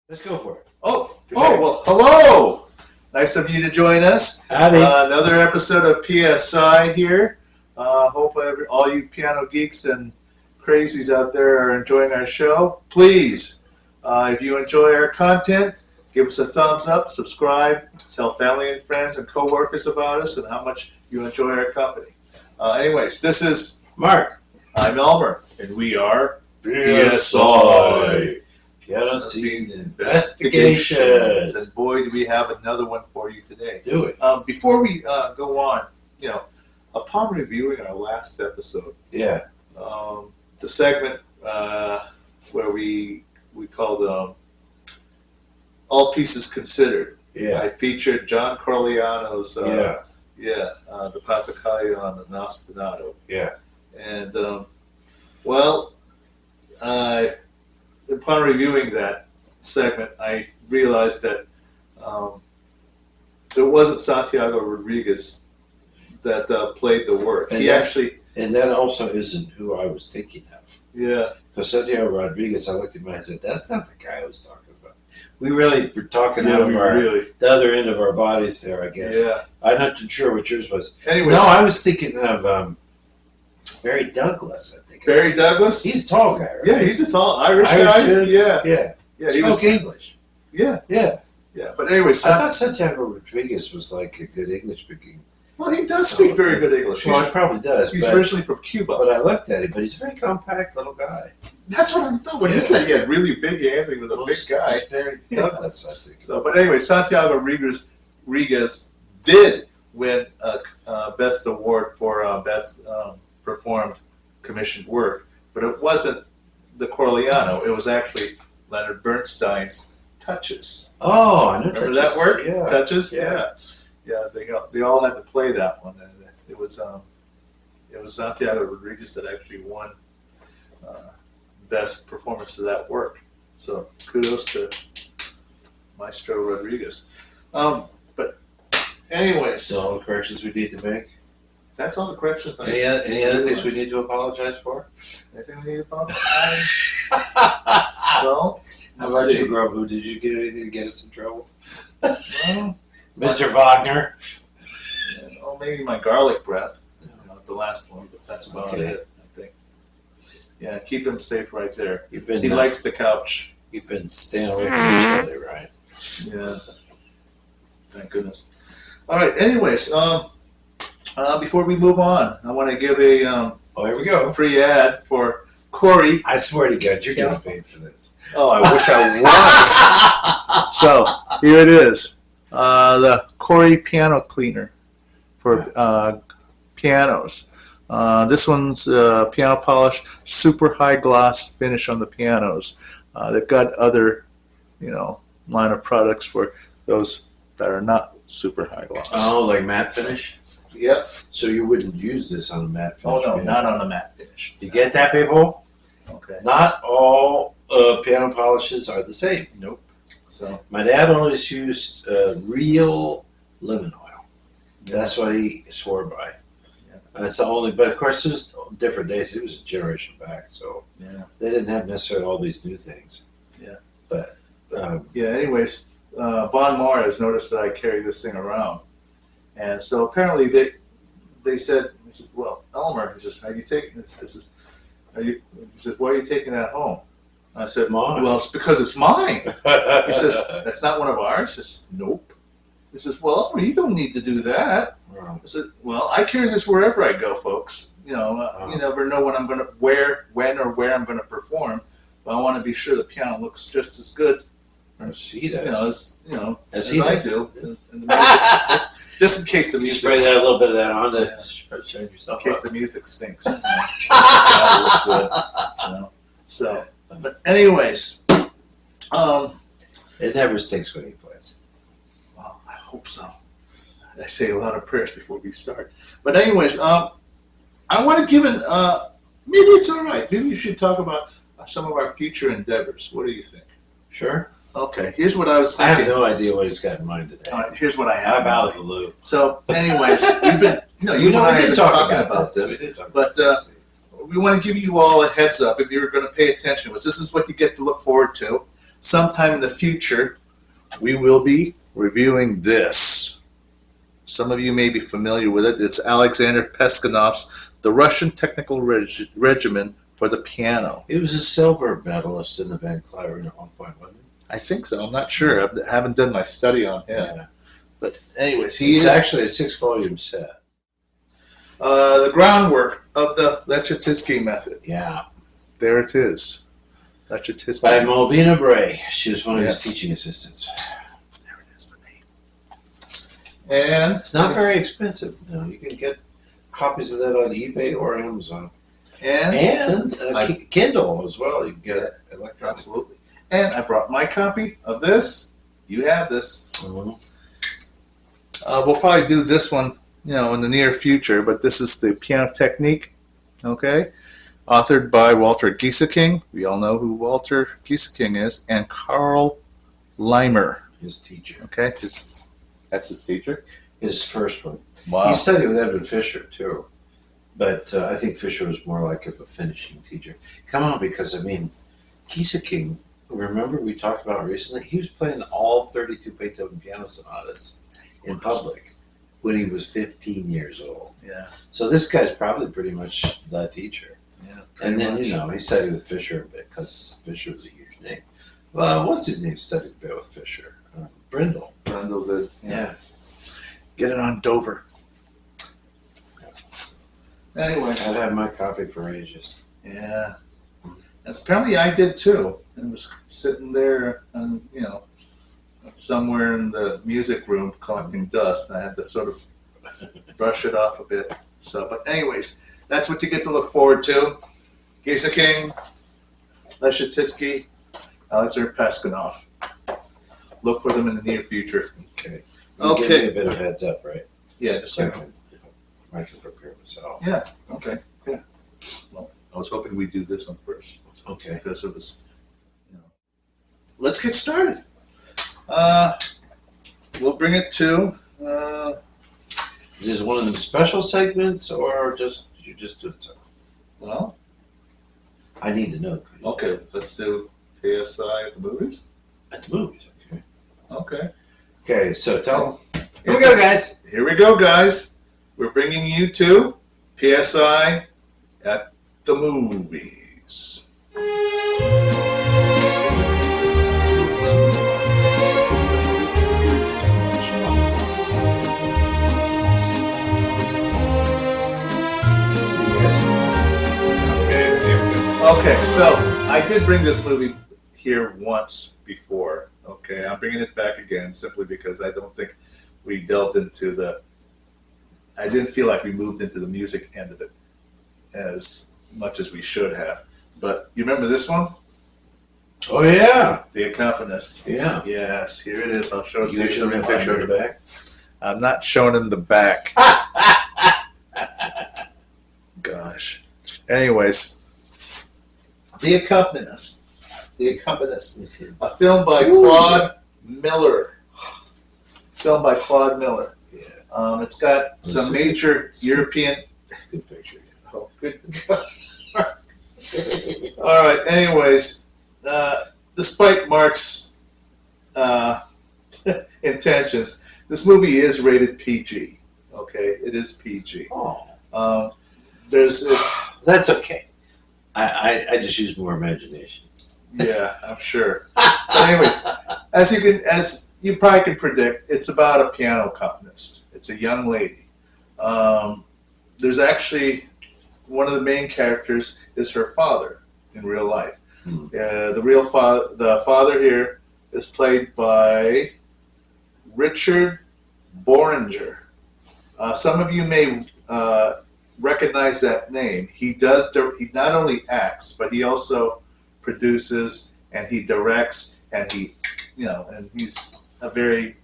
Let's go for it. Well, hello. Nice of you to join us. Howdy. Another episode of PSI here. Hope all you piano geeks and crazies out there are enjoying our show. Please, if you enjoy our content, give us a thumbs up, subscribe, tell family and friends and co-workers about us and how much you enjoy our company. Anyways, this is Mark. I'm Elmer, and we are PSI. Piano Scene Investigations. And boy, do we have another one for you today. Do it. Before we go on, upon reviewing our last episode, Yeah. the segment where we called All Pieces Considered. Yeah. I featured John Corleano's Yeah. the Passacaglia and the Ostinato. Yeah. And upon reviewing that segment, I realized that it wasn't Santiago Rodriguez that played the work. And that also isn't who I was thinking of. Yeah. Because Santiago Rodriguez, I looked at him and I said, that's not the guy I was talking about. We really were talking out of the other end of our bodies there, I guess. Yeah. I'm not too sure what yours was. Anyways, No, I was thinking of Barry Douglas, I think. Barry Douglas? He's a tall guy, right? Yeah, he's a tall Irish guy. Dude? Yeah. Yeah. Yeah, He spoke English. Yeah. Yeah. Yeah. But anyways, I thought Santiago Rodriguez was like a good English speaking. well, he does speak very good English. Well, he probably does. He's originally from Cuba. But I looked at him, but he's a very compact little guy. That's what I thought. When you said he had really big hands, he was a big guy. Barry Douglas, I think. So, but anyway, Santiago Rodriguez did win a Best Award for Best Performed Commissioned Work, but it wasn't the Corleano. It was actually Leonard Bernstein's Touches. Oh, I know. Remember that work? Yeah. Touches? Yeah. Yeah, they all had to play that one. And it was Santiago Rodriguez that actually won Best Performance of that work. So kudos to Maestro Rodriguez. But anyways, So all the corrections we need to make. that's all the corrections. Any other things we need to apologize for? Anything we need to apologize? Well, How about you, Grobu? Did you get anything to get us in trouble? Well, Mr. Wagner? oh, maybe my garlic breath. Not the last one, but that's about it, I think. Yeah, keep him safe right there. He likes the couch. You've been staying away from each other, right? Yeah. Thank goodness. All right. Anyways, before we move on, I want to give a here we go. free ad for Corey. I swear to God, you're getting paid for this. Oh, I wish I was. So here it is, the Corey piano cleaner for pianos. This one's piano polish, super high gloss finish on the pianos. They've got other, line of products for those that are not super high gloss. Oh, like matte finish? Yep. So you wouldn't use this on a matte Oh finish? no, not on the matte finish. You get that, people? Okay. Not all piano polishes are the same. Nope. So My dad always used real lemon oil. That's what he swore by. Yeah. And that's the only, but of course there's different days. It was a generation back, so yeah. they didn't have necessarily all these new things. Yeah. But Yeah. Anyways, Bon Mar has noticed that I carry this thing around, and so apparently they said, well, Elmer, he says, "Are you taking this?" I says, He says, why are you taking that home? I said, Mine. well, it's because it's mine. He says, that's not one of ours? I says, nope. He says, well, you don't need to do that. I said, well, I carry this wherever I go, folks. You never know when I'm going to, when or where I'm going to perform. But I want to be sure the piano looks just as good. As he does. As I do. Just in case the music. Spray that a little bit of that on to shine yourself in case up. the music stinks. That'll look good. So, but anyways, it never stinks when he plays. Well, I hope so. I say a lot of prayers before we start. But anyways, I want to give maybe it's all right. Maybe you should talk about some of our future endeavors. What do you think? Sure. Okay, here's what I was thinking. I have no idea what he's got in mind today. All right, here's what I have. I'm out of the loop. So, anyways, we've been, you and I have been talking about this, but we want to give you all a heads up if you're going to pay attention. This is what you get to look forward to. Sometime in the future, we will be reviewing this. Some of you may be familiar with it. It's Alexander Peskanov's The Russian Technical Regimen for the Piano. He was a silver medalist in the Van Clieren at one point, wasn't he? I think so. I'm not sure. I haven't done my study on him. Yeah. But anyways, he's actually a 6-volume set. The groundwork of the Lechatitsky method. Yeah. There it is. Lechatitsky. By Malvina Bray. She was one of his teaching assistants. There it is, the name. And it's not very expensive. No, you can get copies of that on eBay or Amazon. And Kindle as well. You can get it electronically. Absolutely. And I brought my copy of this. You have this. Mm-hmm. We'll probably do this one, in the near future. But this is the Piano Technique, okay? Authored by Walter Gieseking. We all know who Walter Gieseking is, and Karl Leimer, his teacher. Okay, that's his teacher. His first one. Wow. He studied with Edwin Fischer too, but I think Fischer was more like a finishing teacher. Come on, because Gieseking. Remember we talked about recently? He was playing all 32 Beethoven piano sonatas in public when he was 15 years old. Yeah. So this guy's probably pretty much the teacher. Yeah. And then, he studied with Fischer a bit because Fischer was a huge name. Well, what's his name studied a bit with Fischer? Brindle. Brindle did. Yeah. Get it on Dover. Anyway. I've had my copy for ages. Yeah. And apparently I did too. And was sitting there, somewhere in the music room collecting dust, and I had to sort of brush it off a bit. So, but anyways, that's what you get to look forward to. Gieseking, Lechatitsky, Alexander Peskanov. Look for them in the near future. Okay. Okay. Give me a bit of heads up, right? Yeah, just so so I can prepare myself. Yeah. Okay. Yeah. Well, I was hoping we'd do this one first. Okay. Because it was, let's get started. We'll bring it to. Is this one of them special segments, or you just do it? Well, I need to know. Okay, let's do PSI at the movies. At the movies, okay. Okay. Okay, so tell them. Here we go, guys. Here we go, guys. We're bringing you to PSI at the movies. Okay, so I did bring this movie here once before. Okay, I'm bringing it back again simply because I don't think we delved into I didn't feel like we moved into the music end of it as much as we should have. But you remember this one? Oh, yeah. The Accompanist. Yeah. Yes, here it is. I'll show it to you. You showing me a picture of the back? I'm not showing him the back. Gosh. Anyways, The Accompanist. The Accompanist. A film by Claude Miller. Filmed by Claude Miller. Yeah. It's got some major European. Good picture. Oh, good. All right. Anyways, despite Mark's intentions, this movie is rated PG. Okay, it is PG. Oh. That's okay. I just use more imagination. Yeah, I'm sure. But anyways, as you probably can predict, it's about a piano accompanist. It's a young lady. There's actually one of the main characters is her father in real life. The father here is played by Richard Boringer. Some of you may recognize that name. He not only acts, but he also produces and he directs, and he's a very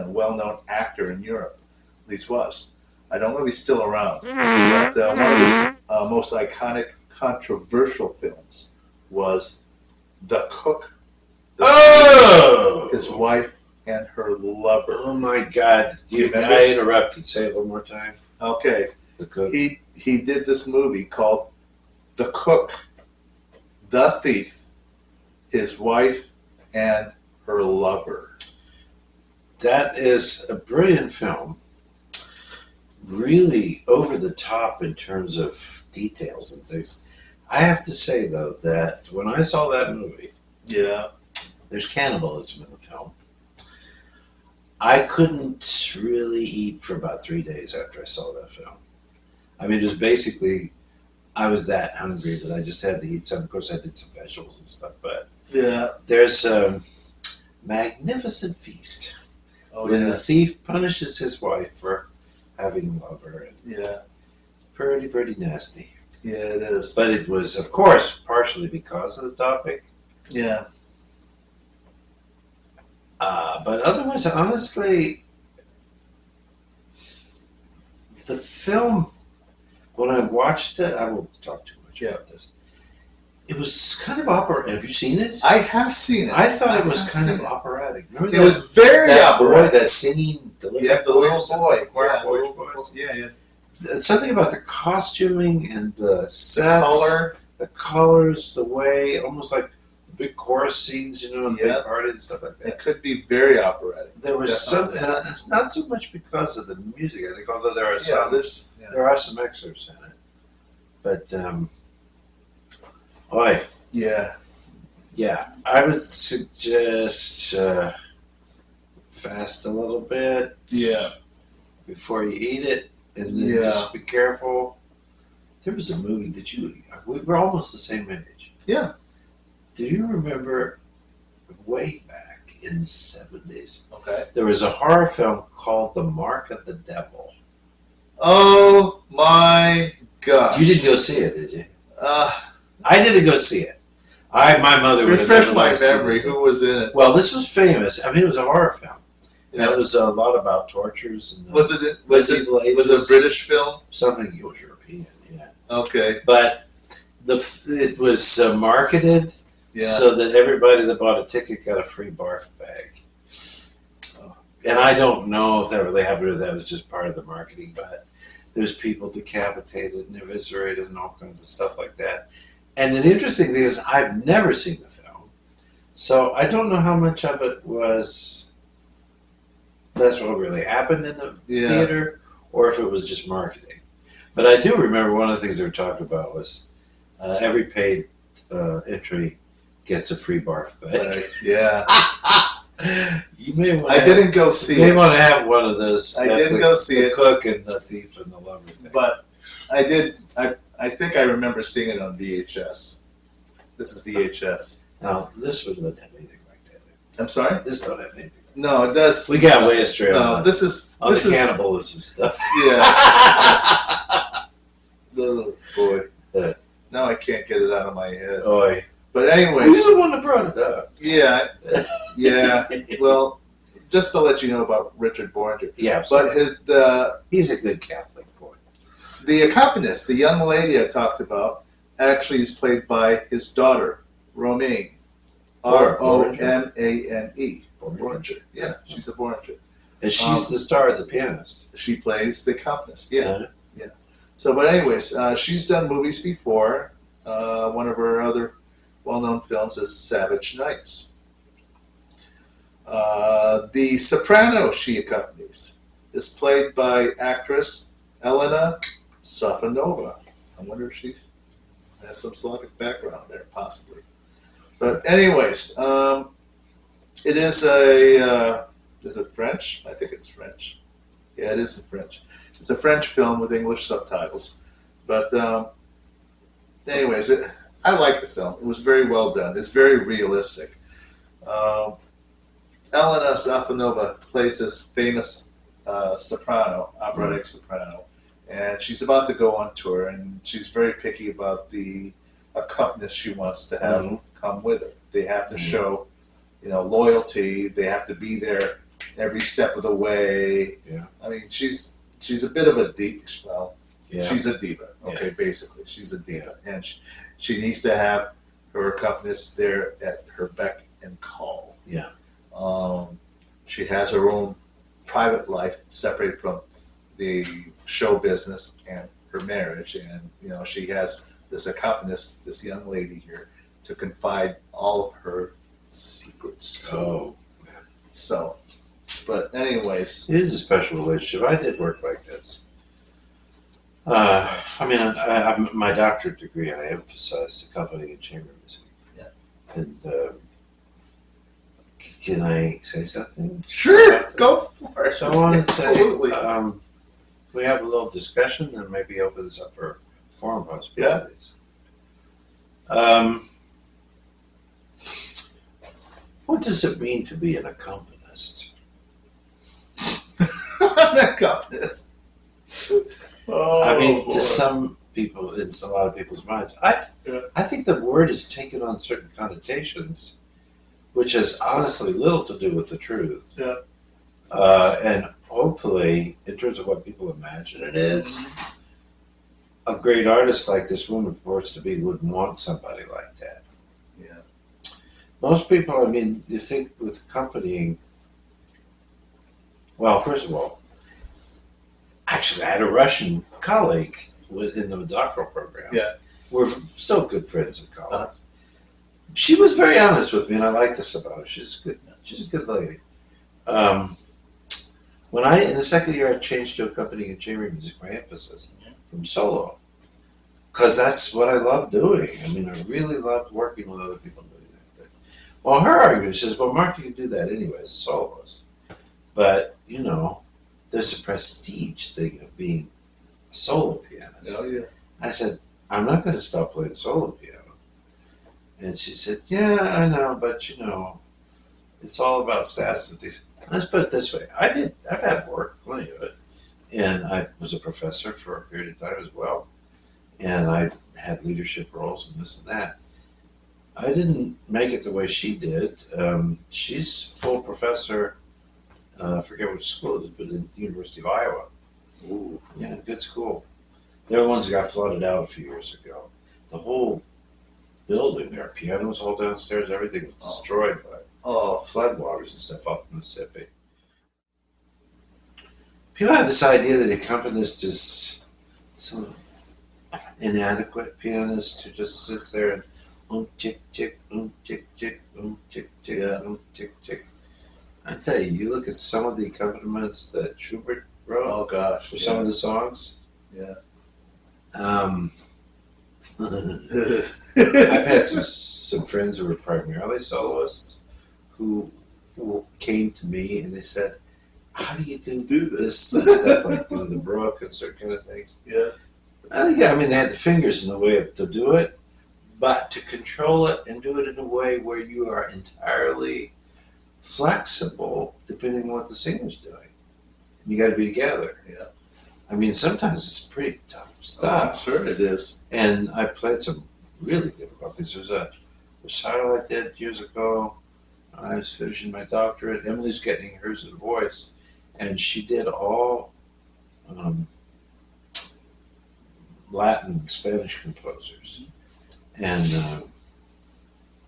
well-known actor in Europe. At least was. I don't know if he's still around. But one of his most iconic, controversial films was The Cook. His wife and her lover. Oh my God! I interrupted. Say it one more time. Okay. The Cook. He did this movie called The Cook, The Thief, His Wife, and Her Lover. That is a brilliant film. Really over the top in terms of details and things. I have to say, though, that when I saw that movie, there's cannibalism in the film. I couldn't really eat for about 3 days after I saw that film. I mean, it was basically, I was that hungry that I just had to eat some. Of course, I did some vegetables and stuff, but there's a magnificent feast when the thief punishes his wife for having a lover. Pretty nasty. Yeah, it is. But it was, of course, partially because of the topic. Yeah. But otherwise, honestly, the film, when I watched it, I won't talk too much about this. It was kind of opera. Have you seen it? I have seen it. I thought it was kind of operatic. Remember it was very operatic. Boy, that singing, the little boy. Yeah. Something about the costuming and the sets, the colors, the way, almost like big chorus scenes, and big parties and stuff like that. It could be very operatic. There was something, and it's not so much because of the music, I think, although there are some excerpts in it. But, I would suggest fast a little bit before you eat it, and then just be careful. There was a movie, we were almost the same age. Yeah. Do you remember way back in the 70s? Okay. There was a horror film called The Mark of the Devil. Oh my gosh. You didn't go see it, did you? I didn't go see it. My mother would refresh my memory. Who was in it? Well, this was famous. I mean, it was a horror film. And it was a lot about tortures and was it a British film? Something it was European, yeah. Okay. But it was marketed so that everybody that bought a ticket got a free barf bag. And I don't know if that really happened or that was just part of the marketing, but there's people decapitated and eviscerated and all kinds of stuff like that. And the interesting thing is I've never seen the film, so I don't know how much of it was that's what really happened in the theater or if it was just marketing. But I do remember one of the things they were talking about was every paid entry gets a free barf bag. Yeah. You may want I didn't go see it. You may want to have one of those. I didn't go see it. The Cook and the Thief and the Lover thing. But I did. I think I remember seeing it on VHS. This is VHS. No, this one doesn't have anything like that. I'm sorry? This don't have anything. No, it does. We got way astray on this is cannibalism stuff. Yeah. Oh boy. Now I can't get it out of my head. Oy. But anyways. Who's the one that brought it up? Yeah. Yeah. Well, just to let you know about Richard Boringer. Yeah. Absolutely. But he's a good Catholic boy. The accompanist, the young lady I talked about, actually is played by his daughter, Romaine. Romane. Boringer. Yeah, she's a Boringer. And she's the star of The Pianist. She plays the accompanist. Yeah. Yeah. So, but anyways, she's done movies before. One of her other well-known films is Savage Nights. The soprano she accompanies is played by actress Elena Safonova. I wonder if she's Has some Slavic background there, possibly. But anyways, it is is it French? I think it's French. Yeah, it is in French. It's a French film with English subtitles. But anyways, I like the film. It was very well done. It's very realistic. Elena Safonova plays this famous soprano, operatic soprano, and she's about to go on tour, and she's very picky about the accompanist she wants to have come with her. They have to show, loyalty. They have to be there every step of the way. Yeah. I mean, she's a bit of a diva. Well, Yeah. she's a diva. Okay, basically, she's a diva, and she needs to have her accompanist there at her beck and call. Yeah. She has her own private life separated from the show business and her marriage, and she has this accompanist, this young lady here, to confide all of her secrets to. Oh. So, but anyways, It is a special relationship. I did work like this. I my doctorate degree, I emphasized accompanying and chamber music. Yeah. And can I say something? sure, go for it. So I wanted to say, Absolutely. we have a little discussion and maybe open this up for forum possibilities. What does it mean to be an accompanist? Accompanist. Oh, I mean, boy. to some people, it's a lot of people's minds. I think the word has taken on certain connotations, which has honestly little to do with the truth. Yeah. And hopefully, in terms of what people imagine it is, a great artist like this woman purports to be would want somebody like that. Yeah. Most people, I mean, you think with accompanying, well, first of all, actually, I had a Russian colleague in the doctoral program. Yeah. We're still good friends and colleagues. She was very honest with me, and I like this about her. She's a good lady. When in the second year, I changed to accompanying and chamber music, my emphasis from solo, because that's what I love doing. I mean, I really loved working with other people doing that. Well, her argument says, well, Mark, you can do that anyway as a soloist. But, there's a prestige thing of being a solo pianist. Oh, yeah. I said, I'm not going to stop playing solo piano. And she said, yeah, I know, but, it's all about status and things. Let's put it this way. I've had work, plenty of it. And I was a professor for a period of time as well. And I had leadership roles and this and that. I didn't make it the way she did. She's full professor, I forget which school it is, but in the University of Iowa. Ooh. Yeah, good school. They're the ones that got flooded out a few years ago. The whole building, their pianos all downstairs, everything was destroyed by floodwaters and stuff up in Mississippi. People have this idea that the accompanist is some inadequate pianist who just sits there and tick tick tick tick tick tick tick tick. I tell you look at some of the accompaniments that Schubert wrote. Oh gosh, for some of the songs. Yeah. I've had some friends who were primarily soloists who came to me and they said, how do you do this and stuff like the Brook and certain kind of things? Yeah. I mean, they had the fingers in the way to do it, but to control it and do it in a way where you are entirely flexible depending on what the singer's doing. And you got to be together. Yeah. I mean, sometimes it's pretty tough stuff. I'm sure it is. And I played some really difficult things. There's a recital I did years ago. I was finishing my doctorate. Emily's getting hers in voice. And she did all Latin and Spanish composers. And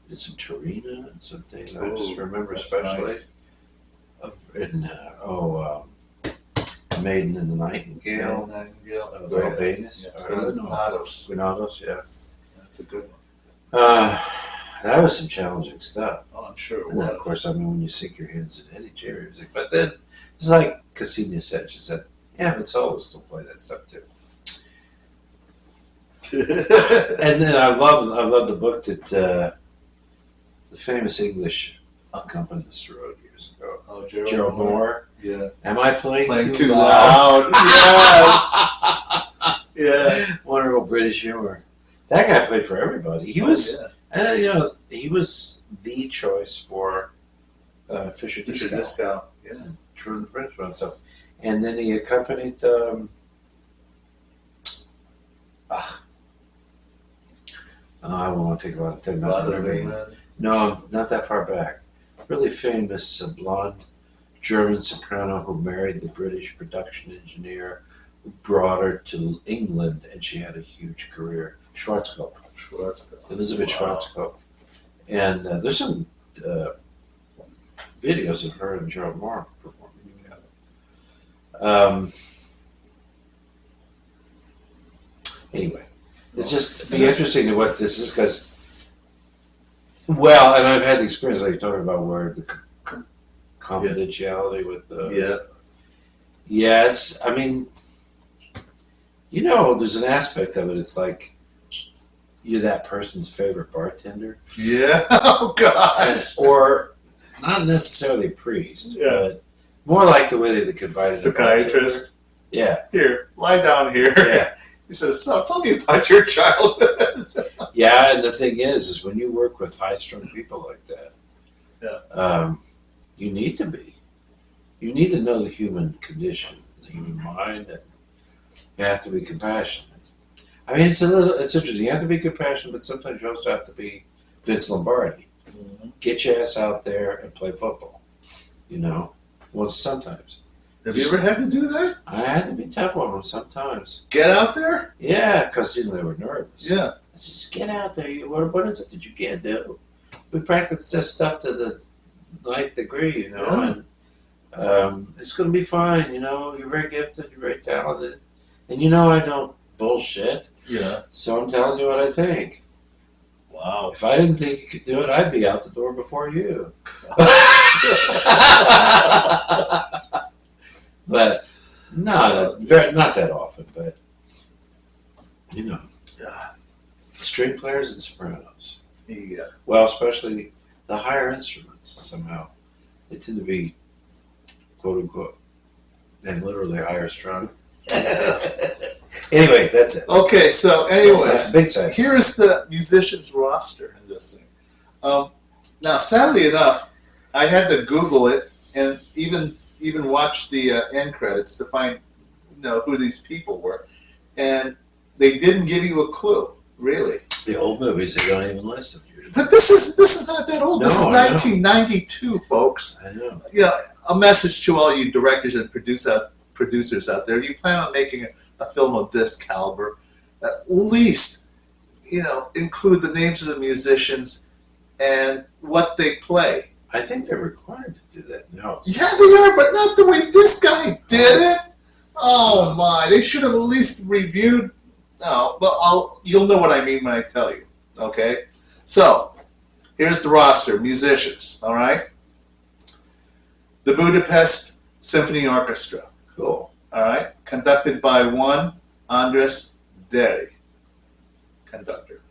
did some Torina and something. I just remember especially. Nice. And, Maiden and the Nightingale. Nightingale. Of Albanius. Granados. Yeah. That's a good one. That was some challenging stuff. Oh, I'm sure it And was. then, of course, I mean, when you sink your hands in any chamber music. But then, it's like Cassina said. She said, yeah, but solos still play that stuff too. And then I love the book that the famous English accompanist wrote years ago. Oh, Gerald Moore. Yeah. Am I playing Too loud? Yes. Yeah. Wonderful British humor. That guy played for everybody. He was, and he was the choice for Fischer Disco. Yeah. True Prince and stuff. And then he accompanied. I won't want to take a lot of time. No, not that far back. Really famous blonde German soprano who married the British production engineer who brought her to England, and she had a huge career. Schwarzkopf. Elizabeth Schwarzkopf. And there's some videos of her and Gerald Moore performing together. Anyway, it's just be interesting to what this is because, well, and I've had the experience like you're talking about where the confidentiality with the yes, I mean, there's an aspect of it. It's like you're that person's favorite bartender. Yeah. Oh gosh. Or not necessarily a priest, but more like the way they confide in psychiatrist. Yeah. Here, lie down here. Yeah. He says, "So tell me about your childhood." Yeah, and the thing is when you work with high-strung people like that, you need to be. You need to know the human condition, the human mind, and you have to be compassionate. I mean, it's interesting. You have to be compassionate, but sometimes you also have to be Vince Lombardi. Mm-hmm. Get your ass out there and play football. Well, sometimes. Have you ever had to do that? I had to be tough on them sometimes. Get out there? Yeah, because they were nervous. Yeah. I said, just get out there. What is it that you can't do? We practiced this stuff to the 9th degree, and it's going to be fine. You're very gifted, you're very talented. And I don't bullshit. Yeah. So I'm telling you what I think. Wow. If I didn't think you could do it, I'd be out the door before you. But not that often. But string players and sopranos. Yeah. Well, especially the higher instruments. Somehow they tend to be quote unquote and literally higher strung. Anyway, that's it. Okay, so anyways, big side. Here's the musicians roster in this thing. Now, sadly enough, I had to Google it and even watch the end credits to find who these people were, and they didn't give you a clue, really. The old movies, they don't even listen. But this is not that old. This is 1992, folks. I know. A message to all you directors and producers out there: if you plan on making a film of this caliber, at least include the names of the musicians and what they play. I think they're required to do that now. Yeah, they are, but not the way this guy did it. Oh my! They should have at least reviewed. No, but you'll know what I mean when I tell you. Okay, so here's the roster: musicians. All right, the Budapest Symphony Orchestra. Cool. All right, conducted by one Andres Derry, conductor.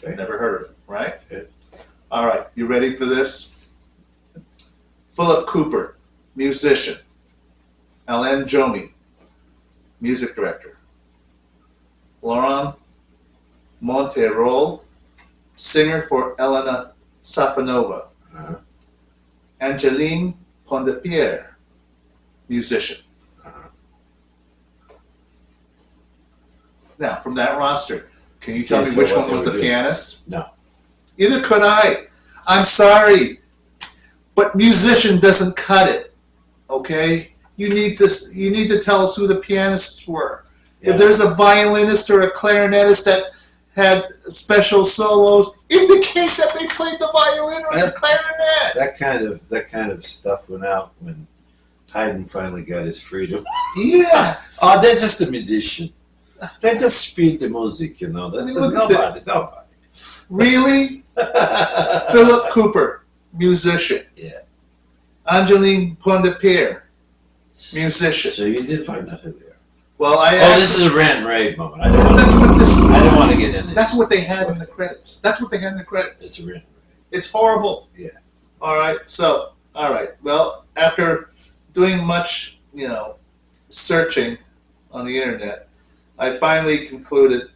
Okay. Never heard of him, right? Okay. All right, you ready for this? Philip Cooper, musician. Alain Jomy, music director. Laurent Monterol, singer for Elena Safonova. Uh-huh. Angeline Pondepierre, musician. Uh-huh. Now, from that roster, can you tell me which one was the pianist? No. Neither could I. I'm sorry. But musician doesn't cut it. Okay? You need to tell us who the pianists were. Yeah. If there's a violinist or a clarinetist that had special solos, indicate that they played the violin or the clarinet. That kind of stuff went out when Haydn finally got his freedom. Yeah. Oh, they're just a musician. They just speak the music, That's nobody. Really? Philip Cooper, musician. Yeah. Angeline Pondepierre, musician. So you did find out who they are. Well, this is a rant and rave moment. I don't want to get into. That's what they had in the credits. That's what they had in the credits. It's a rant and rave. It's horrible. Yeah. All right. So, all right. Well, after doing much, searching on the internet, I finally concluded,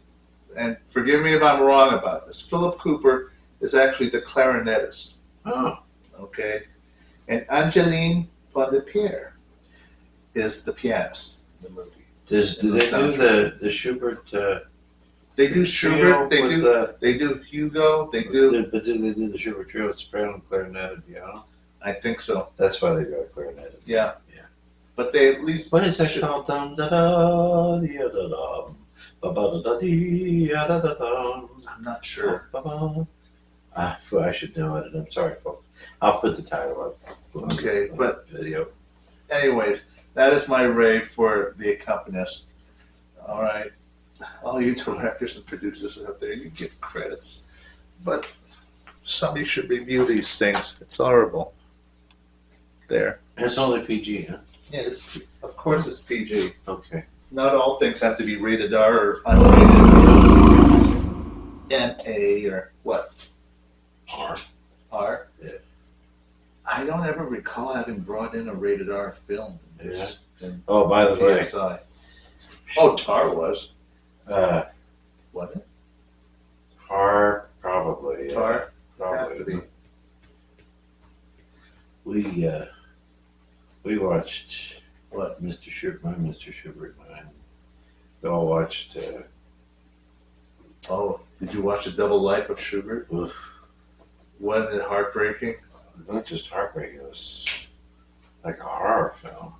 and forgive me if I'm wrong about this, Philip Cooper is actually the clarinetist. Oh. Okay. And Angeline Pondepierre is the pianist in the movie. Do they do the Schubert? They do Schubert. They do Hugo. But do they do the Schubert trio with soprano, clarinet, and piano? I think so. That's why they got a clarinet. Yeah. But they at least. What is that called? Dum da da da da da ba ba da da da da. I'm not sure. I should know it. I'm sorry, folks. I'll put the title up. Okay, but video. Anyways, that is my rave for the accompanist. All right, all you directors and producers out there, you get credits, but somebody should review these things. It's horrible. There. And it's only PG, huh? Yeah, of course it's PG. Okay. Not all things have to be rated R or unrated. NA or what? R? Yeah. I don't ever recall having brought in a rated R film. Yeah. Oh, by the way. PSI. Oh, Tar was. Wasn't it? Tar, probably. Tar? Probably. We watched what? Mr. Schubert, mine. We all watched. Oh, did you watch The Double Life of Schubert? Oof. Wasn't it heartbreaking? Not just heartbreaking, it was like a horror film.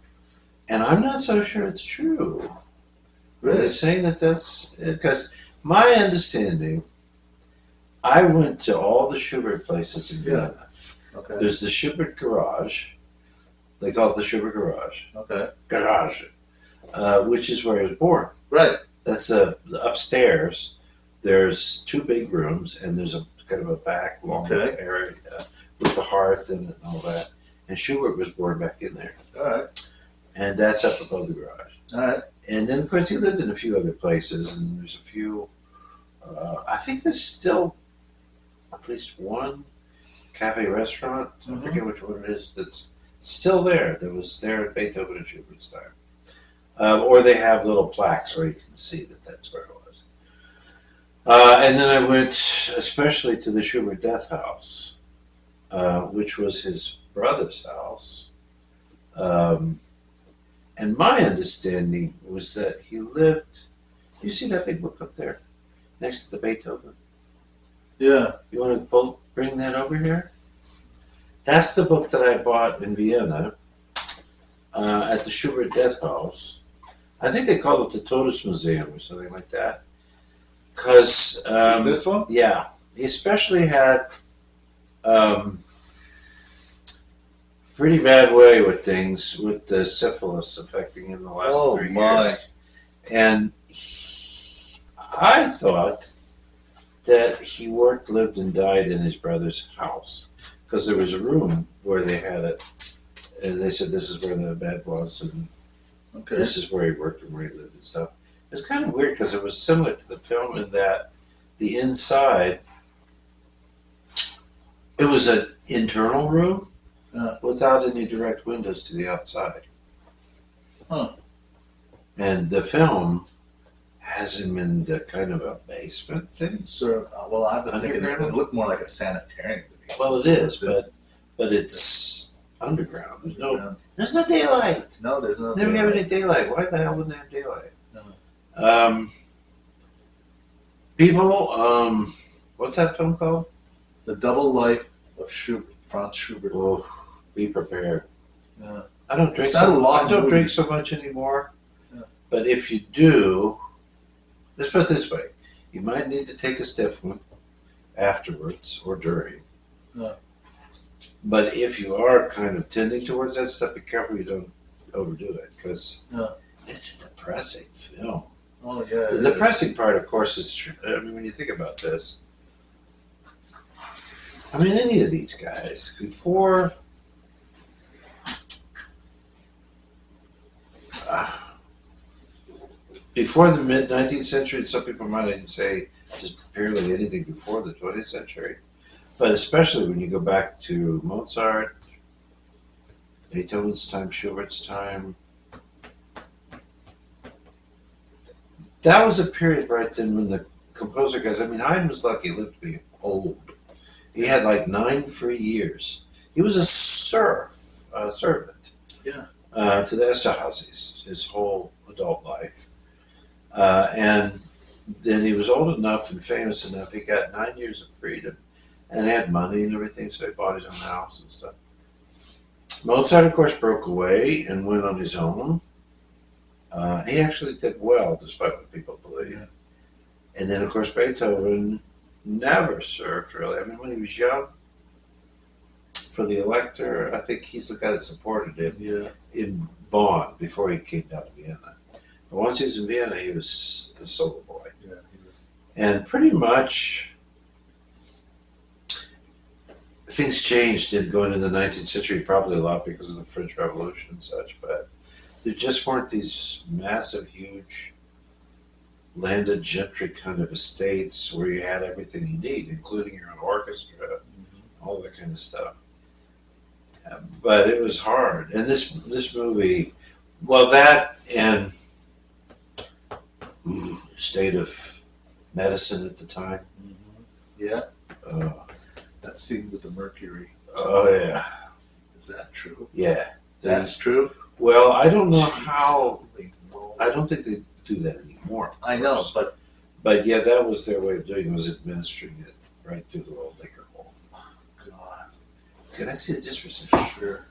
And I'm not so sure it's true. Really saying that's because my understanding, I went to all the Schubert places in Vienna. Okay. There's the Schubert Garage. They call it the Schubert Garage. Okay. Garage, which is where he was born. Right. That's upstairs. There's two big rooms, and there's a kind of a back long area with the hearth and all that. And Schubert was born back in there. All right. And that's up above the garage. All right. And then, of course, he lived in a few other places, and there's a few. I think there's still at least one cafe restaurant. I forget which one it is. That's still there. That was there at Beethoven and Schubert's time. Or they have little plaques where you can see that that's where it was. And then I went especially to the Schubert Death House, which was his brother's house. And my understanding was that he lived. You see that big book up there, next to the Beethoven? Yeah. You want to bring that over here? That's the book that I bought in Vienna at the Schubert Death House. I think they call it the Todesmuseum or something like that. Because this one? Yeah, he especially had pretty bad way with things with the syphilis affecting him the last 3 years. And I thought that he worked, lived, and died in his brother's house because there was a room where they had it, and they said this is where the bed was, and this is where he worked and where he lived and stuff. It's kind of weird because it was similar to the film in that the inside, it was an internal room without any direct windows to the outside. Huh. And the film has him in the kind of a basement thing. So, well, I was thinking it looked more like a sanitarium to me. Well, it is, but it's underground. There's no daylight. No, there's no. They never have any daylight. Why the hell wouldn't they have daylight? No. People, what's that film called? The Double Life of Schubert, Franz Schubert. Oh, be prepared. Yeah. I don't drink. I don't drink so much anymore. Yeah. But if you do, let's put it this way: you might need to take a stiff one afterwards or during. Yeah. But if you are kind of tending towards that stuff, be careful you don't overdo it because it's a depressing film. Oh yeah. The depressing part, of course, is true. I mean, when you think about this, I mean, any of these guys before. before the mid 19th century, some people might even say just barely anything before the 20th century. But especially when you go back to Mozart, Beethoven's time, Schubert's time, that was a period right then when the composer guys, I mean, Haydn was lucky, he lived to be old. He had like 9 free years. He was a servant to the Esterházys his whole adult life. And then he was old enough and famous enough, he got 9 years of freedom and had money and everything, so he bought his own house and stuff. Mozart, of course, broke away and went on his own. He actually did well, despite what people believe. Yeah. And then, of course, Beethoven never served, really. I mean, when he was young, for the Elector, I think he's the guy that supported him in Bonn before he came down to Vienna. But once he was in Vienna, he was a solo boy. Yeah, he was. And pretty much things changed in going into the 19th century, probably a lot because of the French Revolution and such, but there just weren't these massive, huge landed gentry kind of estates where you had everything you need, including your own orchestra, all that kind of stuff. But it was hard. And this movie, well, that and state of medicine at the time. Yeah. That scene with the mercury. Oh, yeah. Is that true? Yeah. That's true? Well, I don't know how. I don't think they do that anymore. I know, but yeah, that was their way of doing it, was administering it right through the little liquor hole. Oh, God. Can I see it just for some? Sure.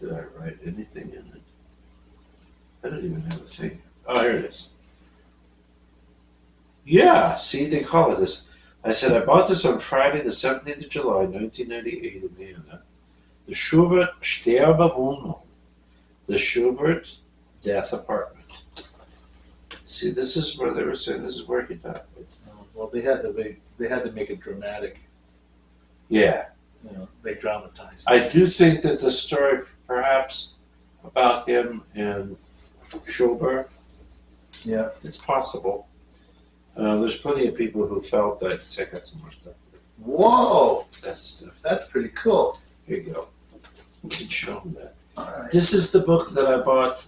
Did I write anything in it? I don't even have a thing. Oh, here it is. Yeah, see, they call it this. I said, I bought this on Friday, the 17th of July, 1998 in Vienna. The Schubert Sterbewohnung. The Schubert Death Apartment. See, this is where they were saying this is where he died. Well, they had to make it dramatic. Yeah. You know, they dramatized it. I do think that the story, perhaps, about him and Schubert, it's possible. There's plenty of people who felt that. Check out some more stuff. Whoa! That's stuff. That's pretty cool. Here you go. You can show them that. Right. This is the book that I bought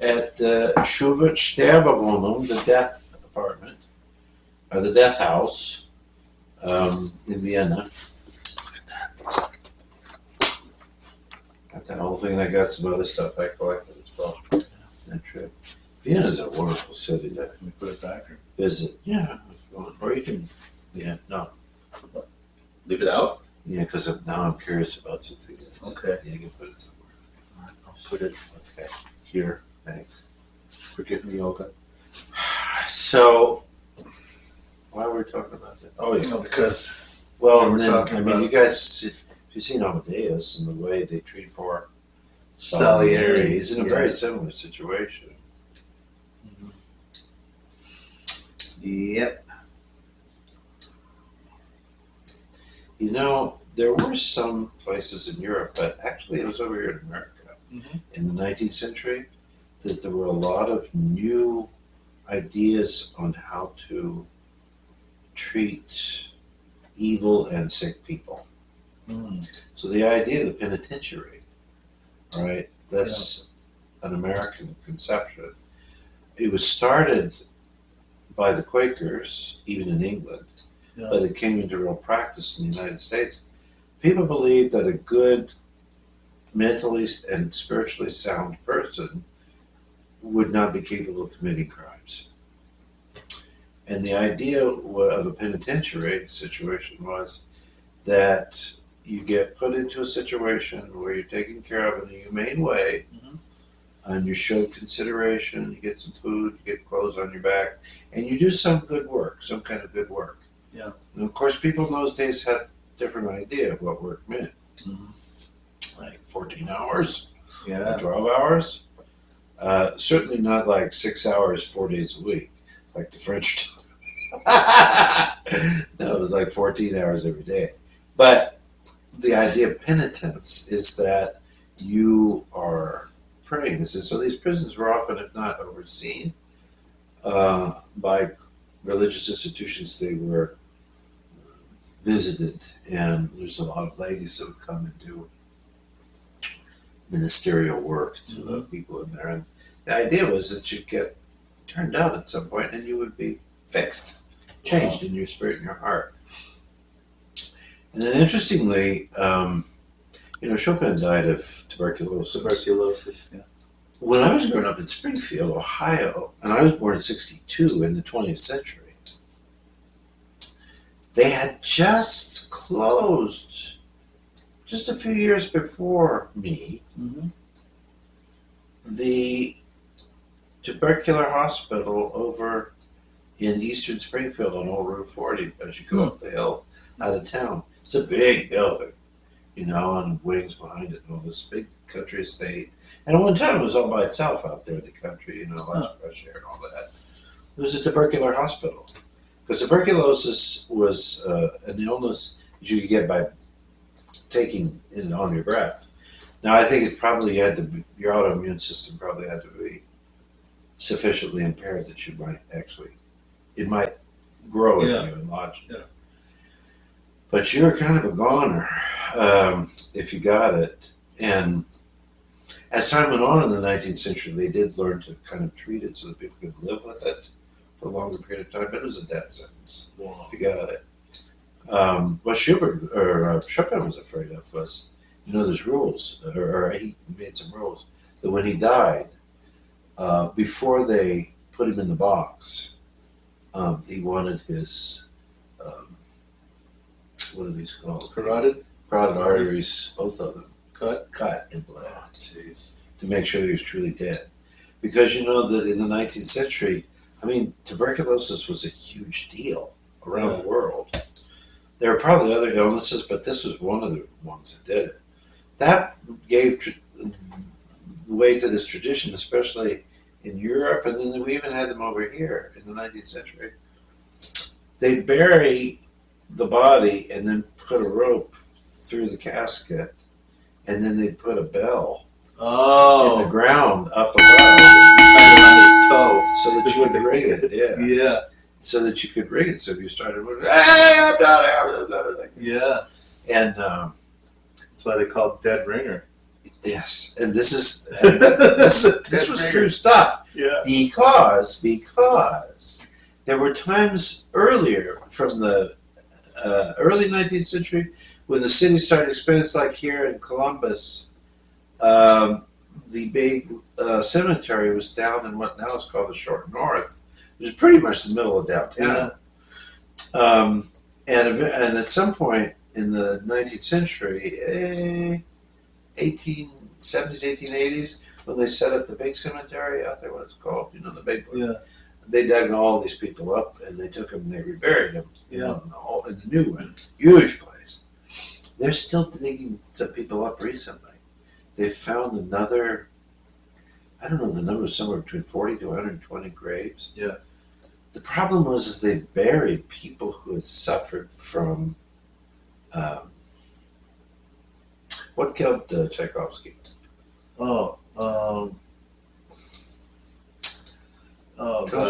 at Schubert Sterbewohnung, the death apartment, or the death house in Vienna. Look at that. Got that whole thing. I got some other stuff I collected as well. That trip. Vienna's a wonderful city to put it back or visit. Yeah. Or you can, no. Leave it out? Yeah, because now I'm curious about some things. Okay. Yeah, you can put it somewhere. All right, I'll put it Here. Thanks. Forget me, Olga. So, why were we talking about that? Oh, yeah. Because well, and then, I mean, you guys, if you've seen Amadeus and the way they treat poor Salieri, he's in a very similar situation. Yep. You know, there were some places in Europe, but actually it was over here in America in the 19th century that there were a lot of new ideas on how to treat evil and sick people. So the idea of the penitentiary, right, that's an American conception. It was started by the Quakers, even in England, but it came into real practice in the United States. People believed that a good, mentally and spiritually sound person would not be capable of committing crimes. And the idea of a penitentiary situation was that you get put into a situation where you're taken care of in a humane way, and you show consideration, you get some food, you get clothes on your back, and you do some good work, some kind of good work. Yeah. And of course, people in those days had a different idea of what work meant. Like 14 hours, 12 hours. Certainly not like 6 hours, 4 days a week, like the French. No, it was like 14 hours every day. But the idea of penitence is that you are praying. It says, so these prisons were often, if not overseen, by religious institutions. They were visited, and there's a lot of ladies that would come and do ministerial work to the people in there. And the idea was that you'd get turned out at some point and you would be fixed, changed in your spirit and your heart. And then interestingly, Chopin died of tuberculosis. Tuberculosis, yeah. When I was growing up in Springfield, Ohio, and I was born in '62 in the 20th century, they had just closed, just a few years before me, the tubercular hospital over in eastern Springfield on Old Route 40 as you go up the hill out of town. It's a big building, and wings behind it and all this big country estate. And at one time it was all by itself out there in the country, lots of fresh air and all that. It was a tubercular hospital. Because tuberculosis was an illness that you could get by taking it on your breath. Now I think it probably had to be, your autoimmune system probably had to be sufficiently impaired that you might it might grow in you and lodge in you. But you're kind of a goner if you got it. And as time went on in the 19th century, they did learn to kind of treat it so that people could live with it for a longer period of time. But it was a death sentence if you got it. What Chopin was afraid of was, there's rules, or he made some rules, that when he died, before they put him in the box, he wanted his, what are these called? Carotid arteries, both of them, cut and bled. Oh, jeez. To make sure that he was truly dead. Because you know that in the 19th century, tuberculosis was a huge deal around the world. There were probably other illnesses, but this was one of the ones that did it. That gave way to this tradition, especially in Europe, and then we even had them over here in the 19th century. They'd bury the body and then put a rope through the casket, and then they'd put a bell in the ground up above, kind of on his toe, so that you could ring it. Yeah. So that you could ring it. So if you started moving, hey, I'm down there, like that. Yeah. And that's why they call it dead ringer. Yes, and this was true stuff. Yeah. Because there were times earlier from the early 19th century when the city started expanding. It's like here in Columbus, the big cemetery was down in what now is called the Short North. It was pretty much the middle of downtown. Yeah. And at some point in the 19th century, 1870s, 1880s, when they set up the big cemetery out there, what it's called, the big one. Yeah. They dug all these people up and they took them and they reburied them in the new one. Huge place. They're still digging some people up recently. They found another, I don't know, the number was somewhere between 40 to 120 graves. Yeah. The problem was they buried people who had suffered from what killed Tchaikovsky? Comes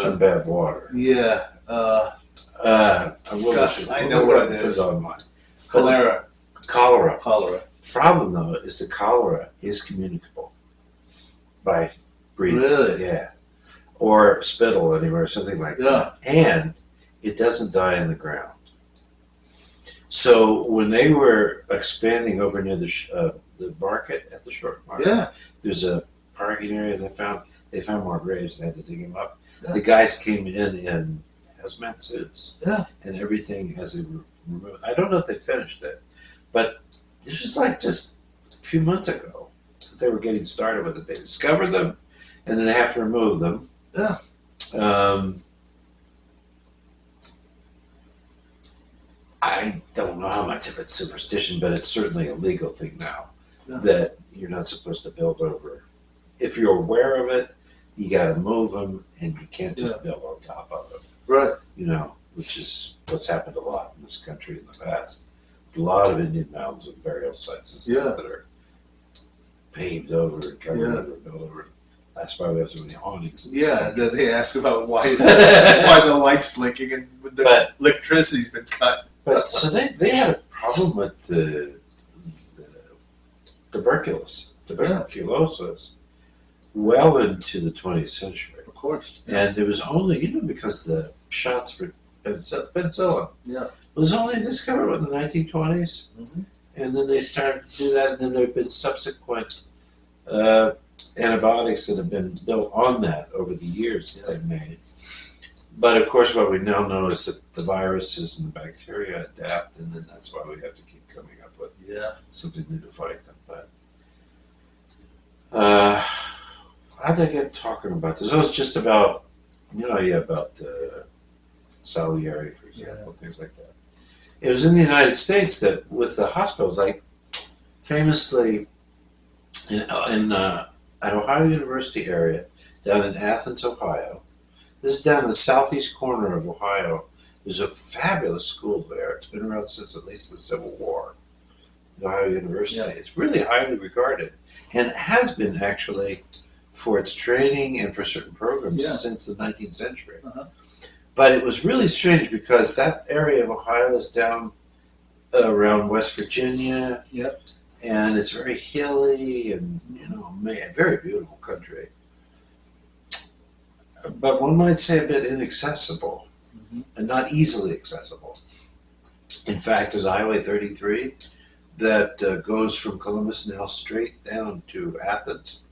from bad water. Yeah. I know what it is. Online. Cholera. Problem though is the cholera is communicable by breathing. Really? Yeah. Or spittle anywhere, something like that. And it doesn't die in the ground. So when they were expanding over near the market at the Short Market, there's a parking area. They found more graves. They had to dig them up. Yeah. The guys came in hazmat suits and everything as they were removed. I don't know if they finished it, but this was like just a few months ago that they were getting started with it. They discovered them, and then they have to remove them. Yeah. I don't know how much of it's superstition, but it's certainly a legal thing now that you're not supposed to build over. If you're aware of it, you got to move them, and you can't just build on top of them. Right. Which is what's happened a lot in this country in the past. A lot of Indian mounds and burial sites and stuff that are paved over and covered over and built over. That's why we have so many awnings. Yeah, then they ask about why the light's blinking and the electricity's been cut. But so they had a problem with the tuberculosis well into the 20th century. Of course. And it was only, because the shots for penicillin. Yeah. It was only discovered in the 1920s. Mm-hmm. And then they started to do that, and then there have been subsequent antibiotics that have been built on that over the years that they've made. But of course, what we now know is that the viruses and the bacteria adapt, and then that's why we have to keep coming up with something new to fight them. But how did I get talking about this? It was just about, about Salieri, for example, things like that. It was in the United States that with the hospitals, like famously at Ohio University area, down in Athens, Ohio. This is down in the southeast corner of Ohio. There's a fabulous school there. It's been around since at least the Civil War. The Ohio University. Yeah. It's really highly regarded, and has been actually for its training and for certain programs since the 19th century. Uh-huh. But it was really strange because that area of Ohio is down around West Virginia. Yep. And it's very hilly and, very beautiful country. But one might say a bit inaccessible and not easily accessible. In fact, there's Highway 33 that goes from Columbus now straight down to Athens.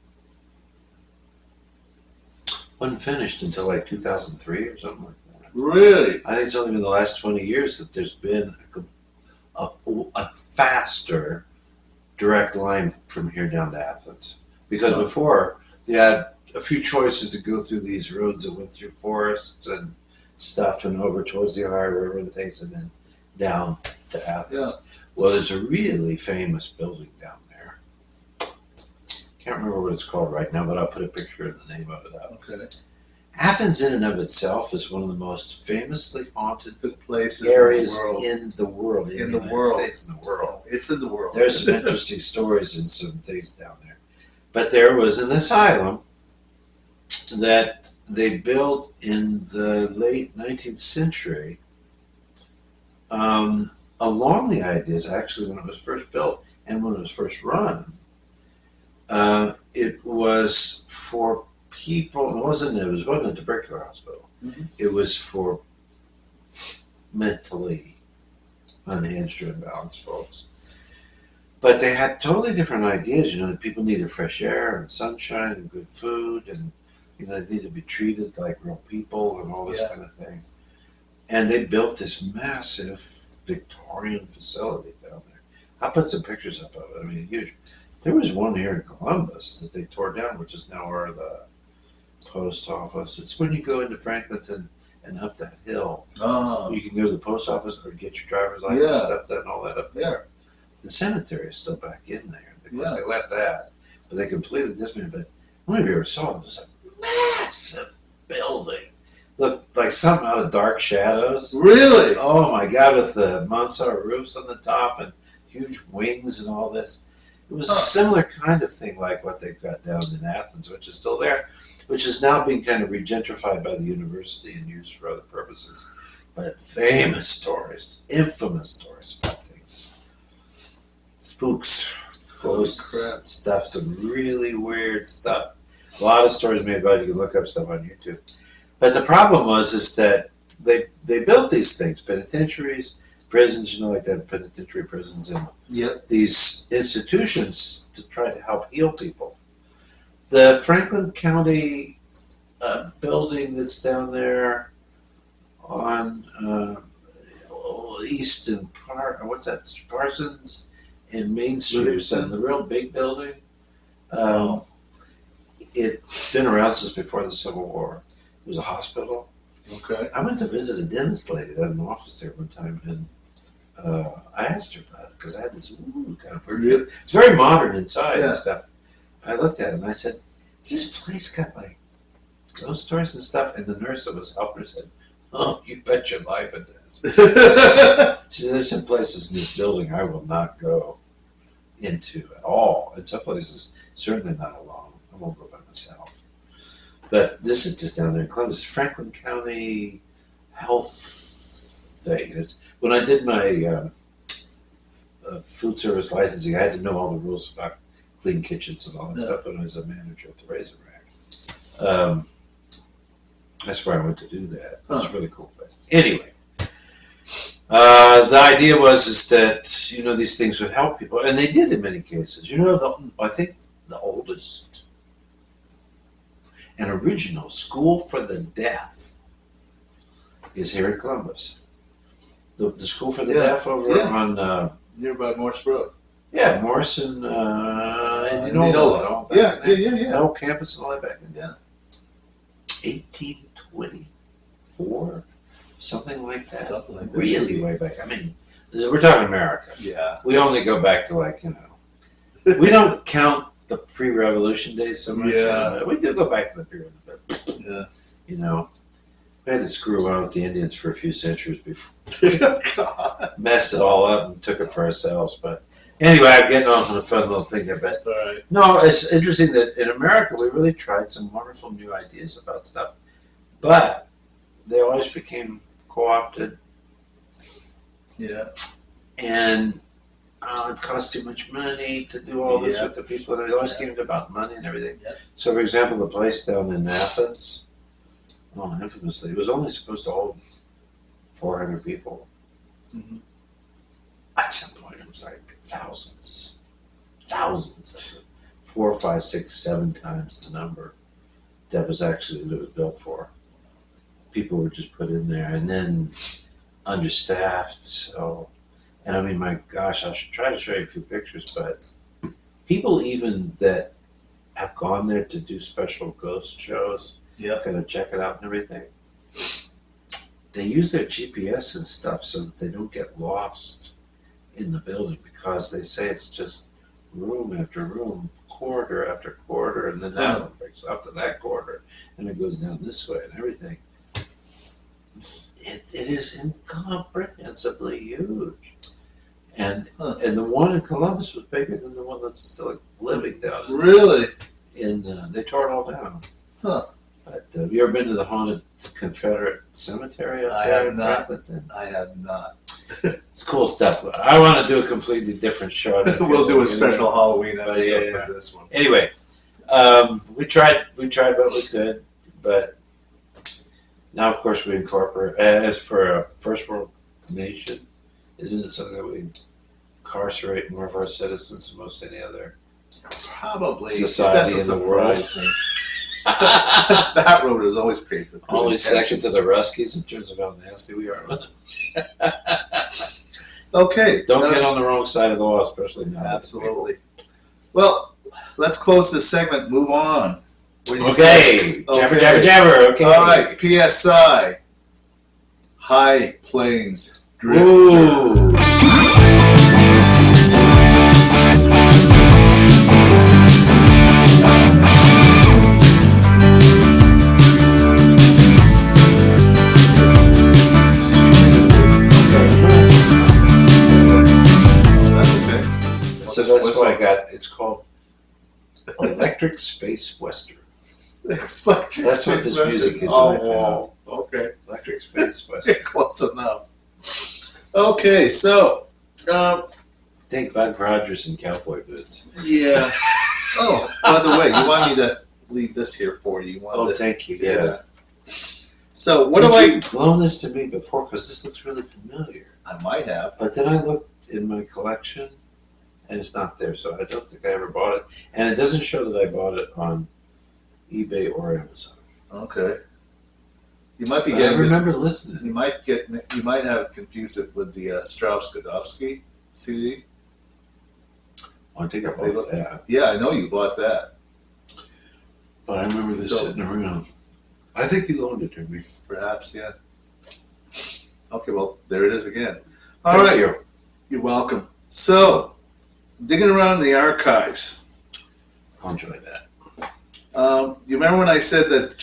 Wasn't finished until like 2003 or something like that. Really? I think it's only been the last 20 years that there's been a faster direct line from here down to Athens. Because before, you had a few choices to go through these roads that went through forests and stuff and over towards the Ohio River and things, and then down to Athens. Yeah. Well, there's a really famous building down there. Can't remember what it's called right now, but I'll put a picture of the name of it up. Okay. Athens in and of itself is one of the most famously haunted places areas in the world. In the United States, in the world. It's in the world. There's some interesting stories and some things down there. But there was an asylum that they built in the late 19th century along the ideas, actually, when it was first built and when it was first run. It was for people, it wasn't a tubercular hospital. Mm-hmm. It was for mentally unhinged or imbalanced folks. But they had totally different ideas, that people needed fresh air and sunshine and good food, and they needed to be treated like real people and all this kind of thing. And they built this massive Victorian facility down there. I'll put some pictures up of it. I mean, huge. There was one here in Columbus that they tore down, which is now where the post office. It's when you go into Franklinton and up that hill. Oh. You can go to the post office or get your driver's license and stuff, and all that up there. Yeah. The cemetery is still back in there. Of course, they left that, but they completely dismantled it. But I don't know if you ever saw it. It was a massive building. Looked like something out of Dark Shadows. Really? Oh my God, with the mansard roofs on the top and huge wings and all this. It was a similar kind of thing like what they've got down in Athens, which is still there, which is now being kind of regentrified by the university and used for other purposes. But famous stories, infamous stories about things. Spooks, ghosts, stuff, some really weird stuff. A lot of stories made about it. You can look up stuff on YouTube. But the problem is that they built these things, penitentiaries, prisons, like that, penitentiary prisons, and these institutions to try to help heal people. The Franklin County building that's down there on East and Parsons and Main Street, and the real big building. It's been around since before the Civil War. It was a hospital. Okay. I went to visit a dentist lady that had an office there one time, and I asked her about it because I had this kind of perfume. It's very modern inside and stuff. I looked at it and I said, "Is this place got like ghost stories and stuff?" And the nurse that was helping her said, "Oh, you bet your life it does." She said, "There's some places in this building I will not go. into at all. In some places, certainly not alone. I won't go by myself. But this is just down there in Columbus, Franklin County Health thing. It's, when I did my food service licensing, I had to know all the rules about clean kitchens and all that stuff when I was a manager at the Razorback. That's where I went to do that. It was a really cool place. Anyway, the idea was that these things would help people, and they did in many cases. I think the oldest and original school for the deaf is here in Columbus. The school for the deaf over on nearby Morse Road. Yeah, Morse and Indianola. Yeah. That old campus and all that back in 1824, something like that. Something like that. Really way back. I mean, we're talking America. Yeah. We only go back to we don't count the pre-revolution days so much. Yeah. We do go back to the period, but Yeah. we had to screw around with the Indians for a few centuries before messed it all up and took it for ourselves. But anyway, I'm getting off on a fun little thing there. But That's all right. no, it's interesting that in America we really tried some wonderful new ideas about stuff, but they always became co-opted. Yeah. And it cost too much money to do all this with the people. And it always came about money and everything. Yep. So, for example, the place down in Athens, infamously, it was only supposed to hold 400 people. Mm-hmm. At some point, it was like thousands, 4, 5, 6, 7 times the number that was built for. People were just put in there, and then understaffed. So, and I mean, my gosh, I should try to show you a few pictures, but people even that have gone there to do special ghost shows, kind of check it out and everything, they use their GPS and stuff so that they don't get lost in the building, because they say it's just room after room, corridor after corridor, and then that one breaks up to that corridor, and it goes down this way and everything. It is incomprehensibly huge. And the one in Columbus was bigger than the one that's still living down in Really? They tore it all down. Huh. But have you ever been to the haunted Confederate cemetery up I there have in not. Franklinton? I have not. It's cool stuff. I want to do a completely different show. We'll do a special Halloween episode for this one. Anyway, we tried what we could, but now, of course, we incorporate. As for a first world nation, isn't it something that we incarcerate more of our citizens than most any other Probably society in the world? That road is always paved with good Always second to intentions. the Ruskies in terms of how nasty we are with them. Okay. Don't get on the wrong side of the law, especially now. Absolutely. Well, let's close this segment. Move on. What do you Okay. say? Jabber, jabber, jabber. Okay. All right. PSI. High Plains Drifter. Ooh. So that's what I got. It's called Electric Space Western. That's what this music is. Oh, wow. Okay. Electric Space Western. Close enough. Okay, so. Think Bud Rogers and cowboy boots. Yeah. Oh, by the way, you want me to leave this here for you? Thank you. Yeah. So, what Did do you loan this to me before? Because this looks really familiar. I might have. But then I looked in my collection, and it's not there, so I don't think I ever bought it. And it doesn't show that I bought it on eBay or Amazon. Okay. You might be But getting I remember listening. You might have confused it with the Strauss-Godowski CD. I think I bought that. Yeah, I know you bought that. But I remember this sitting around. I think you loaned it to me. Perhaps, yeah. Okay, well, there it is again. Thank you. You're welcome. So, digging around in the archives. I'll enjoy that. You remember when I said that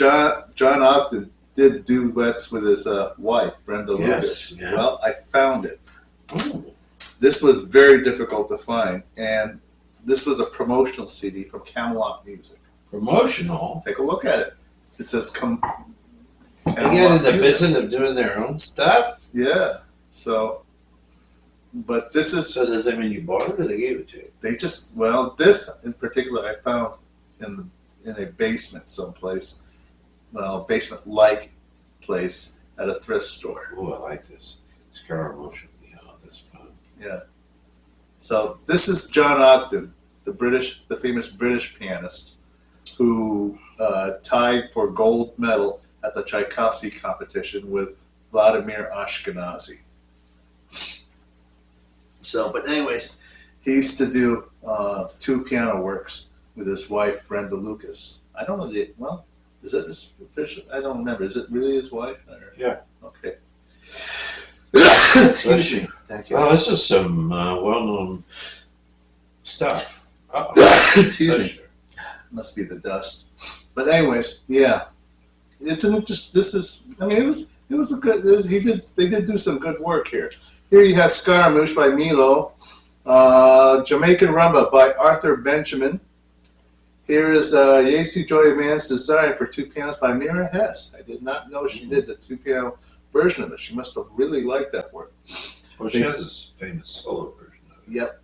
John Ogden did duets with his wife, Brenda Lucas? Yeah. Well, I found it. Oh. This was very difficult to find, and this was a promotional CD from Camelot Music. Promotional? Take a look at it. It says They get in the business of doing their own stuff? Yeah. So, but this is... So does that mean you bought it or they gave it to you? They just, well, this in particular I found in a basement someplace. Well, basement-like place at a thrift store. Oh, I like this. Scar Emotion. Yeah, that's fun. Yeah. So this is John Ogden, the famous British pianist, who tied for gold medal at the Tchaikovsky competition with Vladimir Ashkenazy. So, but anyways, he used to do 2 piano works with his wife Brenda Lucas. I don't know. Well, is it his official? I don't remember. Is it really his wife? Yeah. Okay. Bless you. Thank you. Oh, this is some well-known stuff. Excuse me. Must be the dust. But anyways, yeah, it's an interest. This is. I mean, it was a good. They did do some good work here. Here you have Scaramouche by Milo, Jamaican Rumba by Arthur Benjamin. Here is Yesi Joy of Man's Design for 2 pianos by Mira Hess. I did not know she did the 2 piano version of it. She must have really liked that work. Well, she has this famous solo version of it. Yep.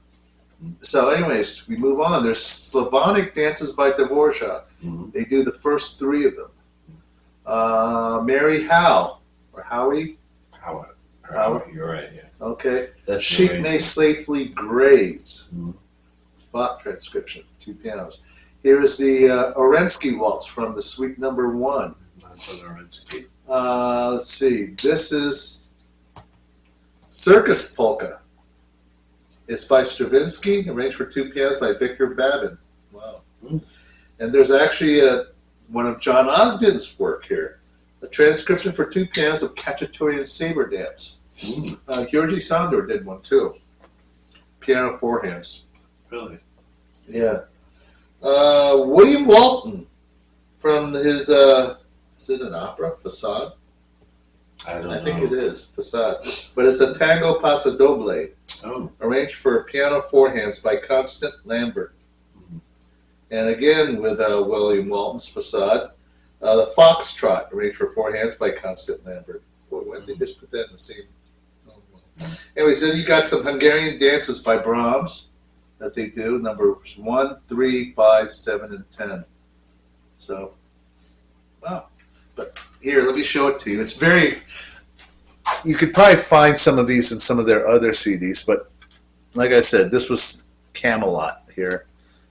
So anyways, we move on. There's Slavonic Dances by Dvorak. Mm-hmm. They do the first 3 of them. Mary Howe, or Howie. How? You're right, yeah. Okay. That's Sheep May Safely Graze. Mm-hmm. It's Bach transcription for 2 pianos. Here is the Orensky Waltz from the Suite Number 1. Let's see. This is Circus Polka. It's by Stravinsky, arranged for 2 pianos by Victor Babin. Wow. And there's actually one of John Ogden's work here. A transcription for 2 pianos of Khachaturian Saber Dance. Georgi Sandor did one too. Piano 4 hands. Really? Yeah. William Walton from his, is it an opera? Facade? I think it is. Facade. But it's a Tango Pasodoble. Oh. Arranged for piano 4 hands by Constant Lambert. And again with William Walton's Facade. The Foxtrot, arranged for 4 hands by Constant Lambert. Boy, why did they just put that in the same... Oh, well. Anyways, then you got some Hungarian dances by Brahms that they do, numbers 1, 3, 5, 7, and 10. So, wow. But here, let me show it to you. It's very... You could probably find some of these in some of their other CDs, but like I said, this was Camelot here.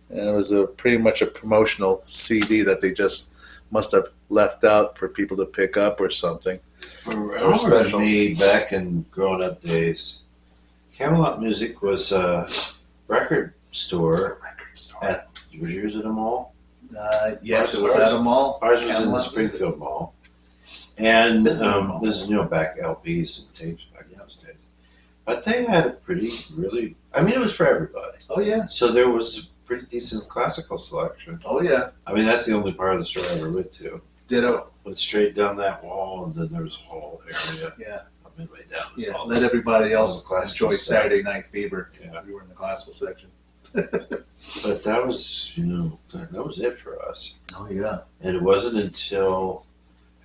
And it was pretty much a promotional CD that they just must have left out for people to pick up or something. For me, back in growing up days, Camelot Music was a record store. Was yours at a mall? Yes, it was at a mall. Ours was in the Springfield Mall. And this is, back LPs and tapes back in those days. But they had a pretty, really, it was for everybody. Oh, yeah. So there was a pretty decent classical selection. Oh, yeah. That's the only part of the store I ever went to. Ditto. Went straight down that wall, and then there was a whole area. Yeah. Midway down. Yeah, let everybody else enjoy Saturday Night Fever. Yeah. We were in the classical section. But that was, that was it for us. Oh, yeah. And it wasn't until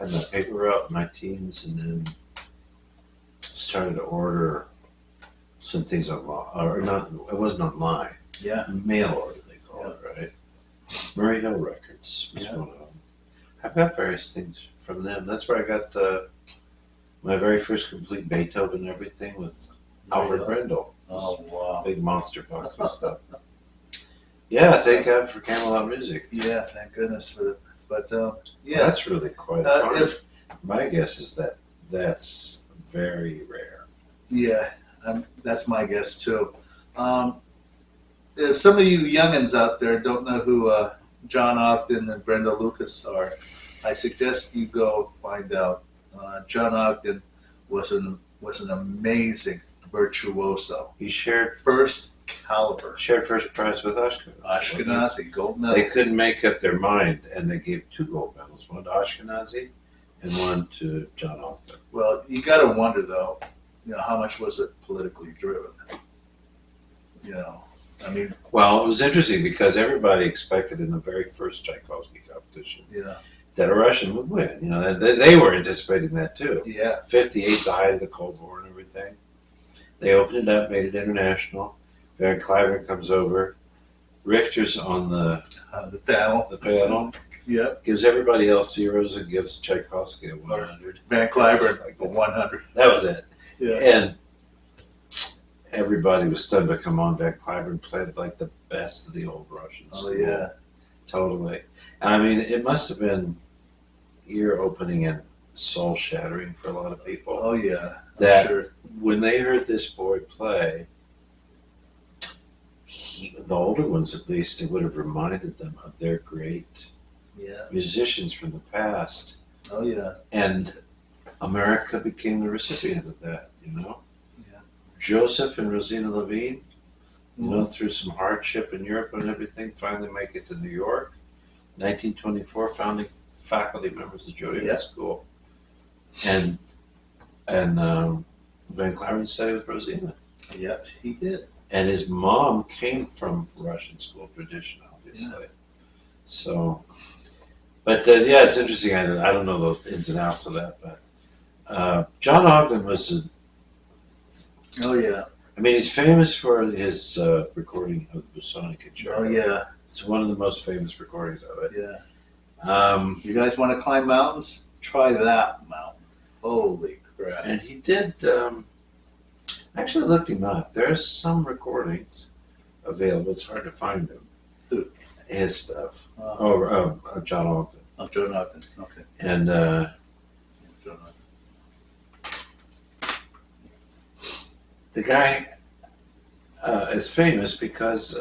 I had my paper route in my teens and then started to order some things online, or not, it wasn't online. Yeah. Mail order, they call it, right? Murray Hill Records was one of them. I've got various things from them. That's where I got my very first complete Beethoven and everything with Alfred Brendel. Oh, wow. Big monster box and stuff. Yeah, thank God for Camelot Music. Yeah, thank goodness for it. But, yeah. That's really quite fun. My guess is that that's very rare. Yeah, that's my guess, too. If some of you youngins out there don't know who John Ogden and Brenda Lucas are, I suggest you go find out. John Ogden was an amazing virtuoso. He shared first caliber. Shared first prize with Ashkenazy, gold medal. They couldn't make up their mind, and they gave 2 gold medals, one to Ashkenazy and one to John Ogden. Well, you got to wonder, though, how much was it politically driven? I mean, Well, it was interesting because everybody expected in the very first Tchaikovsky competition yeah, that a Russian would win. You know, they were anticipating that too. yeah. 58, the height of the Cold War and everything. They opened it up, made it international. Van Cliburn comes over. Richter's on The panel. the panel. Yep. Gives everybody else zeros and gives Tchaikovsky a 100. Van Cliburn, Like the 100. that was it. Yeah. And everybody was stunned, but come on, Van Cliburn played like the best of the old Russians. Oh, yeah. Totally. And I mean, it must have been ear opening and soul shattering for a lot of people. Oh, yeah. That Sure. when they heard this boy play, the older ones at least, it would have reminded them of their great Yeah. musicians from the past. Oh, yeah. And America became the recipient of that, you know? Yeah. Joseph and Rosina Levine, you know, through some hardship in Europe and everything, finally make it to New York. 1924, founding faculty members of the Juilliard Yeah. School. And Van Cliburn studied with Rosina. Yep, he did. And his mom came from Russian school tradition, obviously. So, but yeah, it's interesting. I don't know the ins and outs of that, but John Ogden was, Oh, yeah. I mean, he's famous for his recording of the Busoni Concerto. Oh, yeah. It's one of the most famous recordings of it. Yeah. You guys want to climb mountains? Try that mountain. Holy crap. And he did, I actually looked him up. There's some recordings available. It's hard to find them. Who? His stuff. John Ogden. Oh, Joe Ogden. Okay. And Joe Ogden. the guy is famous because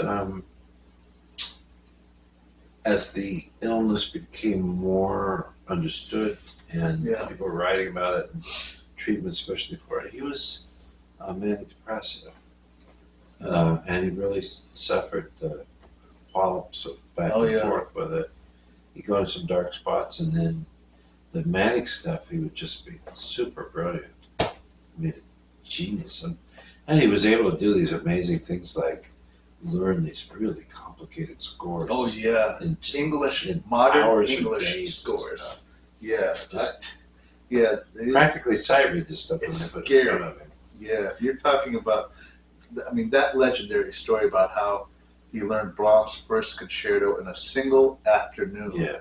as the illness became more understood and Yeah. people were writing about it and treatment especially for it, he was manic depressive. And he really suffered polyps back Oh, and yeah. forth with it. He'd go into some dark spots, and then the manic stuff, he would just be super brilliant. I mean, a genius. And he was able to do these amazing things like learn these really complicated scores. Oh, yeah. in just- English, in modern hours or English days and scores. stuff. Yeah. Just Yeah. practically sight read this stuff when It's they put it in front scary. of him. Yeah. You're talking about, I mean, that legendary story about how he learned Brahms' first concerto in a single afternoon. Yeah.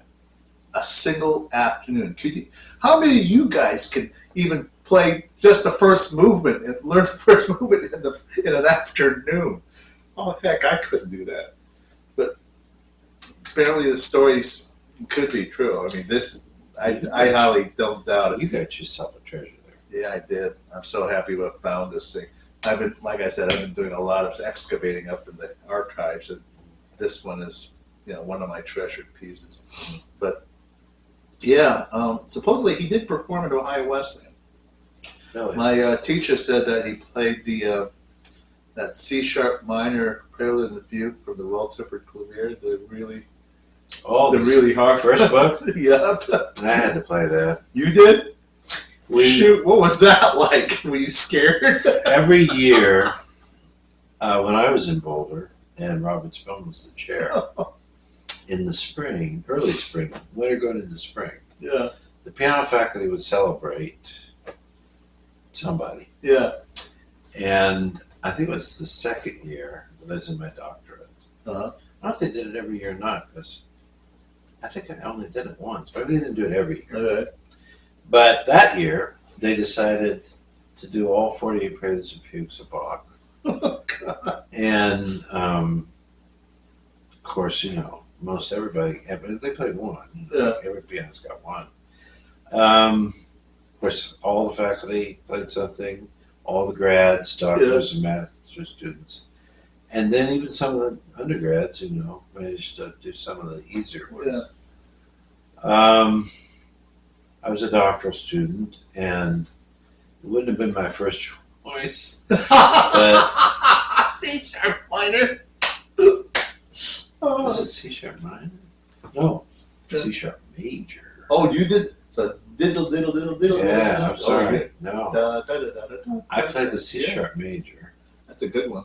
A single afternoon. Could you? How many of you guys can even play just the first movement and learn the first movement in an afternoon? Oh heck, I couldn't do that. But apparently the stories could be true. I mean, I highly don't doubt it. You got yourself a treasure there. Yeah, I did. I'm so happy to have found this thing. I've been, like I said, I've been doing a lot of excavating up in the archives, and this one is, one of my treasured pieces. But yeah, supposedly he did perform at Ohio Wesleyan. Really? My teacher said that he played that C sharp minor prelude and fugue from the Well Tempered Clavier, the really hard first book. Yep. I had to play that. You did? Shoot, what was that like? Were you scared? Every year, when I was in Boulder, and Robert Spillman was the chair, in the spring, early spring, winter going into spring, Yeah. the piano faculty would celebrate somebody. Yeah. And I think it was the second year that I was in my doctorate. Uh-huh. I don't know if they did it every year or not, because I think I only did it once, but they didn't do it every year. Okay. But that year, they decided to do all 48 preludes and fugues of Bach. Oh, God. And, of course, most everybody, they played one. Yeah. Every pianist got one. Of course, all the faculty played something, all the grads, doctors, and master students. And then even some of the undergrads, managed to do some of the easier ones. Yeah. I was a doctoral student, and it wouldn't have been my first choice. But C sharp minor. was it C sharp minor? No, C sharp major. Oh, you did? So diddle, diddle, diddle, diddle. Yeah, diddle, I'm sorry. Okay. No, Da, da, da, da, da, da, I played the C yeah. sharp major. That's a good one.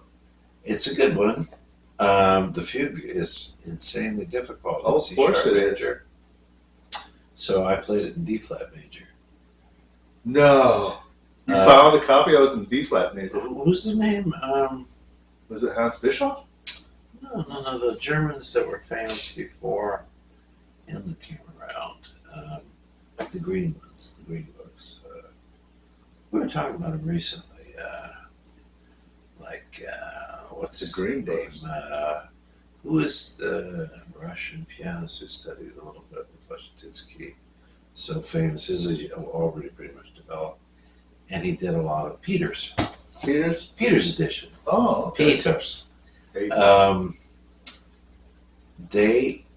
It's a good one. The fugue is insanely difficult. Oh, in of C course sharp it major. is. So I played it in D flat major. No. You found a copy that was in D flat major. Who's the name? Was it Hans Bischoff? No. The Germans that were famous before him came around. The green ones, the green books. We were talking about him recently. What's his Green name? books. Who is the Russian pianist who studied a little bit with Khachaturian? So famous. His is already pretty much developed. And he did a lot of Peters. Peters edition. Oh, okay. Peters.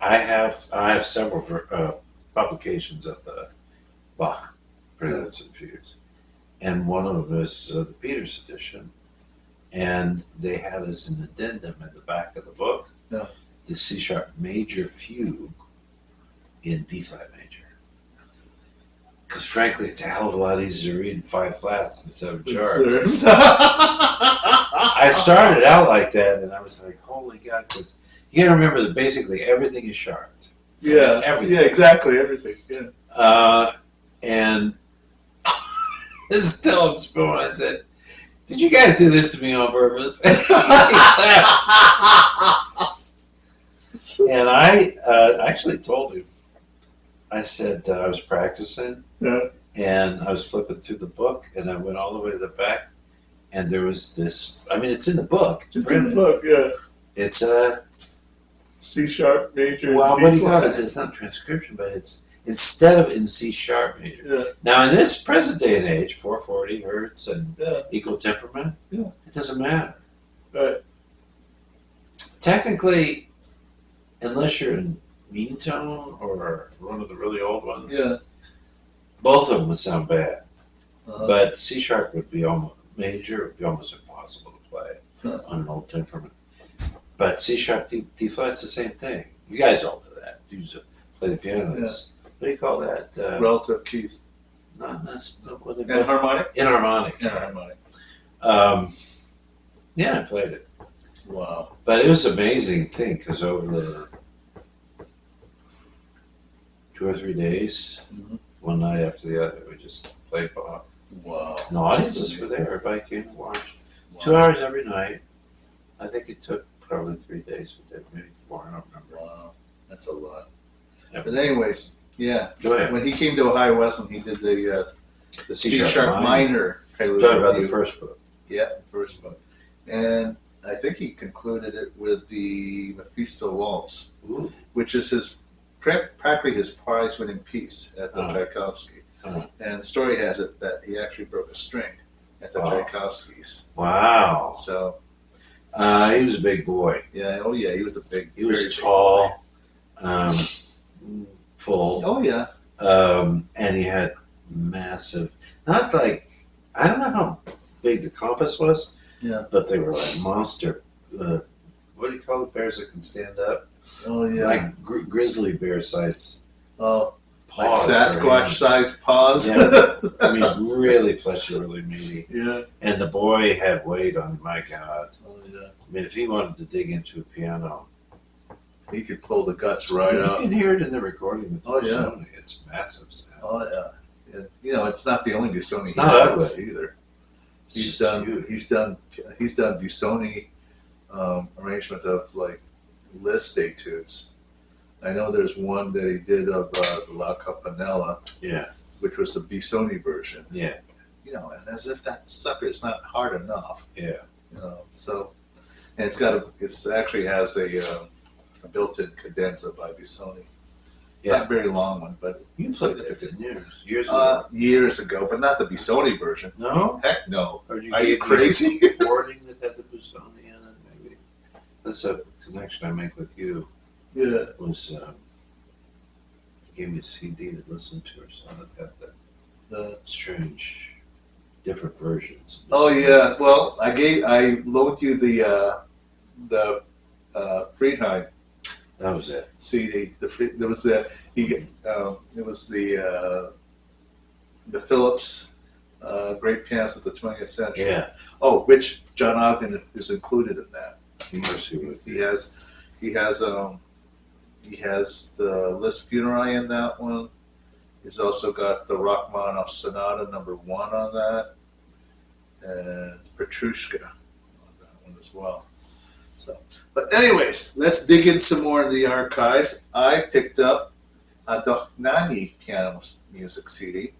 I have several publications of the Bach preludes and fugues, and one of them is the Peters edition, and they had as an addendum in the back of the book the C sharp major fugue in D flat major. Because frankly, it's a hell of a lot easier to read in 5 flats than 7 sharps. I started out like that, and I was like, "Holy God!" Because you got to remember that basically everything is sharped. Yeah, everything. Yeah, exactly, everything. Yeah. And this is telling Spoon. I said, "Did you guys do this to me on purpose?" And I actually told him. I said I was practicing, and I was flipping through the book, and I went all the way to the back, and there was this. I mean, it's in the book. It's in the book, yeah. It's a C sharp major. Well, what do you call it? It's not transcription, but it's instead of in C sharp major. Yeah. Now, in this present day and age, 440 hertz and equal temperament, it doesn't matter. Right. Technically, unless you're in mean tone or one of the really old ones, both of them would sound bad. But C sharp would be almost major, would be almost impossible to play on an old temperament. But C sharp D flat's the same thing. You guys all know that. You play the piano. It's, what do you call that? Relative keys. No, that's not what they Enharmonic? Enharmonic. Enharmonic. Yeah, I played it. Wow. But it was an amazing thing because over 2 or 3 days, one night after the other, we just played Bach. Wow. And the audiences were there. Everybody came to watch. 2 hours every night. I think it took probably 3 days. We did maybe 4. I don't remember. Wow. That's a lot. Yeah. But anyways, Go ahead. when he came to Ohio Wesleyan, he did the C sharp minor prelude. Talking about the first book. Yeah, the first book. And I think he concluded it with the Mephisto Waltz, which is practically his prize-winning piece at the Tchaikovsky. And the story has it that he actually broke a string at the Tchaikovsky's. Wow. So he was a big boy. Yeah. Oh yeah. He was a big. He was tall, full. Oh yeah. And he had massive. Not like I don't know how big the compass was. Yeah. But they were like monster. What do you call the bears that can stand up? Oh yeah. Like grizzly bear size. Oh. Like Sasquatch-sized paws. Yeah, I mean, really fleshy, really meaty. Yeah. And the boy had weight on him, my God. Oh, yeah. I mean, if he wanted to dig into a piano, he could pull the guts right out. You can hear it in the recording with the Busoni. Yeah. It's massive sound. Oh, yeah. And, you know, it's not the only Busoni it's not ugly either. He's done Busoni arrangement of, like, Liszt etudes. I know there's one that he did of the La Campanella, which was the Busoni version. Yeah. You know, and as if that sucker is not hard enough. Yeah. You know, so, and it actually has a built-in cadenza by Busoni. Yeah. Not a very long one, but you played it, didn't you? Years ago. Years ago, but not the Busoni version. No? Heck no. Are you crazy? Recording that had the Busoni in it, maybe. That's a connection I make with you. Yeah. Was gave me a CD to listen to or something that had the strange, different versions. Oh yeah. Well, I loaned you the Friedheim. That was it. CD. There was it was the Phillips great pianist of the 20th century. Yeah. Oh, which John Ogden is included in that. Of course he would. He has the Liszt Funerale in that one. He's also got the Rachmaninoff Sonata #1 on that, and Petrushka on that one as well. So, but anyways, let's dig in some more in the archives. I picked up a Dohnanyi piano music CD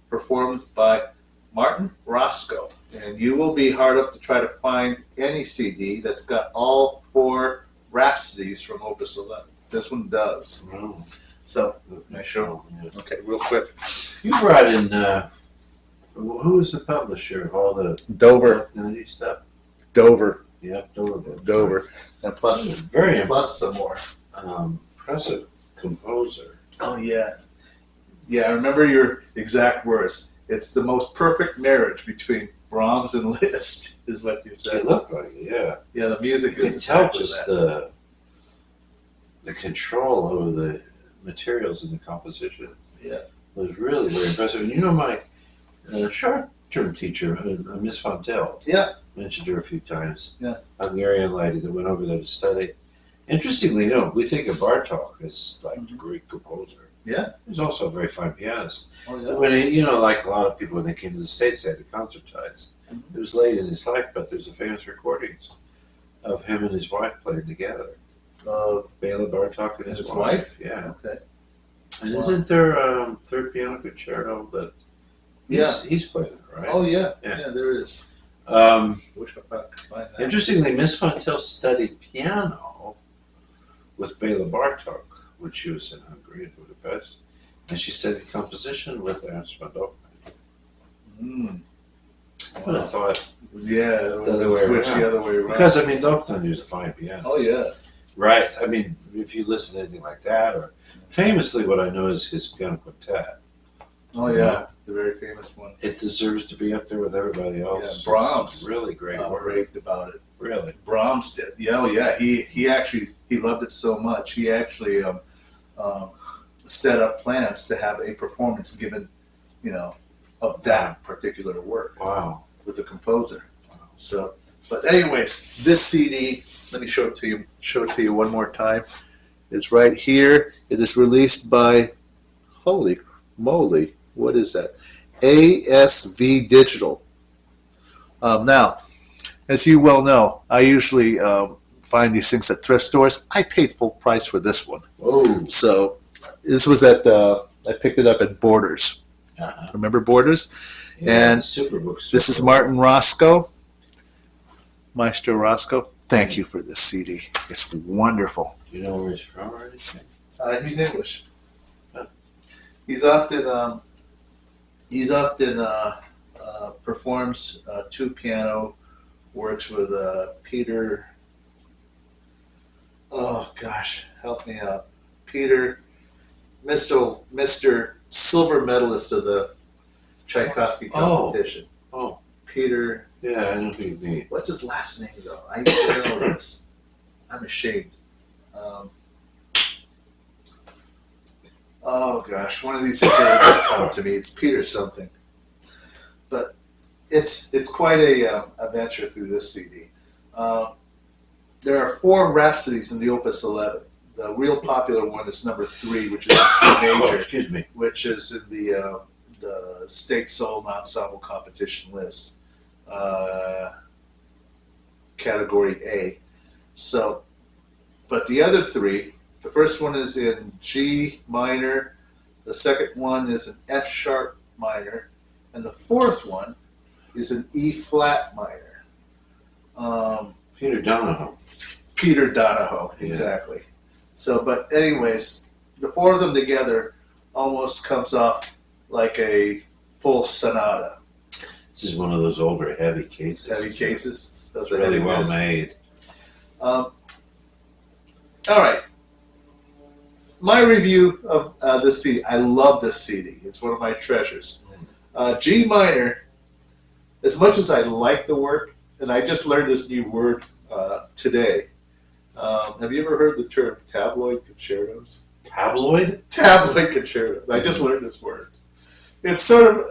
performed by Martin Roscoe, and you will be hard up to try to find any CD that's got all 4 Rhapsodies from Opus 11. This one does. Oh. So, sure. Okay, real quick. You brought in, who was the publisher of all the Dover. Dohnanyi stuff? Dover. Yep, Dover. Dover. And plus, Very plus some more. impressive composer. Oh, yeah. Yeah, I remember your exact words. It's the most perfect marriage between Brahms and Liszt, is what you said. It looked like it, yeah. Yeah, the music You is can tell exactly just that. the control over the materials in the composition. Yeah. Was really very impressive. And you know, my short-term teacher, Miss Fontel, Yeah. mentioned her a few times. Yeah. Hungarian lady that went over there to study. Interestingly, you know, we think of Bartók as like the great composer. Yeah. He's also a very fine pianist. Oh, yeah. When he, you know, like a lot of people when they came to the States, they had to concertize. It was late in his life, but there's a famous recordings of him and his wife playing together. Bela Bartók and his wife. Yeah. Okay. And isn't there third piano concerto that he's playing it, right? Oh, yeah. Yeah. Yeah, there is. Wish I could find that. Interestingly, Miss Fontel studied piano with Bela Bartók when she was in Hungary, in Budapest, and she studied composition with Erno von Dohnanyi. Mm. I would have thought Yeah, the other way switch around. the other way around. Because, I mean, Dohnanyi is a fine pianist. Oh, yeah. Right. I mean, if you listen to anything like that, or famously what I know is his piano quintet. Oh, yeah. The very famous one. It deserves to be up there with everybody else. Yeah, Brahms. It's really great work. Raved about it. Really. Brahms did. Yeah, oh, yeah. He actually, he loved it so much. He actually set up plans to have a performance given, you know, of that particular work. Wow. With the composer. So, but anyways, this CD, let me show it to you one more time. It's right here. It is released by, holy moly, what is that? ASV Digital. Now, as you well know, I usually find these things at thrift stores. I paid full price for this one. Oh. So this was at, I picked it up at Borders. Uh-huh. Remember Borders? Yeah, And Superbooks. this is Martin Roscoe. Maestro Roscoe. Thank you for this CD. It's wonderful. Do you know where he's from or anything? He's English. Huh. He's often performs 2 piano works with Peter. Oh gosh, help me out. Peter, Mr. Silver medalist of the Tchaikovsky competition. Oh. Peter. Yeah, I know who you mean. What's his last name though? I used to know this. I'm ashamed. Oh gosh, one of these things will just come to me. It's Peter something, but it's quite a adventure through this CD. There are 4 Rhapsodies in the Opus 11. The real popular one is number 3, which is a C major, Excuse me. which is in the State Soul Ensemble competition list, category A. So, but the other 3. The first one is in G minor, the second one is in F sharp minor, and the fourth one is in E flat minor. Peter Donahoe. Peter Donahoe, Yeah. exactly. So, but anyways, the 4 of them together almost comes off like a full sonata. This is one of those older heavy cases. Heavy cases. That's It's really well made. All right. My review of this CD, I love this CD. It's one of my treasures. G minor, as much as I like the work, and I just learned this new word today. Have you ever heard the term tabloid concertos? Tabloid? Tabloid concerto. I just learned this word. It's sort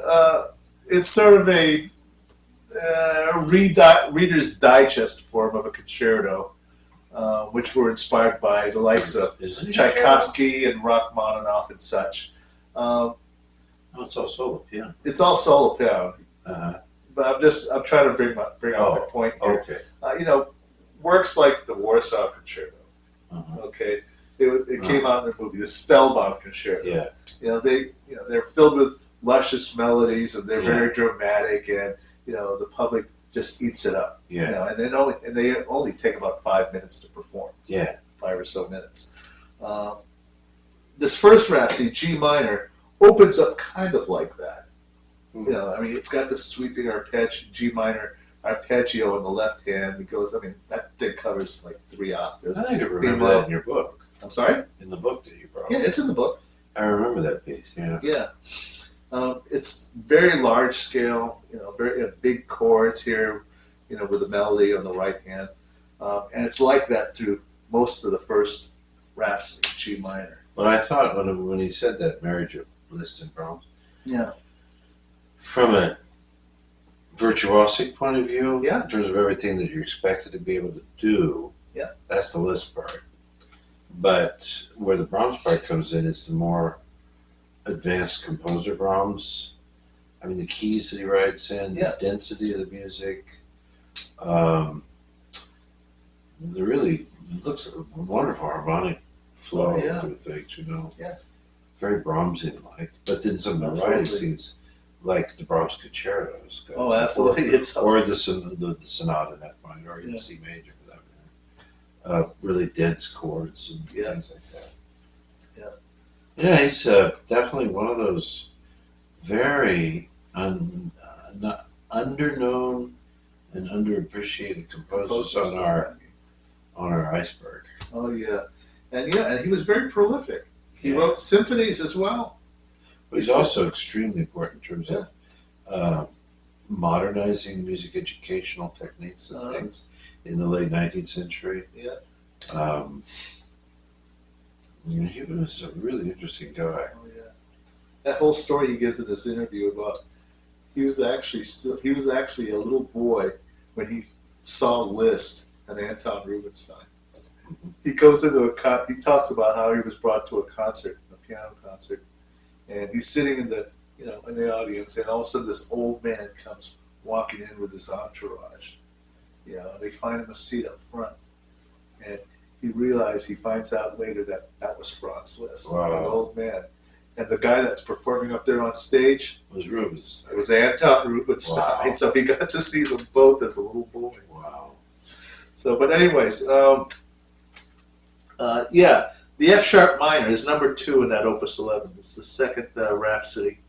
of a Reader's Digest form of a concerto. which were inspired by the likes of Isn't it Tchaikovsky and Rachmaninoff and such. Oh, it's all solo piano. It's all solo piano, Uh-huh. but I'm trying to bring out my point here. Okay. Works like the Warsaw Concerto. Uh-huh. Okay, it came out in the movie, the Spellbound Concerto. Yeah. They're filled with luscious melodies and they're Yeah. very dramatic, and the public just eats it up. Yeah. And they only take about 5 minutes to perform. Yeah. 5 or so minutes. This first Rhapsody, G minor, opens up kind of like that. It's got the sweeping G minor arpeggio on the left hand. It goes, that thing covers like 3 octaves. I think I remember that in your book. I'm sorry? In the book that you brought. Yeah, it's in the book. I remember that piece, yeah. Yeah. It's very large scale, very big chords here, with the melody on the right hand. And it's like that through most of the first Rhapsody, G minor. But I thought when he said that marriage of Liszt and Brahms, Yeah. from a virtuosic point of view, Yeah. in terms of everything that you're expected to be able to do, Yeah. that's the Liszt part. But where the Brahms part comes in is the more advanced composer Brahms. The keys that he writes in, the density of the music. It looks like a wonderful harmonic flow through things, Yeah. Very Brahmsian-like. But then some of the writing seems like the Brahms concertos. Oh, absolutely. Or the sonata in F minor, or even C major for that matter. Really dense chords and things like that. Yeah. Yeah, he's definitely one of those very underknown and underappreciated composers on our iceberg. Oh yeah, and he was very prolific. He wrote symphonies as well. But he's also extremely important in terms of modernizing music educational techniques and things in the late 19th century. Yeah. He was a really interesting guy. Oh yeah. That whole story he gives in this interview about he was actually a little boy when he saw Liszt and Anton Rubinstein. He goes into he talks about how he was brought to a concert, a piano concert, and he's sitting in the in the audience, and all of a sudden this old man comes walking in with his entourage. They find him a seat up front, and he finds out later that was Franz Liszt, Wow. an old man. And the guy that's performing up there on stage Was Rubens. it was Anton Rubinstein. Wow. So he got to see them both as a little boy. Wow. So, but anyways, the F sharp minor is number 2 in that Opus 11. It's the second Rhapsody,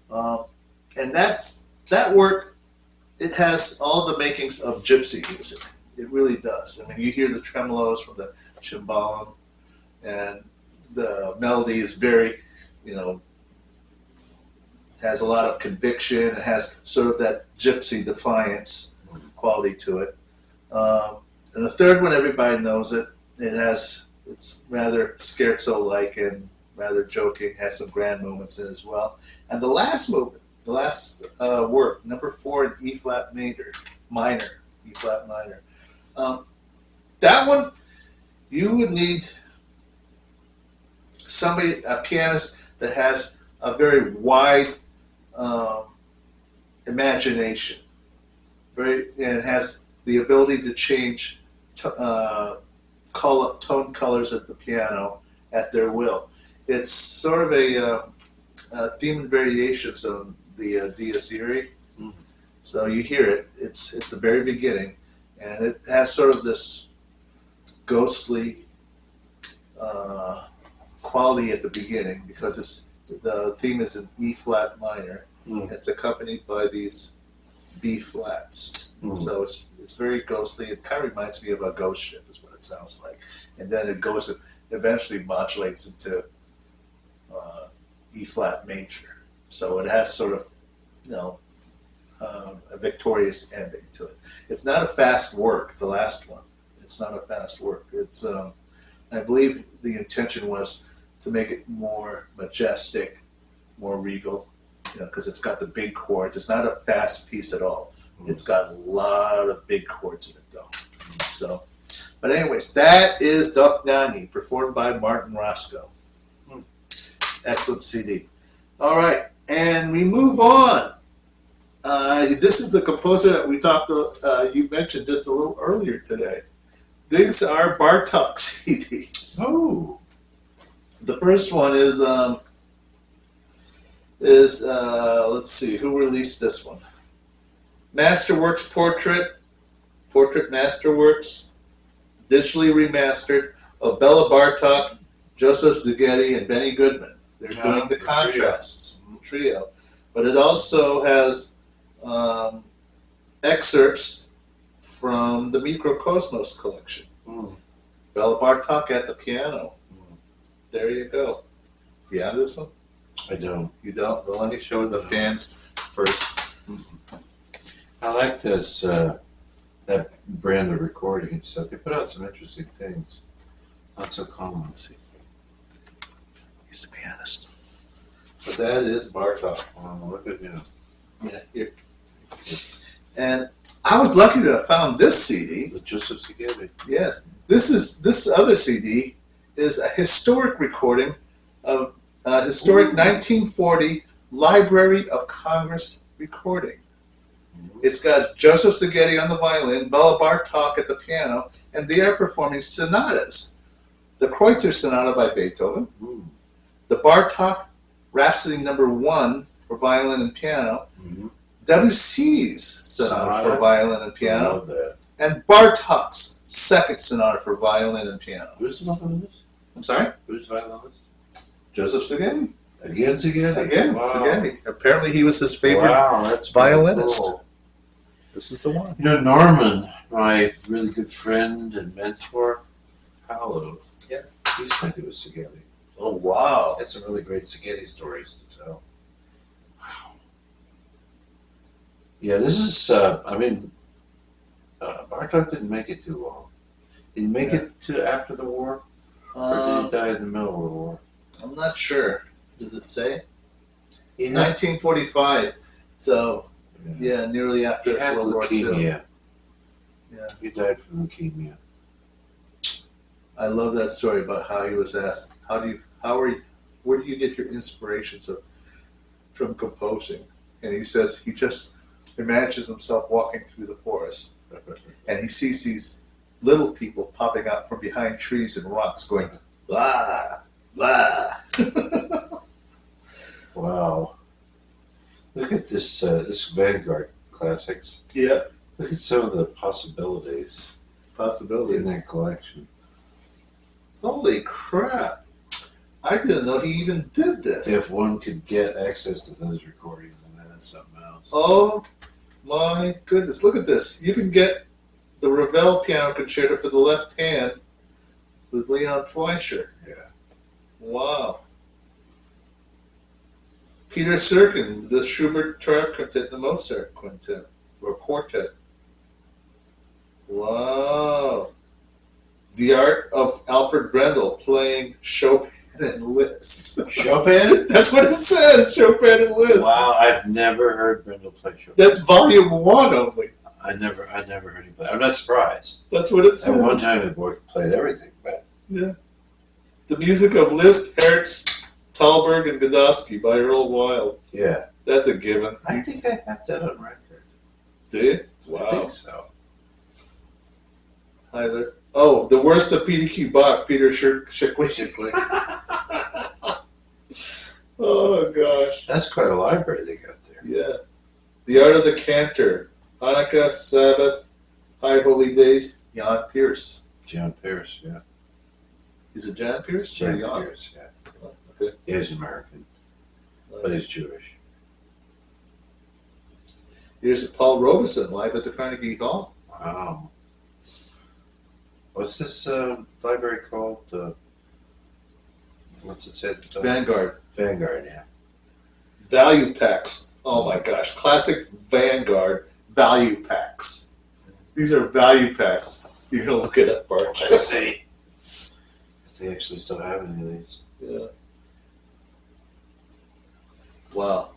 and that work. It has all the makings of gypsy music. It really does. You hear the tremolos from the cimbalom, and the melody is very, has a lot of conviction. It has sort of that gypsy defiance quality to it. And the third one, everybody knows it. It's rather scherzo-like and rather joking. Has some grand moments in it as well. And the last movement, work, number 4 in E flat minor, E flat minor. That one, you would need a pianist that has a very wide imagination, and has the ability to change tone colors at the piano at their will. It's sort of a theme and variations on the Dies Irae. Mm. So you hear it. It's at the very beginning, and it has sort of this ghostly quality at the beginning because the theme is in E flat minor. Mm. It's accompanied by these B flats. Mm. So it's very ghostly. It kind of reminds me of a ghost ship, is what it sounds like. And then it goes and eventually modulates into E flat major. So it has sort of, a victorious ending to it. It's not a fast work, the last one. It's not a fast work. It's, I believe the intention was to make it more majestic, more regal, because it's got the big chords. It's not a fast piece at all. It's got a lot of big chords in it, though. So But anyways, that is Dohnanyi, performed by Martin Roscoe. Excellent CD. All right, and we move on. This is the composer that we talked to, you mentioned just a little earlier today. These are Bartók CDs. Oh. The first one is let's see, who released this one? Masterworks Portrait Masterworks, digitally remastered, of Bela Bartók, Joseph Szigeti, and Benny Goodman. They're doing the contrasts, trio. But it also has excerpts from the Mikrokosmos collection. Bela Bartók at the piano. There you go. Do you have this one? I don't. You don't? Well, let me show the fans first. I like this that brand of recording and stuff. They put out some interesting things. Not so common. Let's see. He's the pianist. But that is Bartók. Oh, look at him. Yeah, here. And I was lucky to have found this CD. With Joseph Szigeti. Yes. This other CD is a historic recording of a historic 1940 Library of Congress recording. It's got Joseph Szigeti on the violin, Bela Bartók at the piano, and they are performing sonatas. The Kreutzer Sonata by Beethoven, the Bartók Rhapsody No. 1 for violin and piano, Debussy's Sonata for violin and piano, and Bartók's Second Sonata for violin and piano. Who's the violinist? I'm sorry? Who's the violinist? Joseph Szigeti. Again Szigeti? Again, wow. Szigeti. Apparently he was his favorite That's violinist. Cool. This is the one. You know, Norman, my really good friend and mentor, Paolo, he studied with Szigeti. Oh, wow. Had some really great Szigeti stories to tell. Wow. Yeah, this is, Bartók didn't make it too long. Did he make it to after the war? Or did he die in the middle of the war? I'm not sure. Does it say? He had, 1945. So, yeah, nearly after he had World War II. leukemia. Yeah. He died from leukemia. I love that story about how he was asked, where do you get your inspirations from composing? And he says he just imagines himself walking through the forest and he sees these little people popping out from behind trees and rocks going, blah, blah. Wow. Look at this this Vanguard classics. Yeah. Look at some of the possibilities in that collection. Holy crap. I didn't know he even did this. If one could get access to those recordings, and that's something else. Oh my goodness. Look at this. You can get the Ravel Piano Concerto for the left hand with Leon Fleischer. Yeah. Wow. Peter Serkin, the Schubert Triad Quintet, the Mozart Quintet, or Quartet. Wow. The art of Alfred Brendel playing Chopin and Liszt. Chopin? That's what it says, Chopin and Liszt. Wow, I've never heard Brendel play Chopin. That's volume 1 only. I never heard him play. I'm not surprised. That's what it says. At one time, the boy played everything, but yeah. The music of Liszt, Hertz, Thalberg, and Godowsky by Earl Wild. yeah, That's a given. I think I have that on record. Do you? Wow. I think so. Hi there. Oh, the worst of PDQ Bach, Peter Schickli. Oh, gosh. That's quite a library they got there. Yeah. The Art of the Cantor, Hanukkah, Sabbath, High Holy Days, Jan Pierce. John Pierce, yeah. Is it Jan Pierce? John Or Jan? Pierce, yeah. Oh, okay. He is American, but he's Jewish. Here's Paul Robeson live at the Carnegie Hall. Wow. What's this library called? What's it say at the top? Vanguard. Vanguard, yeah. Value packs. Oh my gosh. Classic Vanguard value packs. These are value packs. You're going to look it up, Bart. I see. If they actually still have any of these. Yeah. Wow.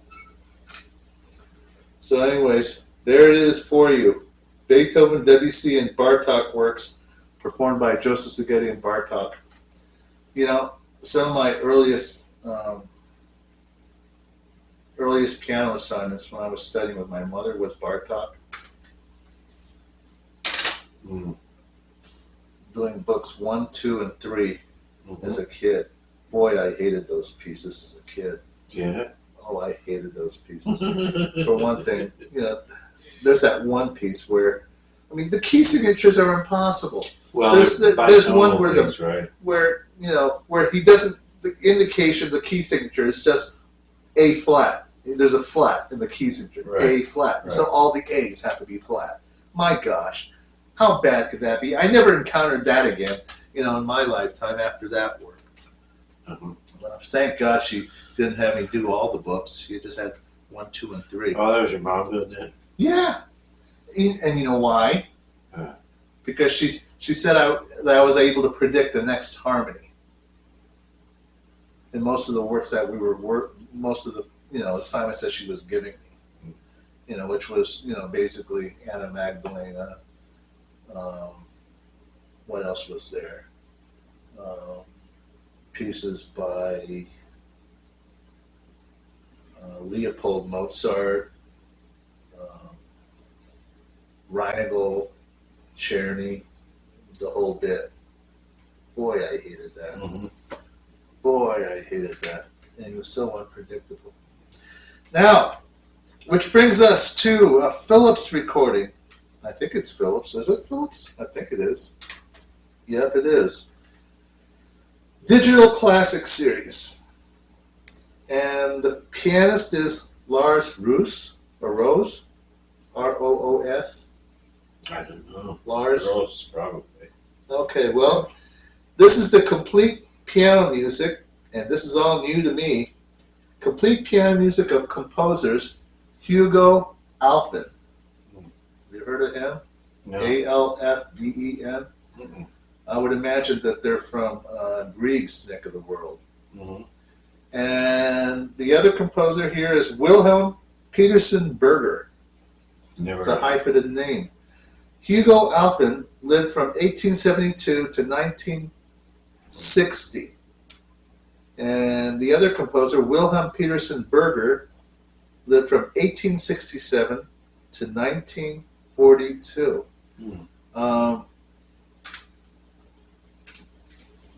So anyways, there it is for you. Beethoven, Debussy, and Bartók works performed by Joseph Szigeti and Bartók. You know, some of my earliest piano assignments when I was studying with my mother was Bartók. Doing books 1, 2, and 3 as a kid. Boy, I hated those pieces as a kid. Yeah. Oh, I hated those pieces. For one thing, you know, there's that one piece where, I mean, the key signatures are impossible. Well, there's one where things, right? where you know where he doesn't. The indication, the key signature is just A flat. There's a flat in the key signature. Right. A flat. Right. So all the A's have to be flat. My gosh, how bad could that be? I never encountered that again. You know, in my lifetime after that work. Thank God she didn't have me do all the books. She just had 1, 2, and 3. Oh, that was your mom doing that? Yeah, and you know why? Huh. Because she said that I was able to predict the next harmony. In most of the works that we were most of the assignments that she was giving me, you know, which was basically Anna Magdalena. What else was there? Pieces by Leopold Mozart, Reinagel, Czerny, the whole bit. Boy, I hated that. Boy, I hated that. And it was so unpredictable. Now, which brings us to a Phillips recording. I think it's Phillips. Is it Phillips? I think it is. Yep, it is. Digital Classic Series. And the pianist is Lars Roos, or Rose, R-O-O-S. I don't know. Lars? Rose, probably. Okay, well, this is the complete piano music, and this is all new to me. Complete piano music of composers Hugo Alfven. Have you heard of him? No. A-L-F-V-E-N. I would imagine that they're from Grieg's neck of the world. And the other composer here is Wilhelm Petersen Berger. Never. It's a hyphenated name. Hugo Alfven lived from 1872 to 1960. And the other composer, Wilhelm Petersen Berger, lived from 1867 to 1942.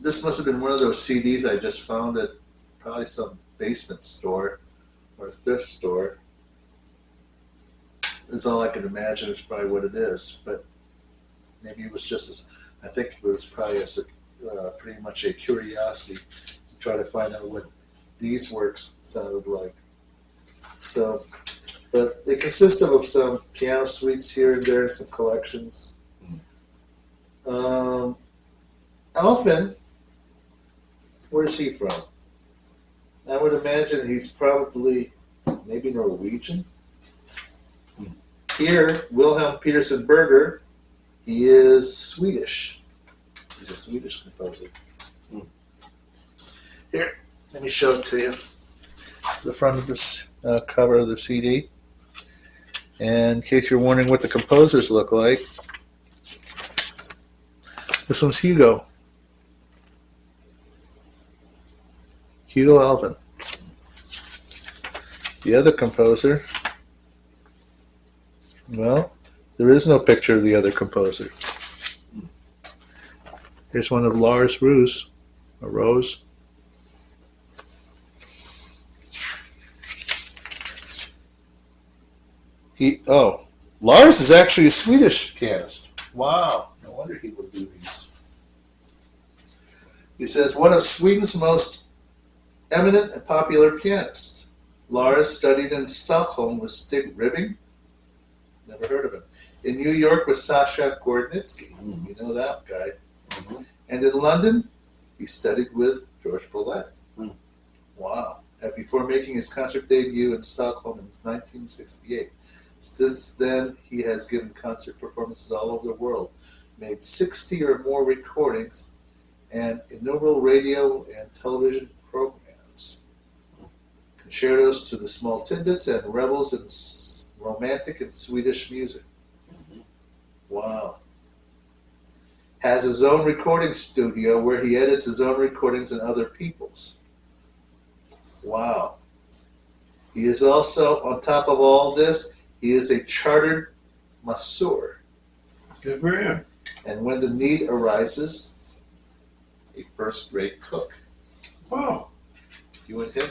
This must have been one of those CDs I just found at probably some basement store or thrift store. That's all I can imagine is probably what it is. But maybe it was just I think it was probably pretty much a curiosity to try to find out what these works sounded like. So, but they consist of some piano suites here and there, some collections. Alfven, where's he from? I would imagine he's probably maybe Norwegian. Here, Wilhelm Petersen Berger, he is Swedish. He's a Swedish composer. Here, let me show it to you. It's the front of this cover of the CD. And in case you're wondering what the composers look like, this one's Hugo. Hugo Alfven. The other composer, well, there is no picture of the other composer. Here's one of Lars Roos, or Rose. Lars is actually a Swedish pianist. Wow, no wonder he would do these. He says, one of Sweden's most eminent and popular pianists. Lars studied in Stockholm with Stig Ribbing. Never heard of him. In New York with Sasha Gordnitsky. You know that guy. And in London, he studied with George Bollett. Wow. And before making his concert debut in Stockholm in 1968. Since then, he has given concert performances all over the world, made 60 or more recordings, and innumerable radio and television programs. Concertos to the small tidbits and revels in romantic and Swedish music. Wow. has his own recording studio where he edits his own recordings and other people's. Wow. He is also, on top of all this, he is a chartered masseur. Good for him. And when the need arises, a first-rate cook. Wow. You and him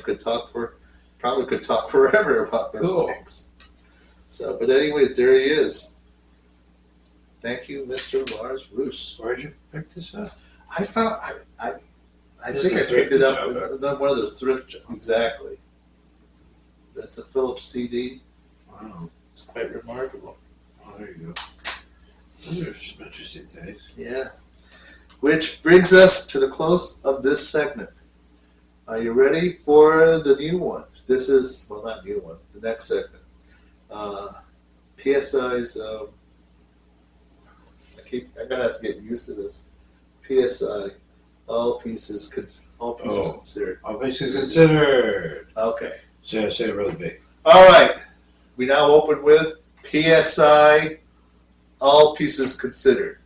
probably could talk forever about those things. So, but anyways, there he is. Thank you, Mr. Lars Roos. Where'd you pick this up? I found, I think I picked it up in one of those thrift jobs. Exactly. That's a Philips CD. Wow. It's quite remarkable. Oh, there you go. Those are some interesting things. Yeah. Which brings us to the close of this segment. Are you ready for the new one? This is, well, not new one, the next segment. PSI's, I'm going to have to get used to this. PSI, all pieces considered. All pieces considered. Okay. Say it really big. All right. We now open with PSI, all pieces considered.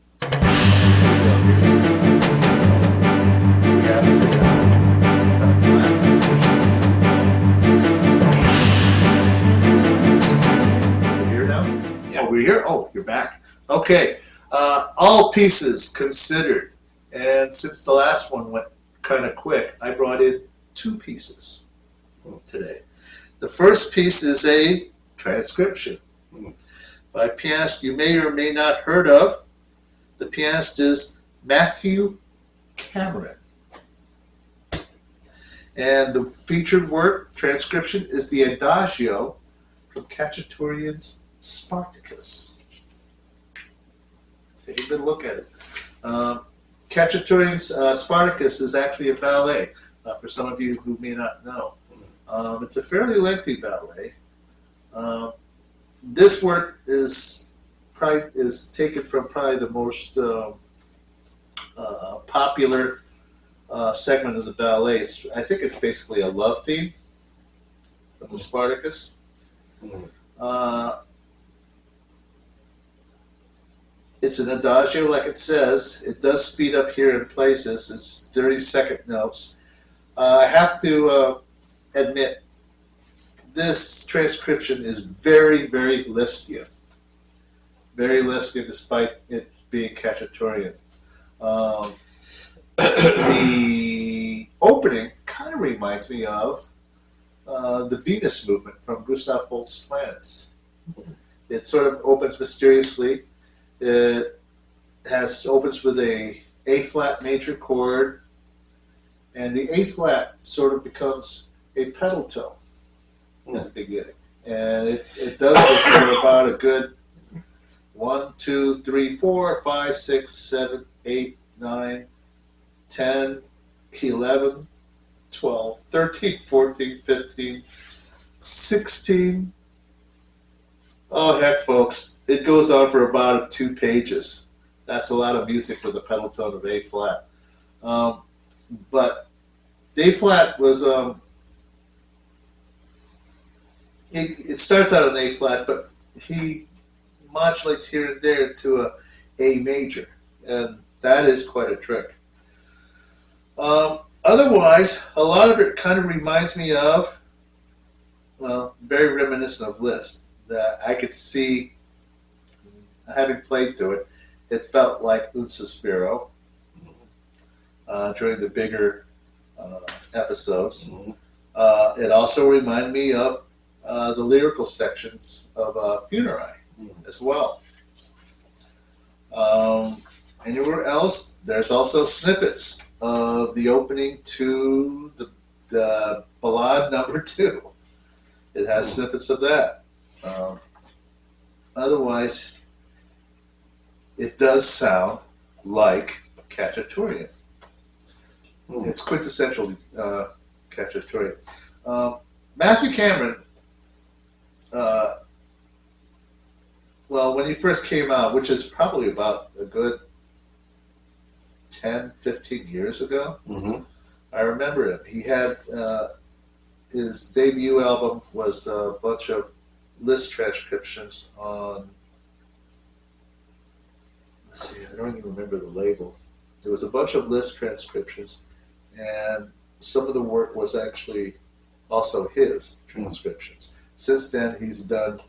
We're here? Oh, you're back. Okay. All pieces considered. And since the last one went kind of quick, I brought in 2 pieces today. The first piece is a transcription by a pianist you may or may not heard of. The pianist is Matthew Cameron. And the featured work, transcription, is the Adagio from Khachaturian's Spartacus. Take a good look at it. Khachaturian's Spartacus is actually a ballet, for some of you who may not know. It's a fairly lengthy ballet. This work is taken from probably the most popular segment of the ballet. I think it's basically a love theme from the Spartacus. It's an adagio, like it says. It does speed up here in places. It's 30-second notes. I have to admit, this transcription is very, very Lisztian. Very Lisztian, despite it being Khachaturian. The opening kind of reminds me of the Venus movement from Gustav Holst's planets. It sort of opens mysteriously. It opens with a A-flat major chord, and the A-flat sort of becomes a pedal tone at the beginning. And it does this for about a good 1, 2, 3, 4, 5, 6, 7, 8, 9, 10, 11, 12, 13, 14, 15, 16. Oh, heck, folks. It goes on for about 2 pages. That's a lot of music with a pedal tone of A-flat. But A-flat was... It starts out on A-flat, but he modulates here and there to a A major. And that is quite a trick. Otherwise, a lot of it kind of reminds me of, well, very reminiscent of Liszt. That I could see, having played through it, it felt like Un Sospiro during the bigger episodes. It also reminded me of the lyrical sections of Funerai as well. Anywhere else, there's also snippets of the opening to the Ballade number 2. It has snippets of that. Otherwise, it does sound like Khachaturian. It's quintessential Khachaturian. Matthew Cameron, well, when he first came out, which is probably about a good 10, 15 years ago, I remember him. He had his debut album was a bunch of Liszt transcriptions on, let's see, don't even remember the label. There was a bunch of Liszt transcriptions, and some of the work was actually also his transcriptions. Since then, he's done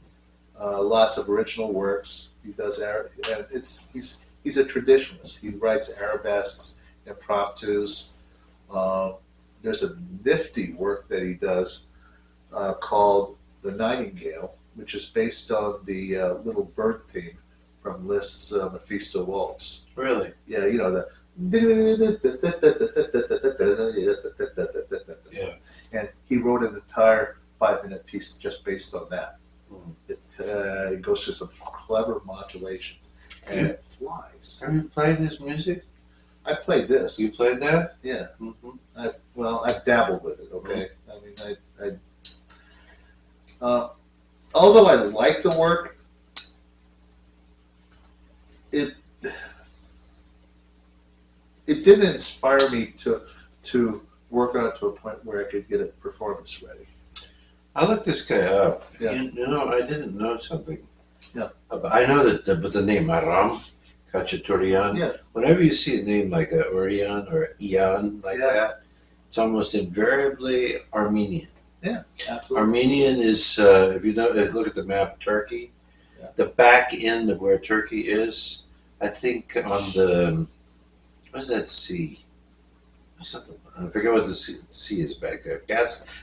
lots of original works. He does, and he's a traditionalist. He writes arabesques, impromptus. There's a nifty work that he does called The Nightingale, which is based on the little bird theme from Liszt's Mephisto Waltz. Really? Yeah, you know, Yeah. and he wrote an entire 5-minute piece just based on that. It goes through some clever modulations, and it flies. Have you played his music? I've played this. You played that? Yeah. Mm-hmm. I've dabbled with it. Okay. I mean, although I like the work, it didn't inspire me to work on it to a point where I could get it performance ready. I looked this guy up. Yeah. You know, I didn't know something. Yeah. I know that with the name Aram, Khachaturian, Yeah. whenever you see a name like a Urian or Ian like Yeah. that, it's almost invariably Armenian. Yeah, absolutely. Armenian is, if you know, if you look at the map of Turkey, the back end of where Turkey is, I think on the, what is that sea? I forget what the sea is back there.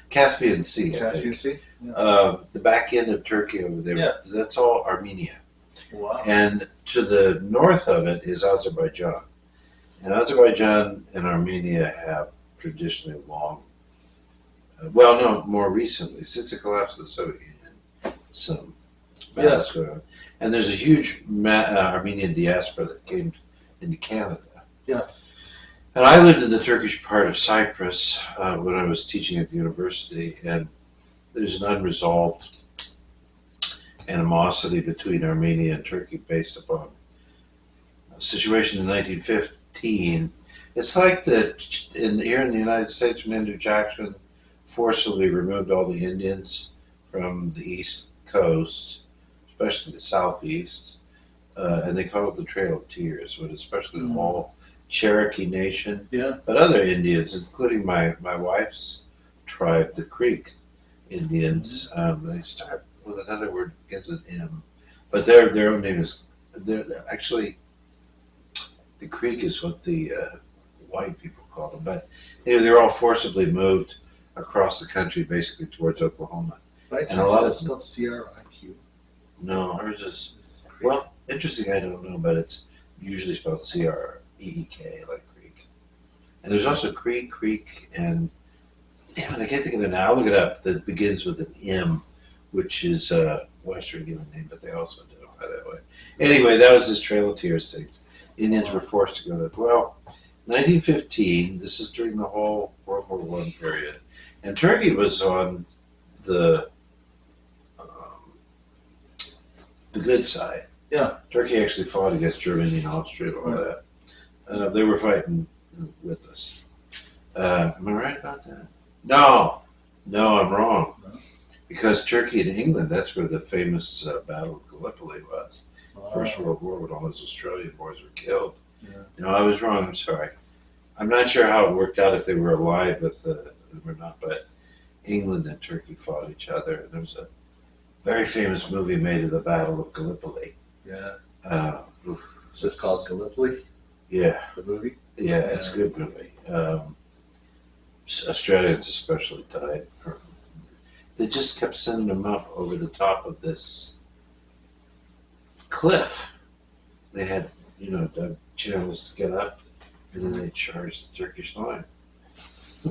Caspian Sea. Caspian Sea? Yeah. The back end of Turkey over there, Yeah. that's all Armenia. Wow. And to the north of it is Azerbaijan. And Azerbaijan and Armenia have traditionally long, more recently, since the collapse of the Soviet Union, some battles going on. And there's a huge Armenian diaspora that came into Canada. Yeah. And I lived in the Turkish part of Cyprus when I was teaching at the university, and there's an unresolved animosity between Armenia and Turkey based upon a situation in 1915. It's like here in the United States, when Andrew Jackson forcibly removed all the Indians from the East Coast, especially the Southeast, and they call it the Trail of Tears, but especially the whole Cherokee Nation, but other Indians, including my wife's tribe, the Creek Indians. They start with another word begins with M, but their own name is. They're actually, the Creek is what the white people call them. But anyway, they're all forcibly moved across the country, basically towards Oklahoma. Right. And a lot of spelled CRIQ. No, ours is interesting. I don't know, but it's usually spelled CREEK, like Creek. And there's also Creek, and damn it, I can't think of it now. I'll look it up. That begins with an M, which is a Western given name, but they also identify that way. Anyway, that was this Trail of Tears thing. Indians were forced to go there. Well, 1915, this is during the whole World War I period, and Turkey was on the good side. Yeah. Turkey actually fought against Germany and Austria and all that. They were fighting with us. Am I right about that? No, I'm wrong. No. Because Turkey and England, that's where the famous Battle of Gallipoli was. First World War, when all those Australian boys were killed. Yeah. No, I was wrong. I'm sorry. I'm not sure how it worked out, if they were alive with them or not, but England and Turkey fought each other. And there was a very famous movie made of the Battle of Gallipoli. Yeah. Is this called Gallipoli? Yeah. The movie? Yeah, it's a good movie. Australians especially died. They just kept sending them up over the top of this cliff. They had, dug channels to get up, and then they charged the Turkish line.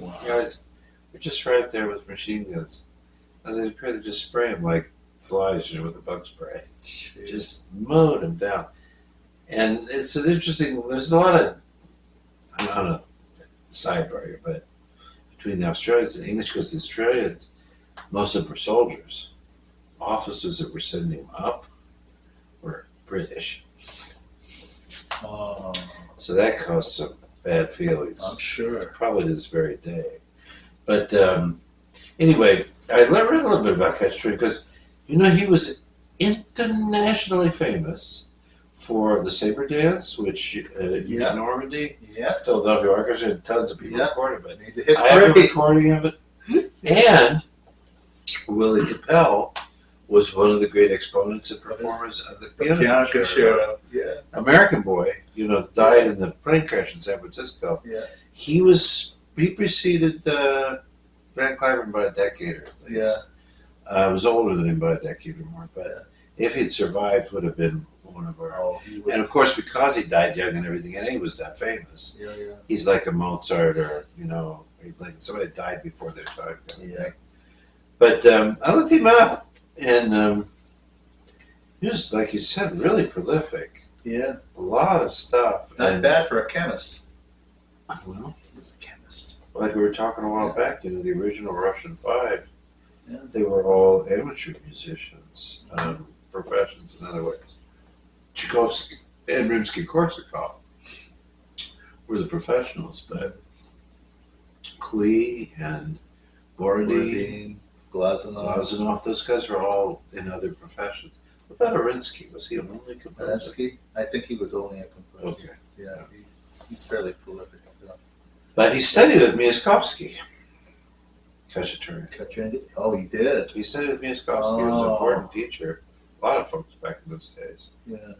Wow. Guys, we're just right there with machine guns. As they appear, they just spray them like flies, with a bug spray. Jeez. Just mowed them down. And it's an interesting, there's a lot of, I'm on a sidebar here, but between the Australians and the English, because the Australians, most of them were soldiers. Officers that were sending them up were British. So that caused some bad feelings. I'm sure. Probably to this very day. But anyway, I read a little bit about Khachaturian because, he was internationally famous for the Sabre Dance, which Yeah. in Normandy, Yeah. Philadelphia Orchestra, and tons of people Yeah. recorded it. Need to hit I have a parade. recording of it. And Willie Capel was one of the great exponents and performers of the Piano piano concerto. Yeah. American boy, died in the plane crash in San Francisco. Yeah. He preceded Van Cliburn by a decade or at least. I was older than him by a decade or more, but if he'd survived, would have been one of our. And of course, because he died young and everything, and he was that famous, he's like a Mozart or like somebody died before their time. But I looked him up, and he was, like you said, really prolific. Yeah. A lot of stuff. Not bad for a chemist. Well, He was a chemist. like we were talking a while back, the original Russian Five, they were all amateur musicians, professions in other ways. Tchaikovsky and Rimsky-Korsakov were the professionals, but Kui and Borodin, Glazunov, those guys were all in other professions. What about Arinsky? Was he only composer? Arinsky? I think he was only a composer. Okay. Yeah, he's fairly prolific. But he studied with Miaskovsky. Khachaturian. Oh, he did? He studied with Miaskovsky. He was an important teacher. A lot of folks back in those days. Yeah.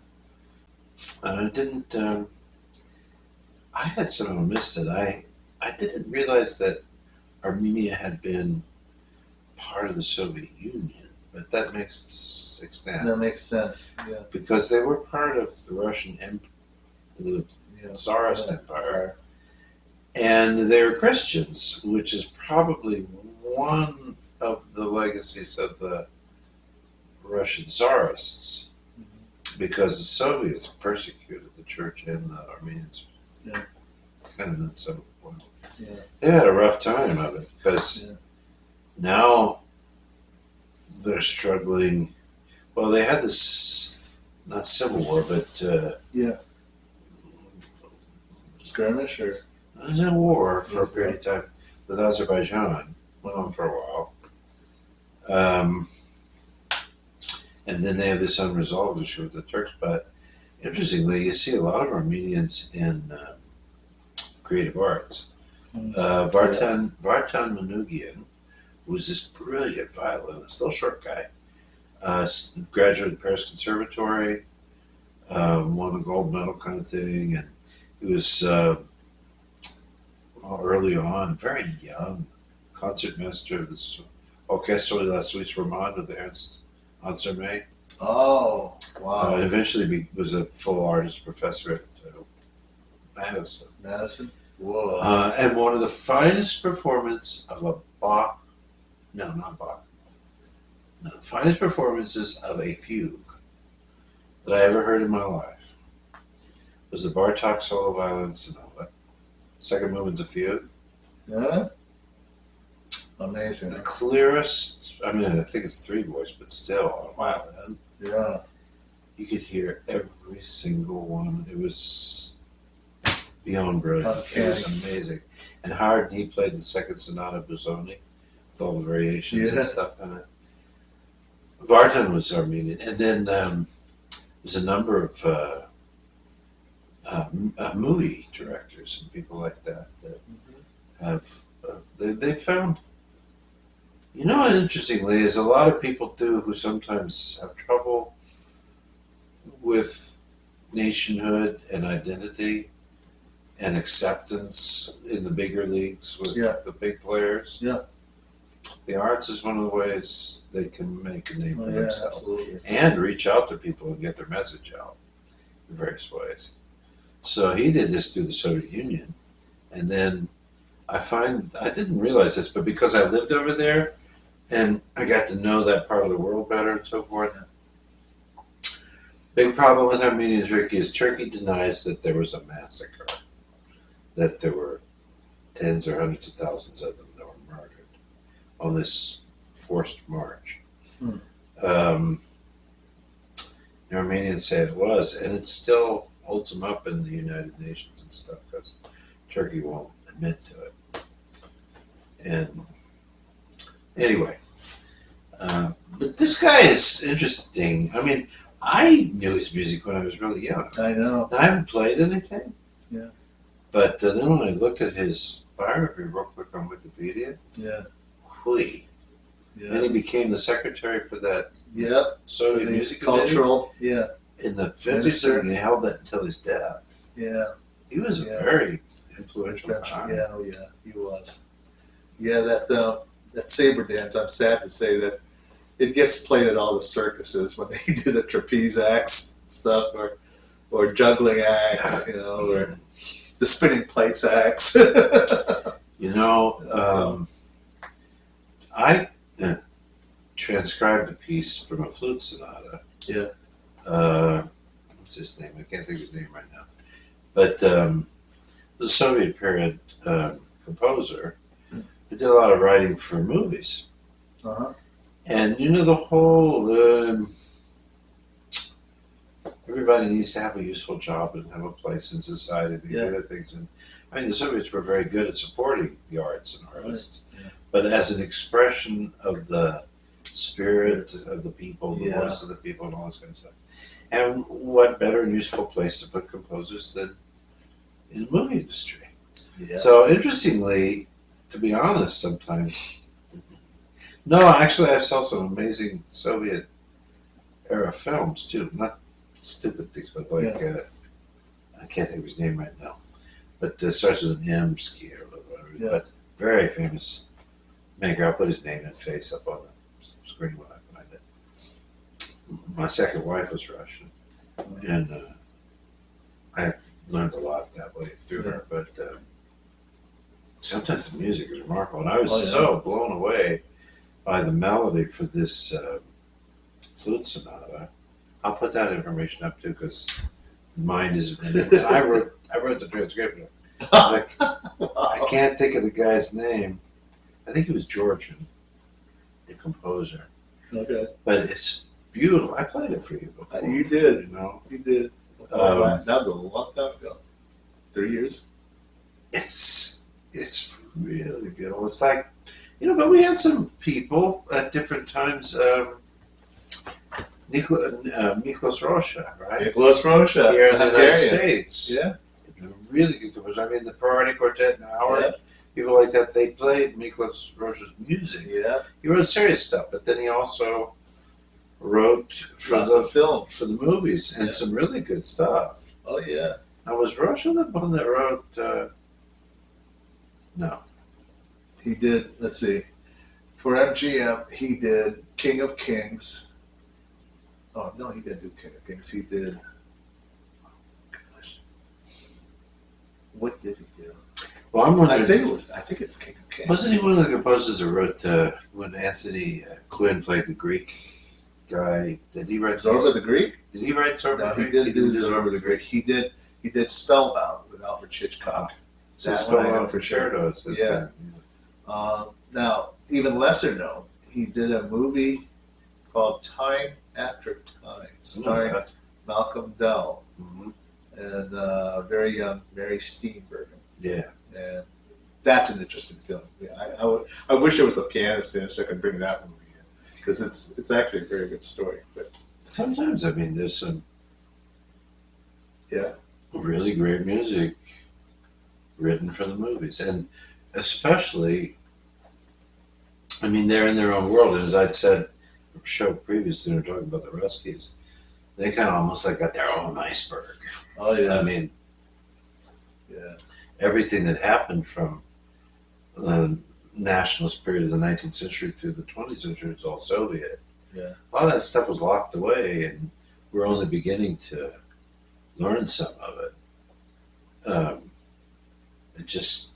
I didn't... I had somehow missed it. I didn't realize that Armenia had been part of the Soviet Union, but that makes sense. That makes sense, yeah. Because they were part of the Russian the Tsarist Empire, and they were Christians, which is probably one of the legacies of the Russian Tsarists, because the Soviets persecuted the church and the Armenians. Yeah. Kind of not so well. Yeah. They had a rough time of it, because now they're struggling. Well, they had this, not civil war, but skirmish, or it was a war for a period of time with Azerbaijan. Went on for a while. And then they have this unresolved issue with the Turks. But interestingly, you see a lot of Armenians in creative arts. Vartan Manougian was this brilliant violinist, little short guy. Graduated Paris Conservatory, won a gold medal kind of thing, and he was early on, very young, concertmaster of the Orchestre de la Suisse Romande with Ernst Ansermet. Oh, wow. Eventually was a full artist professor at Madison. Madison? Whoa. And one of the finest performances of a Bach, no, not Bach, no, the finest performances of a fugue that I ever heard in my life was the Bartok Solo Violin Sonata. Second movement's a fugue. Yeah? Amazing. The clearest, I think it's three voice, but still, wow. Yeah. You could hear every single one. It was beyond brilliant. Okay. It was amazing. And Howard and he played the second sonata Busoni with all the variations and stuff in it. Vartan was Armenian. And then there's a number of movie directors and people like that have, they found, interestingly, as a lot of people do who sometimes have trouble with nationhood and identity and acceptance in the bigger leagues with the big players. Yeah. The arts is one of the ways they can make a name for themselves. Absolutely. And reach out to people and get their message out in various ways. So he did this through the Soviet Union. And then I didn't realize this, but because I lived over there and I got to know that part of the world better and so forth, big problem with Armenia and Turkey is Turkey denies that there was a massacre, that there were tens or hundreds of thousands of them that were murdered on this forced march. The Armenians say it was, and it still holds them up in the United Nations and stuff because Turkey won't admit to it. And anyway, but this guy is interesting. I knew his music when I was really young. I know. I haven't played anything. Yeah. But then when I looked at his biography real quick on Wikipedia, Yeah. whee. Yeah. And he became the secretary for that Yep. Soviet music cultural. committee in the 50s, and he held that until his death. Yeah. He was a very influential guy. Yeah, oh yeah, he was. Yeah, that saber dance, I'm sad to say that it gets played at all the circuses when they do the trapeze acts and stuff, or juggling acts, or the spinning plates acts. I transcribed a piece from a flute sonata. Yeah. What's his name? I can't think of his name right now. But the Soviet period composer who did a lot of writing for movies. Uh-huh. And the whole everybody needs to have a useful job and have a place in society and be good at things. And I mean, the Soviets were very good at supporting the arts and artists, but as an expression of the spirit of the people, the voice of the people, and all this kind of stuff. And what better and useful place to put composers than in the movie industry? Yeah. So interestingly, to be honest, sometimes. No, actually, I saw some amazing Soviet era films too. Not stupid things, but like I can't think of his name right now. But it starts with an M, Ski or whatever. Yeah. But very famous maker. I'll put his name and face up on the screen when I find it. My second wife was Russian, and I learned a lot that way through her. But sometimes the music is remarkable, and I was so blown away by the melody for this flute sonata. I'll put that information up too, because mine is. And I wrote the transcription. I can't think of the guy's name. I think he was Georgian, the composer. Okay. But it's beautiful. I played it for you before. You did. You did. That was a long time ago. 3 years. It's really beautiful. It's like, but we had some people at different times. Miklos Rosza, right? Miklos Rosza. Here in the United States. Yeah. Really good composer. I mean, the Parody Quartet and Howard, people like that, they played Miklos Rosza's music. Yeah. He wrote serious stuff, but then he also wrote for the movies and some really good stuff. Oh, yeah. Now, was Rosza the one that wrote... No. He did, let's see, for MGM, he did King of Kings. Oh, no, he didn't do King of Kings. He did... What did he do? Well, I'm wondering. I think it's King of Kings. Wasn't he one of the composers that wrote when Anthony Quinn played the Greek guy? Did he write Zorba the Greek? Did he write Zorba? No, he didn't do Zorba the Greek. He did Spellbound with Alfred Hitchcock. So Spellbound for sure. Yeah. Now, even lesser known, he did a movie called Time After Time, starring Malcolm Dell. Mm-hmm. And very young Mary Steenburgen. Yeah. And that's an interesting film. Yeah, I wish there was a pianist in it so I could bring that movie in, because it's actually a very good story. But sometimes, I mean, there's some really great music written for the movies, and especially, I mean, they're in their own world. And as I'd said, show previously, we were talking about the Ruskies. They kind of almost like got their own iceberg. Oh yeah. I mean, everything that happened from the nationalist period of the 19th century through the 20th century was all Soviet. Yeah. A lot of that stuff was locked away, and we're only beginning to learn some of it. It just,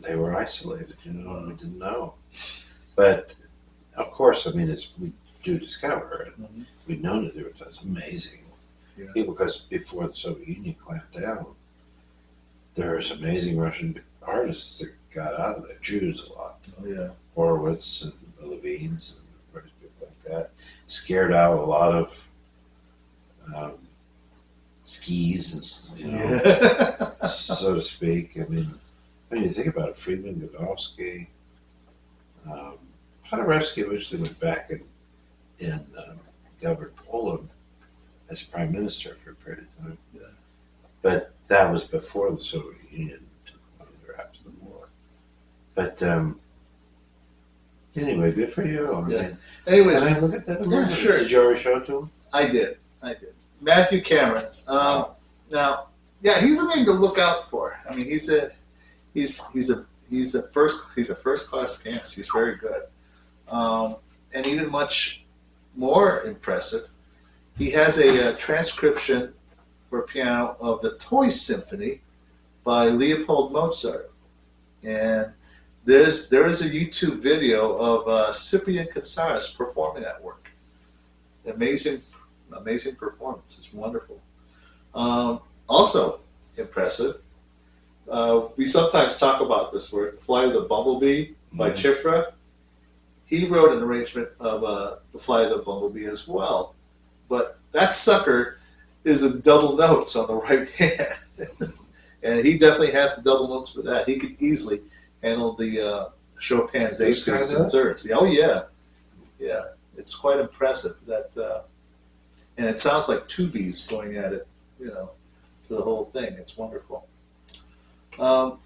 they were isolated, and we didn't know. But of course, I mean, we do discover it. Mm-hmm. We've known it. There was amazing people, because before the Soviet Union clamped down, there's amazing Russian artists that got out of it. Jews a lot. Oh yeah. Horowitz and the Levines and various people like that. Scared out a lot of skis, and so to speak. I mean, when you think about it, Friedman, Godowsky, Paderewski eventually went back and governed Poland. as prime minister for a period of time. Yeah. But that was before the Soviet Union took over after the war. But anyway, good for you. I Yeah. mean, Anyways, can I look at that? yeah, sure. Did you already show it to him? I did. Matthew Cameron. Now, yeah, he's a name to look out for. I mean, he's a first class pianist. He's very good. And even much more impressive, he has a transcription for piano of the Toy Symphony by Leopold Mozart. And there is a YouTube video of Cyprian Katsaris performing that work. Amazing performance. It's wonderful. Also impressive. We sometimes talk about this work, Flight of the Bumblebee by Chifra. He wrote an arrangement of the Flight of the Bumblebee as well. But that sucker is in double notes on the right hand. And he definitely has the double notes for that. He could easily handle the Chopin's eighths and thirds. Oh, yeah. Yeah. It's quite impressive that, and it sounds like tubies going at it, to the whole thing. It's wonderful. Got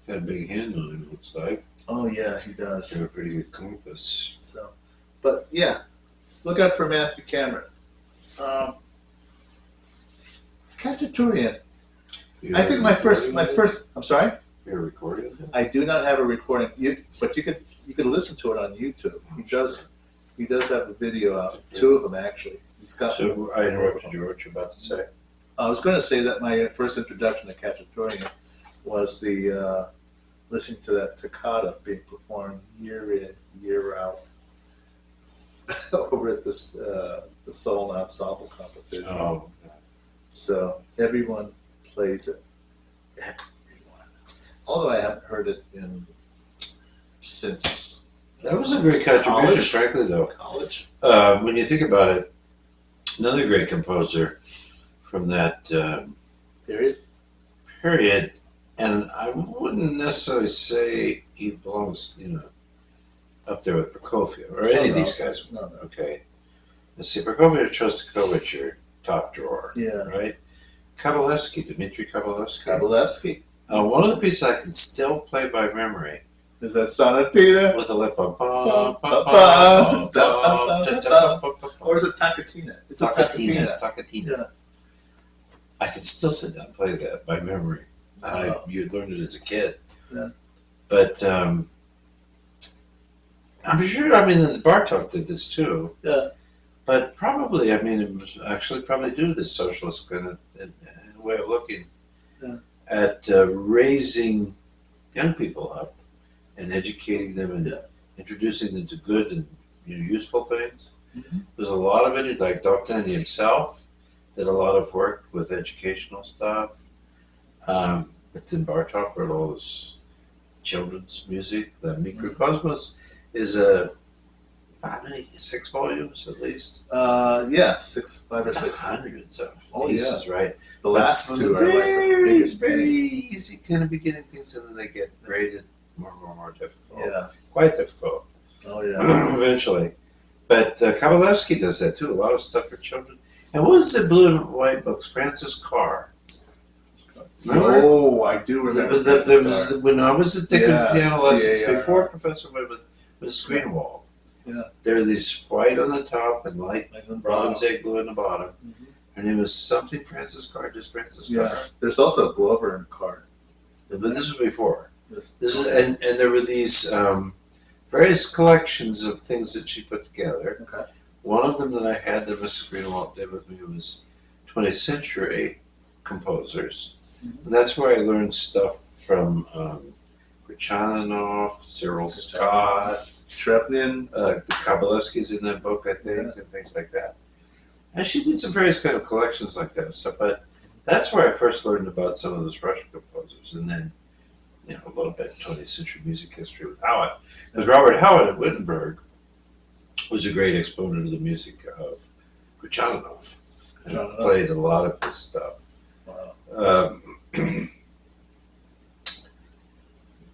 a big hand on him, looks like. Oh, yeah, he does. Got a pretty good compass. So, but yeah, look out for Matthew Cameron. Khachaturian. I think my first. I'm sorry. You're recording it? I do not have a recording, but you could listen to it on YouTube. He does have a video out. Two of them actually. He's got. So I interrupted you. What you're about to say? I was going to say that my first introduction to Khachaturian was the listening to that toccata being performed year in, year out over at this the Soul Ensemble competition. Oh. So everyone plays it. Everyone. Although I haven't heard it since. That was a great contribution, frankly, though. College. When you think about it, another great composer from that period, and I wouldn't necessarily say he belongs, up there with Prokofiev or any of these guys. No. Okay. Let's see, Prokofiev, Shostakovich, your top drawer. Yeah. Right? Dmitri Kabalevsky. Kabalevsky. One of the pieces I can still play by memory. Is that Sonatina? With a lip bump. Or is it Taccatina? It's a Taccatina. Yeah. I can still sit down and play that by memory. You learned it as a kid. Yeah. But I'm sure, Bartók did this too. Yeah. But probably, it was actually probably due to this socialist kind of way of looking at raising young people up and educating them and introducing them to good and useful things. Mm-hmm. There's a lot of it, like Dohnanyi himself did a lot of work with educational stuff. But then Bartók wrote all this children's music. The Mikrokosmos is how many? 6 volumes at least? 5 or 6. Hundreds of pieces, right? The last two are like the biggest. Very easy kind of beginning things, and then they get graded more difficult. Yeah. Quite difficult. Oh, yeah. Eventually. But Kabalevsky does that too, a lot of stuff for children. And what was the blue and white books? Francis Carr. Remember? Oh, I do remember. When I was at taking piano lessons before Professor Webb with Screenwall. Yeah. There are these white on the top and light robin's egg blue on the bottom. Mm-hmm. Her name was something Francis Carr, just Francis Carr. There's also Glover and Carr. But this was before. And there were these various collections of things that she put together. Okay. One of them that I had that Mrs. Greenwald did with me was 20th century composers. Mm-hmm. And that's where I learned stuff from Rachmaninoff, Cyril Scott, Shrepnin, the Kabalevsky's in that book, I think, and things like that. And she did some various kind of collections like that and stuff. But that's where I first learned about some of those Russian composers, and then a little bit 20th century music history with Howitt. Because Robert Howitt at Wittenberg was a great exponent of the music of Rachmaninoff and played a lot of his stuff. Wow.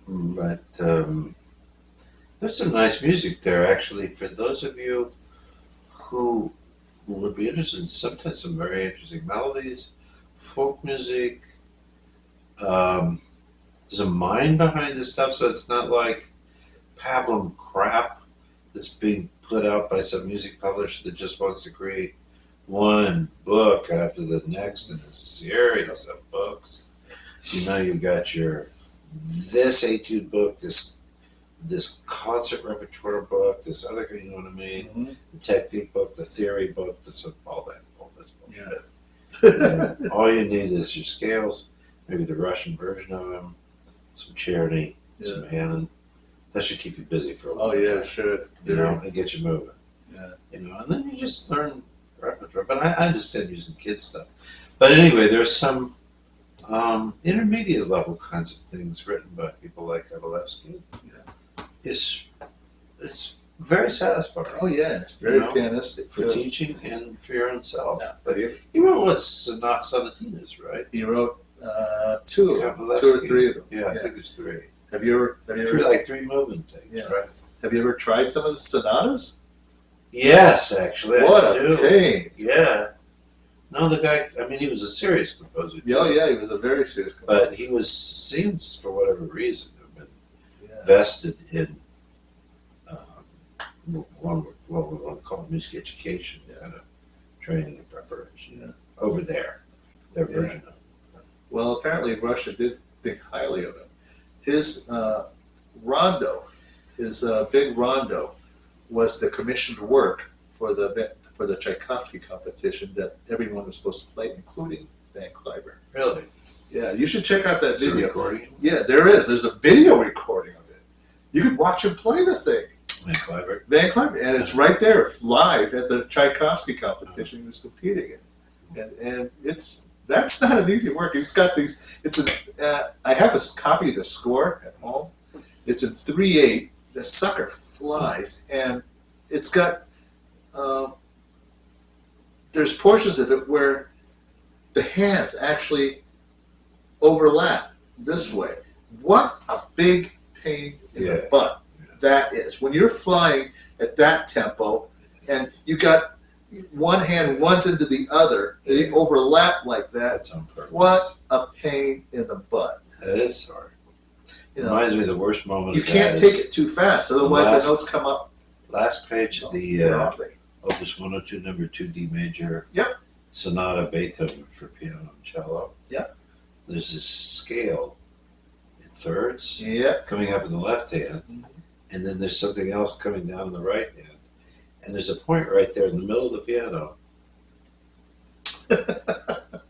But there's some nice music there, actually. For those of you who would be interested in sometimes some very interesting melodies, folk music. There's a mind behind this stuff, so it's not like pablum crap that's being put out by some music publisher that just wants to create one book after the next in a series of books. You know, you've got your this etude book, this concert repertoire book, this other thing, you know what I mean? Mm-hmm. The technique book, the theory book, all this bullshit. Yeah. And all you need is your scales, maybe the Russian version of them, some Charity, some Hanon. That should keep you busy for a while. Oh yeah, it should. You know, and get you moving. Yeah. You know, and then you just learn repertoire. But I understand using kids stuff. But anyway, there's some intermediate level kinds of things written by people like Kavalevsky. Yeah. It's very satisfying. Oh yeah, it's very pianistic for teaching and for your own self. Yeah. But he wrote what sonatinas, right? He wrote two or three of them. Yeah, I think there's three. Have you ever three movement things, right? Have you ever tried some of the sonatas? Yes, actually. What a pain! Yeah. No, the guy. I mean, he was a serious composer. Oh yeah, he was a very serious composer. But he seems for whatever reason, have been vested in what we want to call music education, kind of training and preparation. Yeah. Over there, their version of it. Well, apparently Russia did think highly of him. His rondo, his big rondo, was the commissioned work for the Tchaikovsky competition that everyone was supposed to play, including Van Cliburn. Really? Yeah, you should check out that video. Recording? Yeah, there is. There's a video recording of it. You could watch him play the thing. Van Cliburn. Van Cliburn, and it's right there, live at the Tchaikovsky competition he was competing in, and that's not an easy work. He's got these. I have a copy of the score at home. It's in 3/8. The sucker flies, and it's got. There's portions of it where the hands actually overlap this way. What a big pain in the butt that is. When you're flying at that tempo, and you got one hand runs into the other, they overlap like that. That's on purpose. What a pain in the butt. That is hard. Reminds me of the worst moment. You can't take it too fast, otherwise the notes come up. Last page of the Opus 102, number 2 D major. Yep. Sonata Beethoven for piano and cello. Yep. There's this scale in thirds. Yep. Coming up in the left hand, and then there's something else coming down in the right hand, and there's a point right there in the middle of the piano.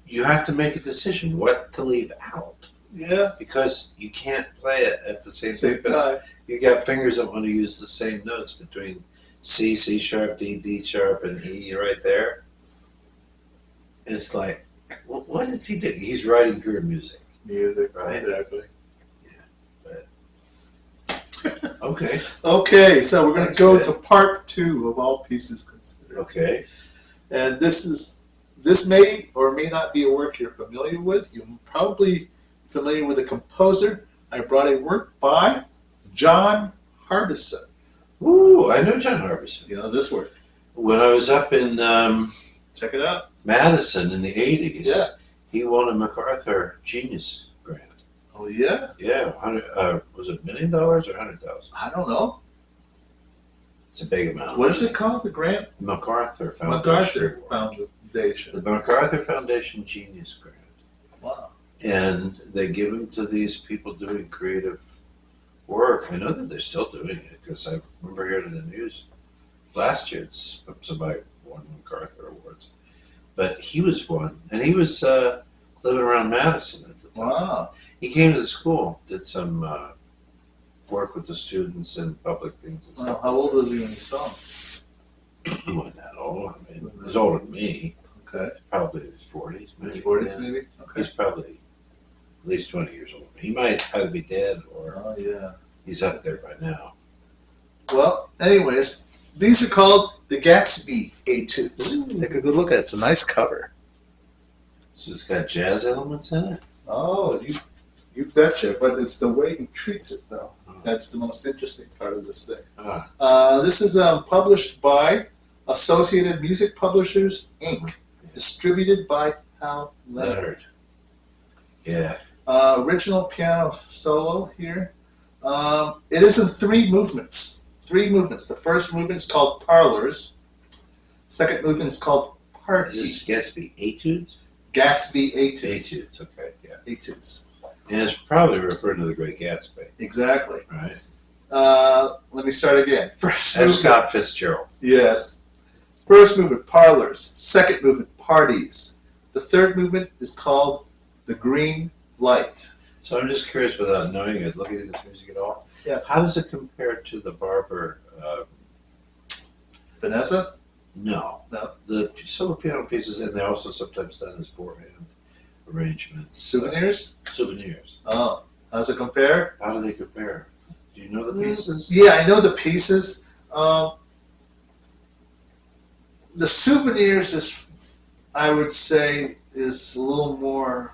You have to make a decision what to leave out. Yeah. Because you can't play it at the same time. You got fingers that want to use the same notes between C, C sharp, D, D sharp, and E right there. It's like, what is he doing? He's writing pure music. Music, right? Exactly. Yeah. But okay. Okay, so we're going to go to part 2 of All Pieces Considered. Okay. And this may or may not be a work you're familiar with. You're probably familiar with the composer. I brought a work by John Harbison. Ooh, I know John Harbison. You know this work. When I was up in check it out, Madison in the 80s, he won a MacArthur Genius Grant. Oh yeah? Yeah, was it $1 million or 100,000? I don't know. It's a big amount. What is it called? The grant? MacArthur Foundation. Foundation. The MacArthur Foundation Genius Grant. Wow. And they give them to these people doing creative work. I know that they're still doing it because I remember hearing in the news last year somebody won MacArthur Awards. But he was one, and he was living around Madison at the time. Wow. He came to the school, did some work with the students and public things and stuff. How old was he when you saw him? He wasn't that old. I mean, he was older than me. Okay. Probably in his 40s. Maybe. His 40s, maybe? Okay. He's probably at least 20 years old. He might either be dead or he's up there by now. Well, anyways, these are called the Gatsby Etudes. Take a good look at it. It's a nice cover. So it's got jazz elements in it? Oh, you betcha. But it's the way he treats it, though. That's the most interesting part of this thing. This is published by Associated Music Publishers, Inc., distributed by Hal Leonard. Leonard. Yeah. Original piano solo here. It is in 3 movements. 3 movements. The first movement is called Parlors. Second movement is called Parties. Is this Gatsby Etudes? Gatsby Etudes. Etudes, okay, yeah. Etudes. And it's probably referring to the Great Gatsby, Exactly. right? Let me start again. First F. movement. Scott Fitzgerald. Yes. First movement, Parlors. Second movement, Parties. The third movement is called The Green Light. So I'm just curious, without knowing it, looking at this music at all, Yeah. how does it compare to the Barber? Vanessa? No. The solo piano pieces, and they're also sometimes done as 4-hand arrangements. Souvenirs? Souvenirs. Oh. How's it compare? How do they compare? Do you know the pieces? Yeah, I know the pieces. The Souvenirs is, I would say, is a little more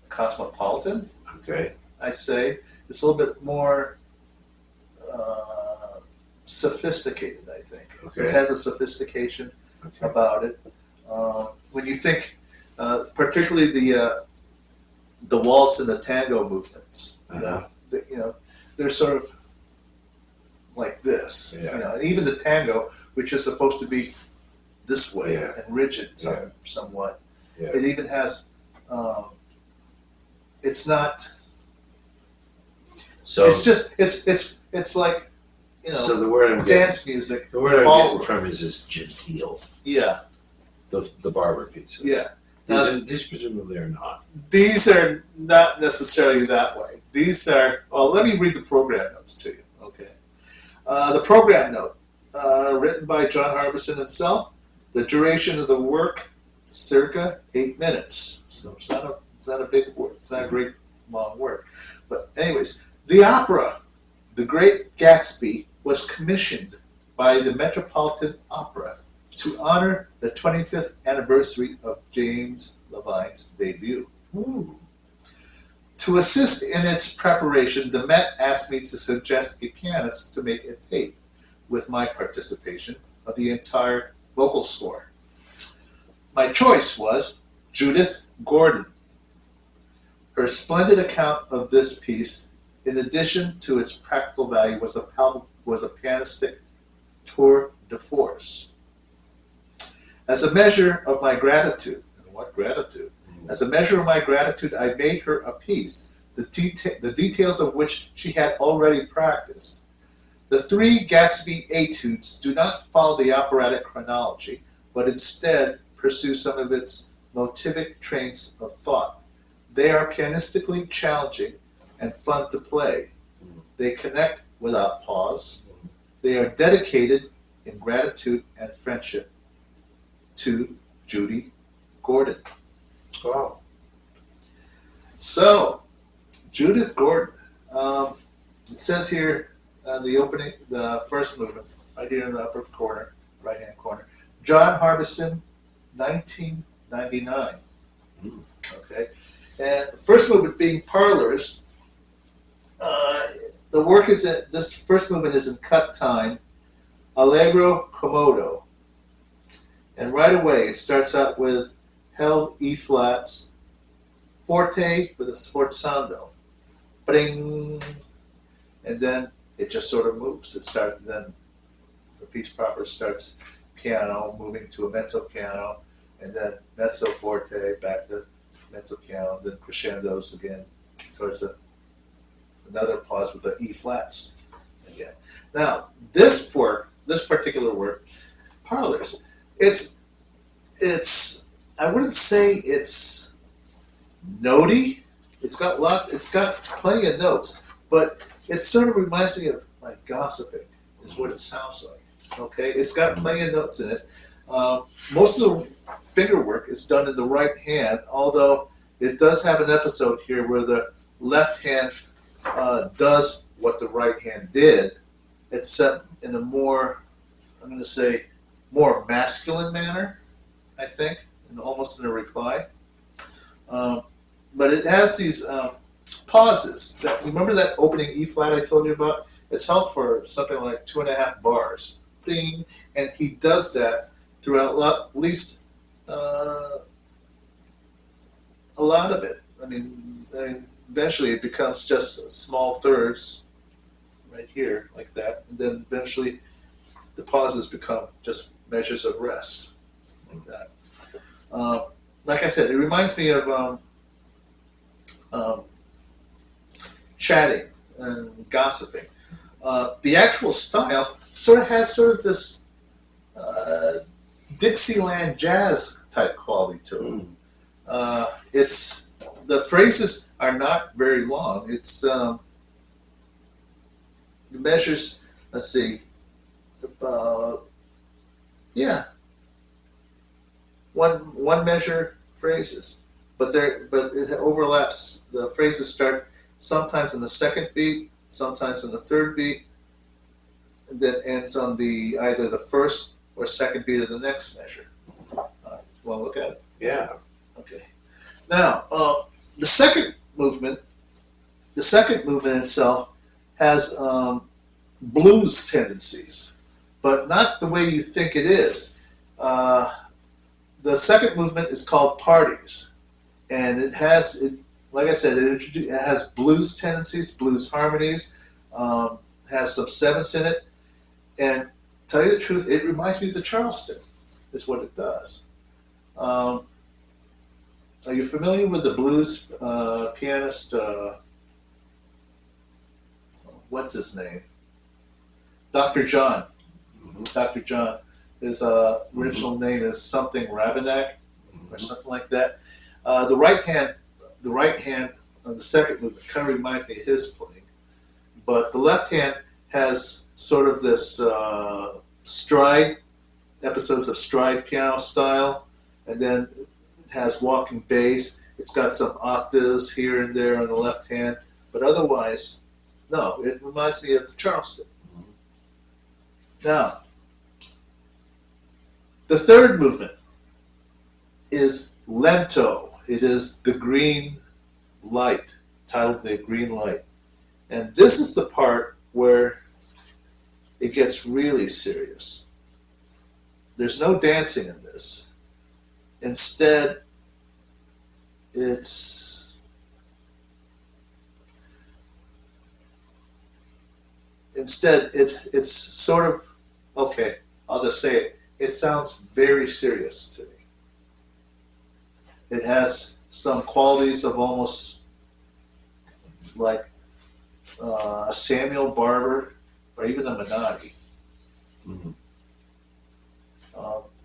cosmopolitan. Okay. I'd say it's a little bit more sophisticated. I think Okay. it has a sophistication Okay. about it. When you think, particularly the waltz and the tango movements, they're sort of like this. Yeah. And even the tango, which is supposed to be this way Yeah. and rigid Yeah. somewhat, Yeah. it even has. It's not. So It's just it's like so the word I'm getting, dance music. the word I'm Ballroom. getting from is genteel. Yeah, The Barber pieces. yeah. These presumably are not. These are not necessarily that way. These are. Well, let me read the program notes to you. Okay. The program note, written by John Harbison himself. The duration of the work, circa 8 minutes. So it's not a big work. It's not a great long work. But anyways, the opera, The Great Gatsby, was commissioned by the Metropolitan Opera to honor the 25th anniversary of James Levine's debut. Ooh. To assist in its preparation, the Met asked me to suggest a pianist to make a tape with my participation of the entire vocal score. My choice was Judith Gordon. Her splendid account of this piece, in addition to its practical value, was a pianistic tour de force. As a measure of my gratitude, and what gratitude? As a measure of my gratitude, I made her a piece, the details of which she had already practiced. The 3 Gatsby etudes do not follow the operatic chronology, but instead pursue some of its motivic trains of thought. They are pianistically challenging and fun to play. They connect without pause. They are dedicated in gratitude and friendship to Judy Gordon. Wow. So, Judith Gordon. It says here, the first movement, right here in the upper corner, right-hand corner. John Harbison, 1999. Okay, and the first movement being Parlors. The work is this first movement is in cut time, allegro comodo, and right away it starts out with held E flats, forte with a sforzando, bring, and then it just sort of moves. It starts, then the piece proper starts piano, moving to a mezzo piano, and then mezzo forte, back to mezzo piano, then crescendos again towards another pause with the E flats again. Now, this particular work, Parlors, it's I wouldn't say it's notey. It's got plenty of notes, but it sort of reminds me of like gossiping, is what it sounds like. Okay, it's got plenty of notes in it. Most of the finger work is done in the right hand, although it does have an episode here where the left hand does what the right hand did, except in a more, I'm going to say, more masculine manner, I think, and almost in a reply. But it has these pauses. Remember that opening E flat I told you about? it's held for something like 2.5 bars. Bing, and he does that throughout at least a lot of it. I mean, eventually it becomes just small thirds right here, like that, and then eventually the pauses become just measures of rest, like that. Like I said, it reminds me of chatting and gossiping. The actual style sort of has this Dixieland jazz type quality to it. It's the phrases are not very long. It's it measures. Let's see, about one measure phrases, but it overlaps. The phrases start sometimes in the second beat, sometimes in the third beat, and then ends on either the first or second beat of the next measure. Want to look at it? Yeah. Okay. Now, the second movement itself has blues tendencies, but not the way you think it is. The second movement is called Parties, and it has, like I said, it has blues tendencies, blues harmonies, has some sevenths in it, and tell you the truth, it reminds me of the Charleston, is what it does. Are you familiar with the blues pianist, what's his name? Dr. John. Mm-hmm. Dr. John. His original name is something Rabenak, or something like that. The right hand on the second movement kind of reminds me of his playing, but the left hand has sort of this stride, episodes of stride piano style, and then it has walking bass. It's got some octaves here and there on the left hand, but otherwise, no, it reminds me of the Charleston. Now, the third movement is lento. It is the green light, titled The Green Light. And this is the part where it gets really serious. There's no dancing in this. Instead, it's sort of, okay, I'll just say it. It sounds very serious to me. It has some qualities of almost like a Samuel Barber or even a Menotti. Mm-hmm.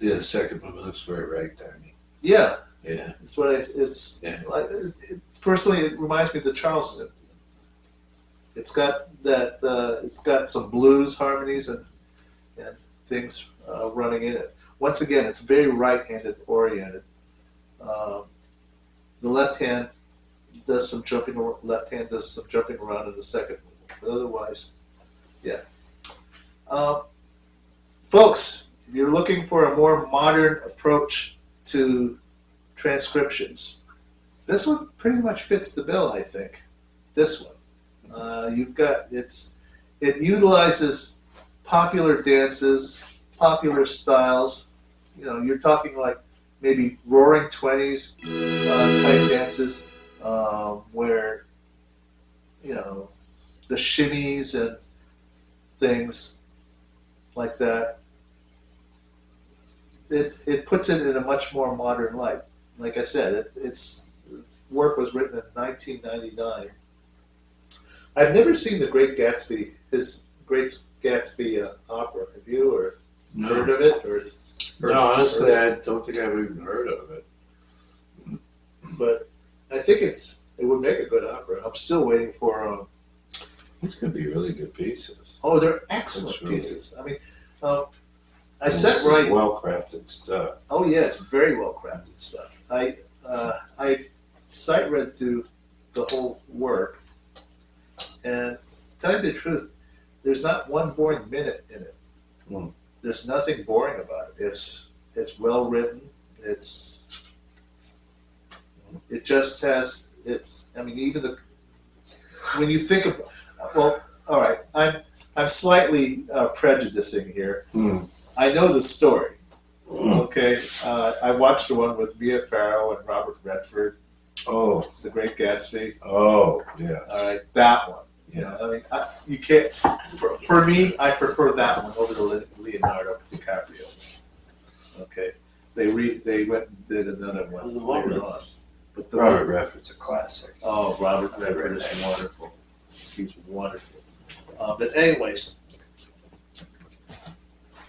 Yeah, the second one looks very ragtimey. Yeah, Yeah, it's what like. Personally, it reminds me of the Charleston. It's got that. It's got some blues harmonies and things running in it. Once again, it's very right-handed oriented. The left hand does some jumping. Left hand does some jumping around in the second movement. But otherwise, yeah. Folks, if you're looking for a more modern approach to transcriptions, this one pretty much fits the bill, I think. This one. It utilizes popular dances, popular styles. You know, you're talking like maybe Roaring Twenties type dances, where the shimmies and things like that. It puts it in a much more modern light. Like I said, its work was written in 1999. I've never seen The Great Gatsby, his Great Gatsby opera. Have you, or heard of it? No, honestly, I don't think I've even heard of it. But I think it would make a good opera. I'm still waiting for. These could be really good pieces. Oh, they're excellent pieces. I mean, I set This right. is well-crafted stuff. Oh yeah, it's very well crafted stuff. I sight read through the whole work, and to tell you the truth, there's not one boring minute in it. Mm. There's nothing boring about it. It's well written. It just has. I mean, even when you think of, well, all right. I'm slightly prejudicing here. I know the story. Okay, I watched the one with Mia Farrow and Robert Redford. Oh, The Great Gatsby. oh, yeah. All right, that one. Yeah. I mean, you can't. For me, I prefer that one over the Leonardo DiCaprio. Okay, they went and did another one Well, the one later with on. But the Robert Redford's a classic. Oh, Robert Redford is wonderful. He's wonderful. But anyways,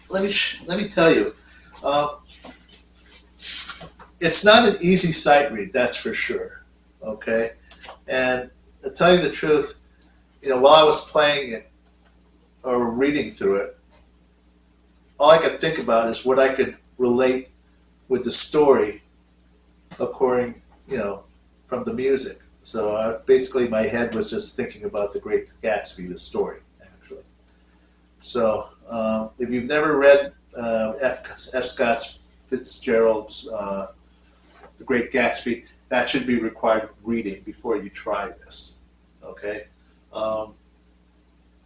let me tell you, it's not an easy sight read, that's for sure. Okay, and to tell you the truth, while I was playing it or reading through it, all I could think about is what I could relate with the story, according, from the music. So basically, my head was just thinking about The Great Gatsby, the story, actually. So if you've never read F. Scott Fitzgerald's The Great Gatsby, that should be required reading before you try this. Okay.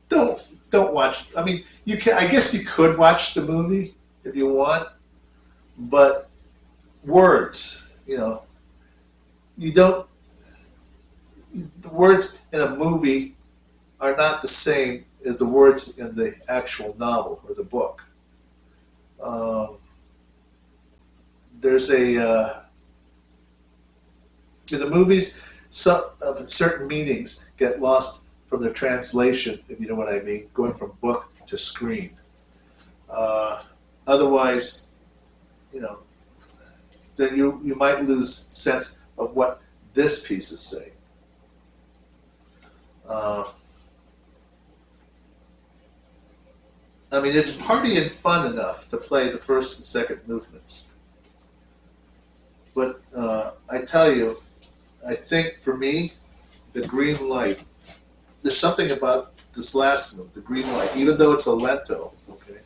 Don't watch. I mean, you can. I guess you could watch the movie if you want, but words, you don't. The words in a movie are not the same as the words in the actual novel or the book. There's in the movies, some certain meanings get lost from the translation, if you know what I mean, going from book to screen. Otherwise, then you might lose sense of what this piece is saying. I mean, it's party and fun enough to play the first and second movements. But I tell you, I think for me, the green light, there's something about this last move, the green light, even though it's a lento, okay,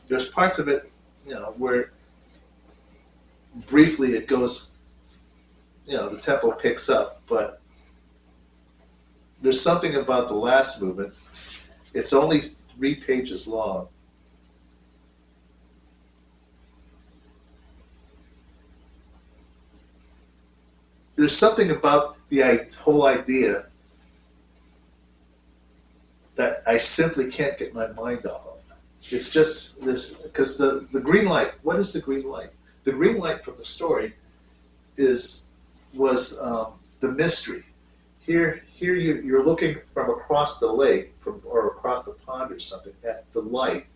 there's parts of it, where briefly it goes, the tempo picks up, but there's something about the last movement. It's only 3 pages long. There's something about the whole idea that I simply can't get my mind off of. It's just this, because the green light, what is the green light? The green light from the story was the mystery. Here you're looking from across the lake, or across the pond or something, at the light,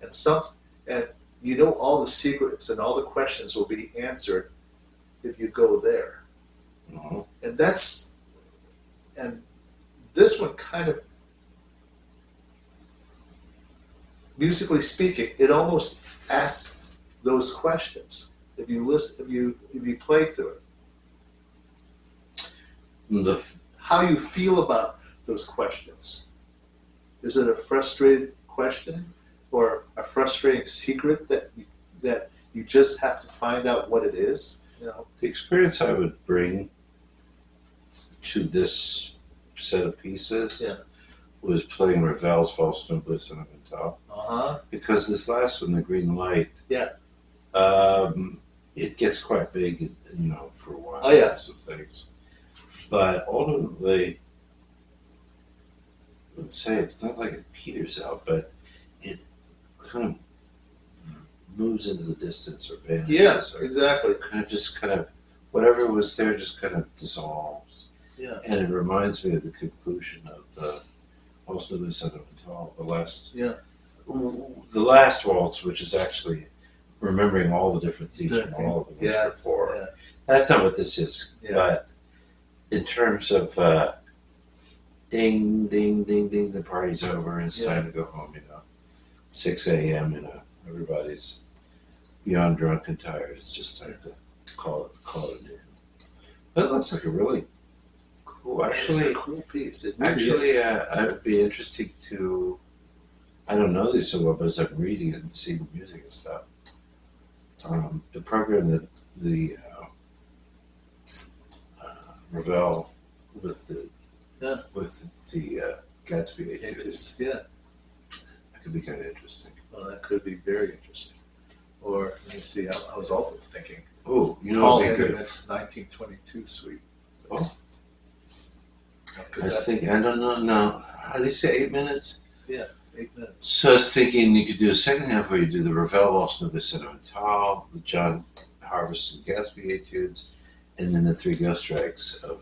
and all the secrets and all the questions will be answered if you go there. Mm-hmm. And this one kind of, musically speaking, it almost asks those questions if you listen, if you play through it. How you feel about those questions. Is it a frustrated question or a frustrating secret that you just have to find out what it is? The experience I would bring to this set of pieces was playing Ravel's False Noblesse and Avental. Because this last one, the green light, it gets quite big, for a while. Oh, yeah. Some things. But ultimately, I would say it's not like it peters out, but it kind of moves into the distance or vanishes. Yeah, exactly. Kind of, whatever was there just kind of dissolves. Yeah. And it reminds me of the conclusion of Waltz de Sentimental, the last waltz, which is actually remembering all the different themes from all of the ones before. Yeah. That's not what this is, but in terms of ding, ding, ding, ding, the party's over and it's time to go home, 6 a.m., everybody's beyond drunk and tired. It's just time to call it a day. But it looks like a really cool, it's a cool piece. It really is. I would be interested to, I don't know these so well, but as I'm reading it and seeing the music and stuff, the program that the Ravel with the Gatsby Etudes. Etudes. Yeah. That could be kind of interesting. Well, that could be very interesting. Or, let me see, I was also thinking, Oh, you know Paul what would be good? Heyman's 1922 suite. Oh. I was thinking, I don't know, no. How do you say 8 minutes? Yeah, 8 minutes. So I was thinking you could do a second half where you do the Ravel Waltz Nuga Sentimental, the John Harvest and Gatsby Etudes, and then the three ghost strikes of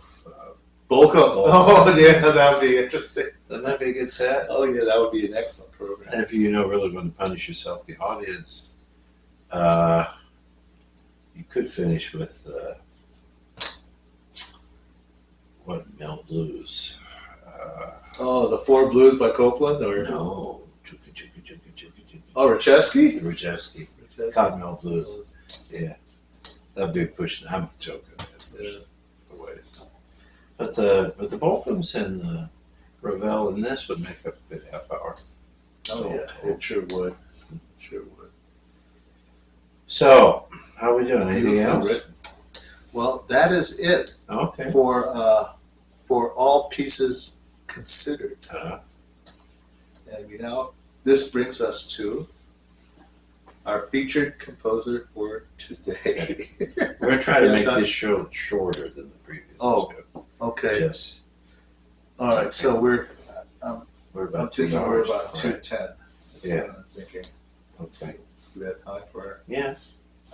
Bolko. Oh, yeah, that would be interesting. Doesn't that be a good set? Oh, yeah, that would be an excellent program. And if you really want to punish yourself, the audience, you could finish with what Mel Blues. Oh, the Four Blues by Copeland, or No, oh, Rachevsky. Rajewski. Cottonmouth Blues. Yeah, that'd be pushing. I'm joking. Yeah. Ways. But the Boltons and the Ravel and this would make up a good half hour. Oh yeah, it sure would. It sure would. So, how are we doing? It's Anything else? written. Well, that is it Okay. for all pieces considered. And this brings us to our featured composer for today. We're going to try to make this show shorter than the previous Oh, show. okay. Just, All right. So we're about I'm 2 thinking hours. we're about Right. 2:10. Yeah. I'm thinking. Okay. Do we have time for? Yeah.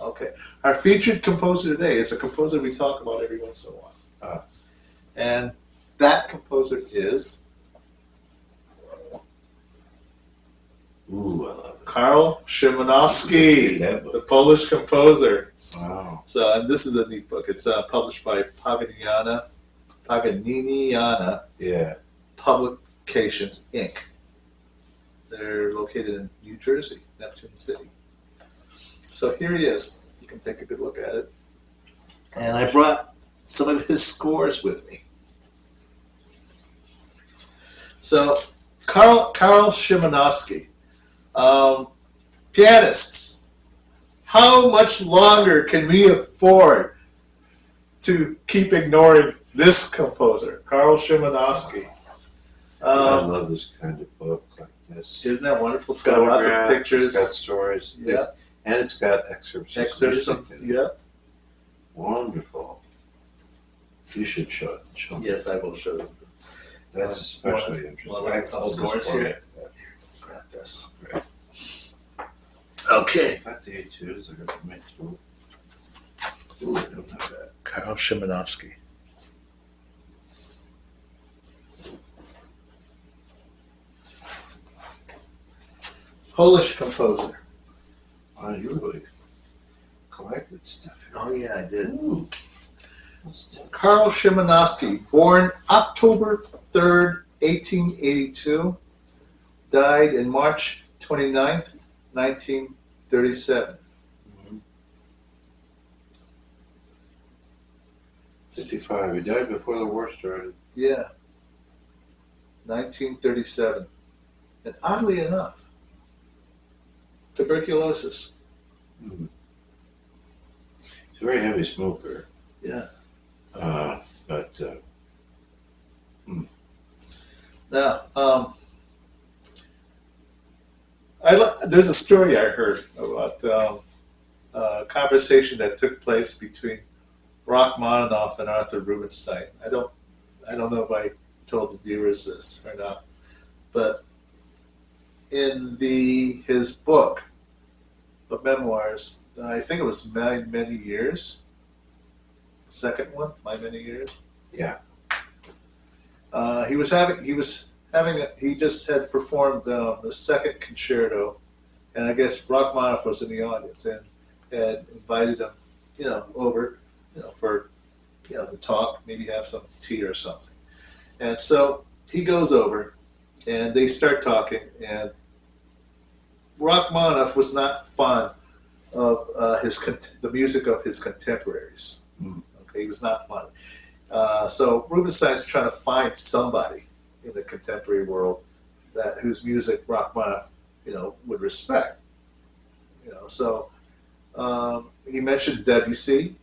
Okay. Our featured composer today is a composer we talk about every once in a while. And that composer is Ooh, I love it. Karl Szymanowski, That book. the Polish composer. Wow. So, and this is a neat book. It's published by Paganiniana Yeah. Publications, Inc. They're located in New Jersey, Neptune City. So here he is. You can take a good look at it. And I brought some of his scores with me. So, Karl Szymanowski. Pianists, how much longer can we afford to keep ignoring this composer, Karl Szymanowski? I love this kind of book like this. Isn't that wonderful? It's got lots of pictures. It's got stories. Yeah. And it's got excerpts. Yeah. Wonderful. You should show me. Yes, I will show you. That's especially interesting. Well, I got some Hold this scores for here. me. Grab this. Great. Okay. Got the etudes. I got the mixed book. Ooh, I don't have that. Karl Szymanowski. Polish composer. Wow, you really collected stuff. Oh yeah, I did. Ooh. Karl Szymanowski, born October 3rd, 1882, died in March 29th, 1937. 55. He died before the war started. Yeah, 1937. And oddly enough, tuberculosis. Mm. He's a very heavy smoker. Yeah. But Now, there's a story I heard about a conversation that took place between Rachmaninoff and Arthur Rubinstein. I don't know if I told the viewers this or not, but in his book of memoirs, I think it was My Many Years, second one, My Many Years. yeah. He just had performed the second concerto, and I guess Rachmaninoff was in the audience and had invited him, over, for, to talk, maybe have some tea or something. And so he goes over, and they start talking, and Rachmaninoff was not fond of the music of his contemporaries. Mm. Okay, he was not fond. So Rubinstein's trying to find somebody in the contemporary world whose music Rachmaninoff, would respect. So he mentioned Debussy,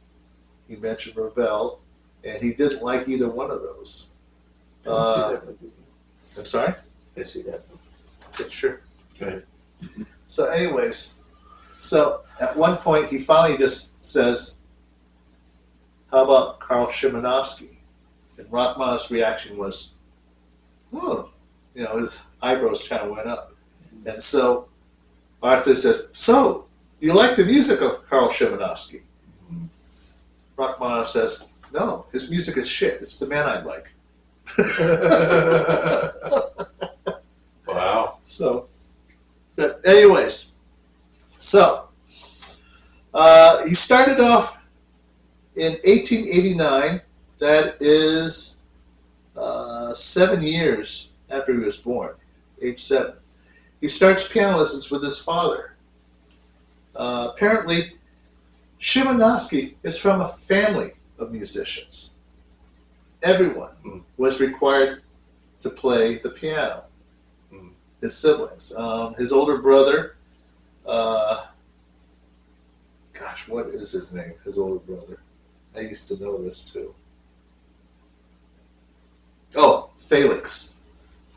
he mentioned Ravel, and he didn't like either one of those. I'm sorry? I see that. Okay, sure. Go ahead. So anyways, so at one point he finally just says, how about Karl Szymanowski? And Rachmaninoff's reaction was, oh, his eyebrows kind of went up. And so Arthur says, so, you like the music of Karl Szymanowski? Rachmaninoff says, no, his music is shit. It's the man I like. Wow. So, but anyways, so he started off in 1889. That is 7 years after he was born, age 7. He starts piano lessons with his father. Apparently, Szymanowski is from a family of musicians. Everyone was required to play the piano. His siblings. His older brother, gosh, what is his name? His older brother. I used to know this too. Oh, Felix.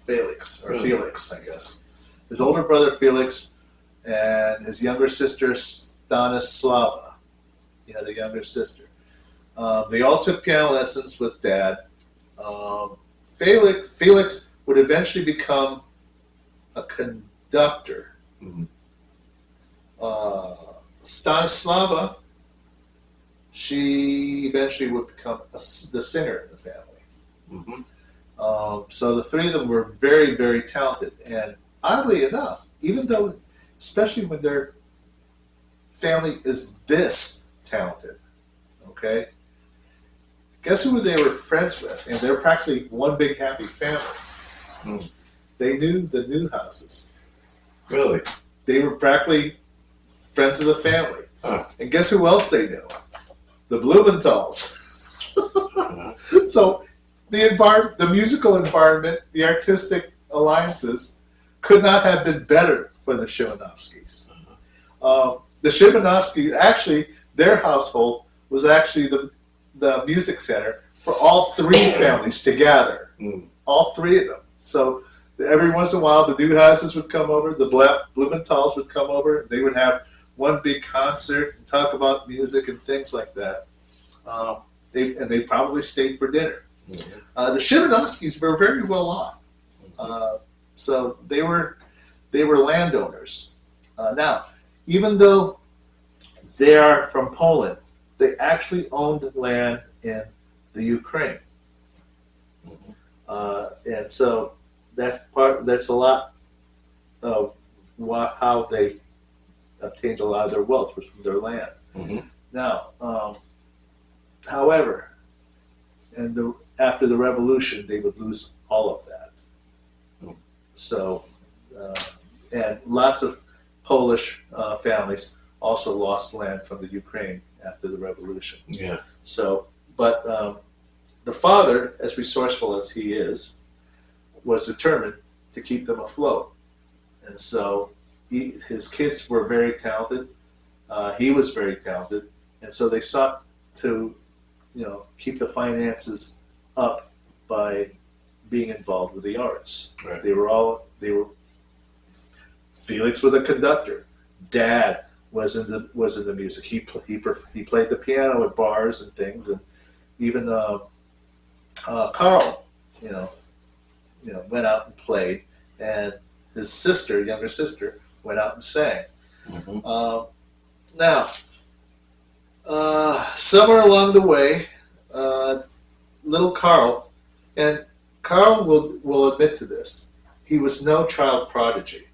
Felix, or Felix, I guess. His older brother, Felix, and his younger sister, Stanislava. He had a younger sister. They all took piano lessons with Dad. Felix would eventually become a conductor. Stanislava, she eventually would become the singer in the family. So the three of them were very, very talented. And oddly enough, even though, especially when their family is this talented, okay, guess who they were friends with? And they're practically one big happy family. They knew the Newhouses. Really? They were practically friends of the family. And guess who else they knew? The Blumenthal's. So the musical environment, the artistic alliances could not have been better for the Szymanowskis. The Szymanowski, actually, their household was actually the music center for all three families together. All three of them. So every once in a while, the Newhouses would come over, the Blumenthals would come over, they would have one big concert and talk about music and things like that. They probably stayed for dinner. The Szymanowskis were very well off. So they were landowners. Now, even though they are from Poland, they actually owned land in the Ukraine. And so that's a lot of how they obtained a lot of their wealth was from their land. Now, however, after the revolution, they would lose all of that. So, and lots of Polish families also lost land from the Ukraine after the revolution. So, but the father, as resourceful as he is, was determined to keep them afloat. And so his kids were very talented. He was very talented. And so they sought to, keep the finances up by being involved with the arts. Felix was a conductor. Dad was in the music. He played the piano at bars and things, and even Karl, went out and played, and his younger sister, went out and sang. Now, somewhere along the way, little Karl, and Karl will admit to this, he was no child prodigy.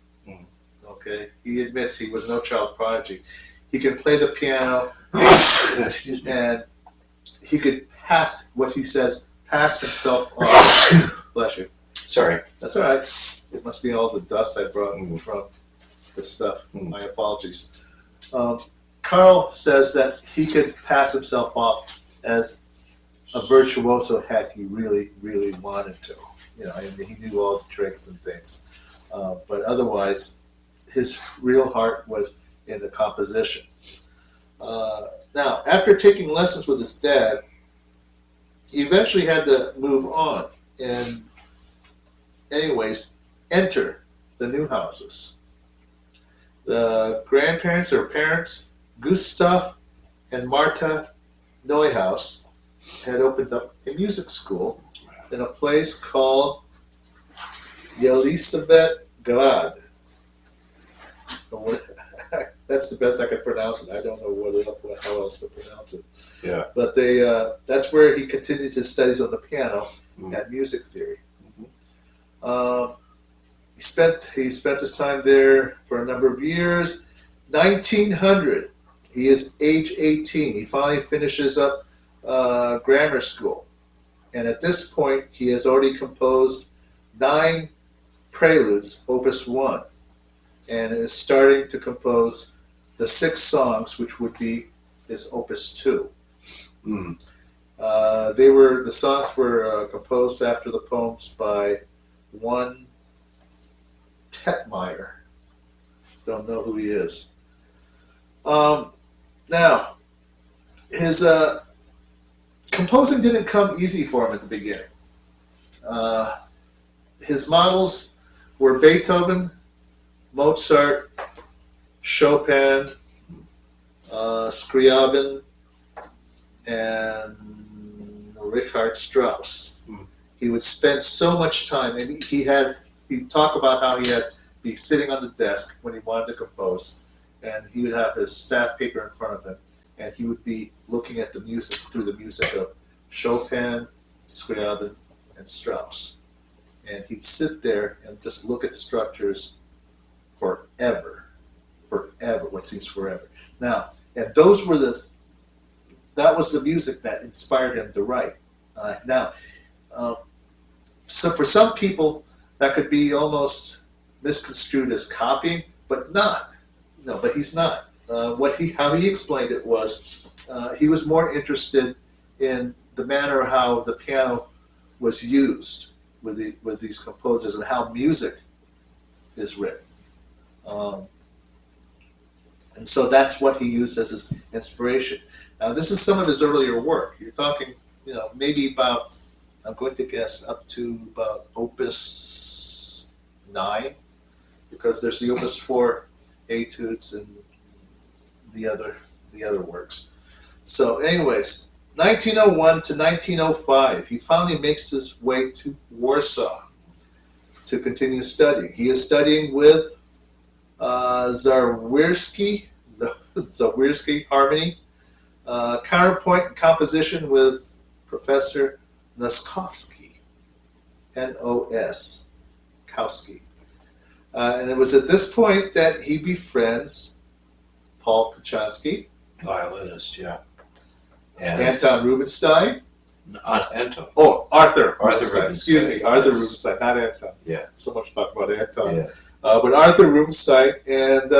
Okay, he admits he was no child prodigy. He could play the piano, and he could pass himself off. Bless you. Sorry. That's all right. It must be all the dust I brought from the stuff. My apologies. Karl says that he could pass himself off as a virtuoso had he really, really wanted to. He knew all the tricks and things. But otherwise, his real heart was in the composition. Now, after taking lessons with his dad, he eventually had to move on. And anyways, enter the Neuhauses. The grandparents or parents, Gustav and Martha Neuhaus, had opened up a music school in a place called Elisabethgrad. That's the best I can pronounce it. I don't know how else to pronounce it. Yeah. But that's where he continued his studies on the piano and music theory. He spent his time there for a number of years. 1900, he is age 18. He finally finishes up grammar school. And at this point, he has already composed 9 preludes, Opus 1, and is starting to compose the 6 songs, which would be his Opus 2. The songs were composed after the poems by one Tetmeyer. Don't know who he is. Now, his composing didn't come easy for him at the beginning. His models were Beethoven, Mozart, Chopin, Scriabin, and Richard Strauss. He would spend so much time, and he'd talk about how he had be sitting on the desk when he wanted to compose, and he would have his staff paper in front of him, and he would be looking at the music through the music of Chopin, Scriabin, and Strauss. And he'd sit there and just look at structures forever, what seems forever. Now, and that was the music that inspired him to write. So for some people, that could be almost misconstrued as copying, but not. No, but he's not. How he explained it was he was more interested in the manner how the piano was used with these composers and how music is written. And so that's what he used as his inspiration. Now, this is some of his earlier work. You're talking, maybe about, I'm going to guess, up to about Opus 9, because there's the Opus 4 etudes and the other works. So anyways, 1901 to 1905, he finally makes his way to Warsaw to continue studying. He is studying with Zawierski harmony, counterpoint and composition with Professor Noskowski, N-O-S, Kowski. And it was at this point that he befriends Paul Khachaturian, violinist, yeah. And Anton Rubinstein. Anton. Oh, Arthur Rubinstein. Excuse me, Arthur Rubinstein, not Anton. Yeah. So much talk about Anton. Yeah. But Arthur Rubinstein and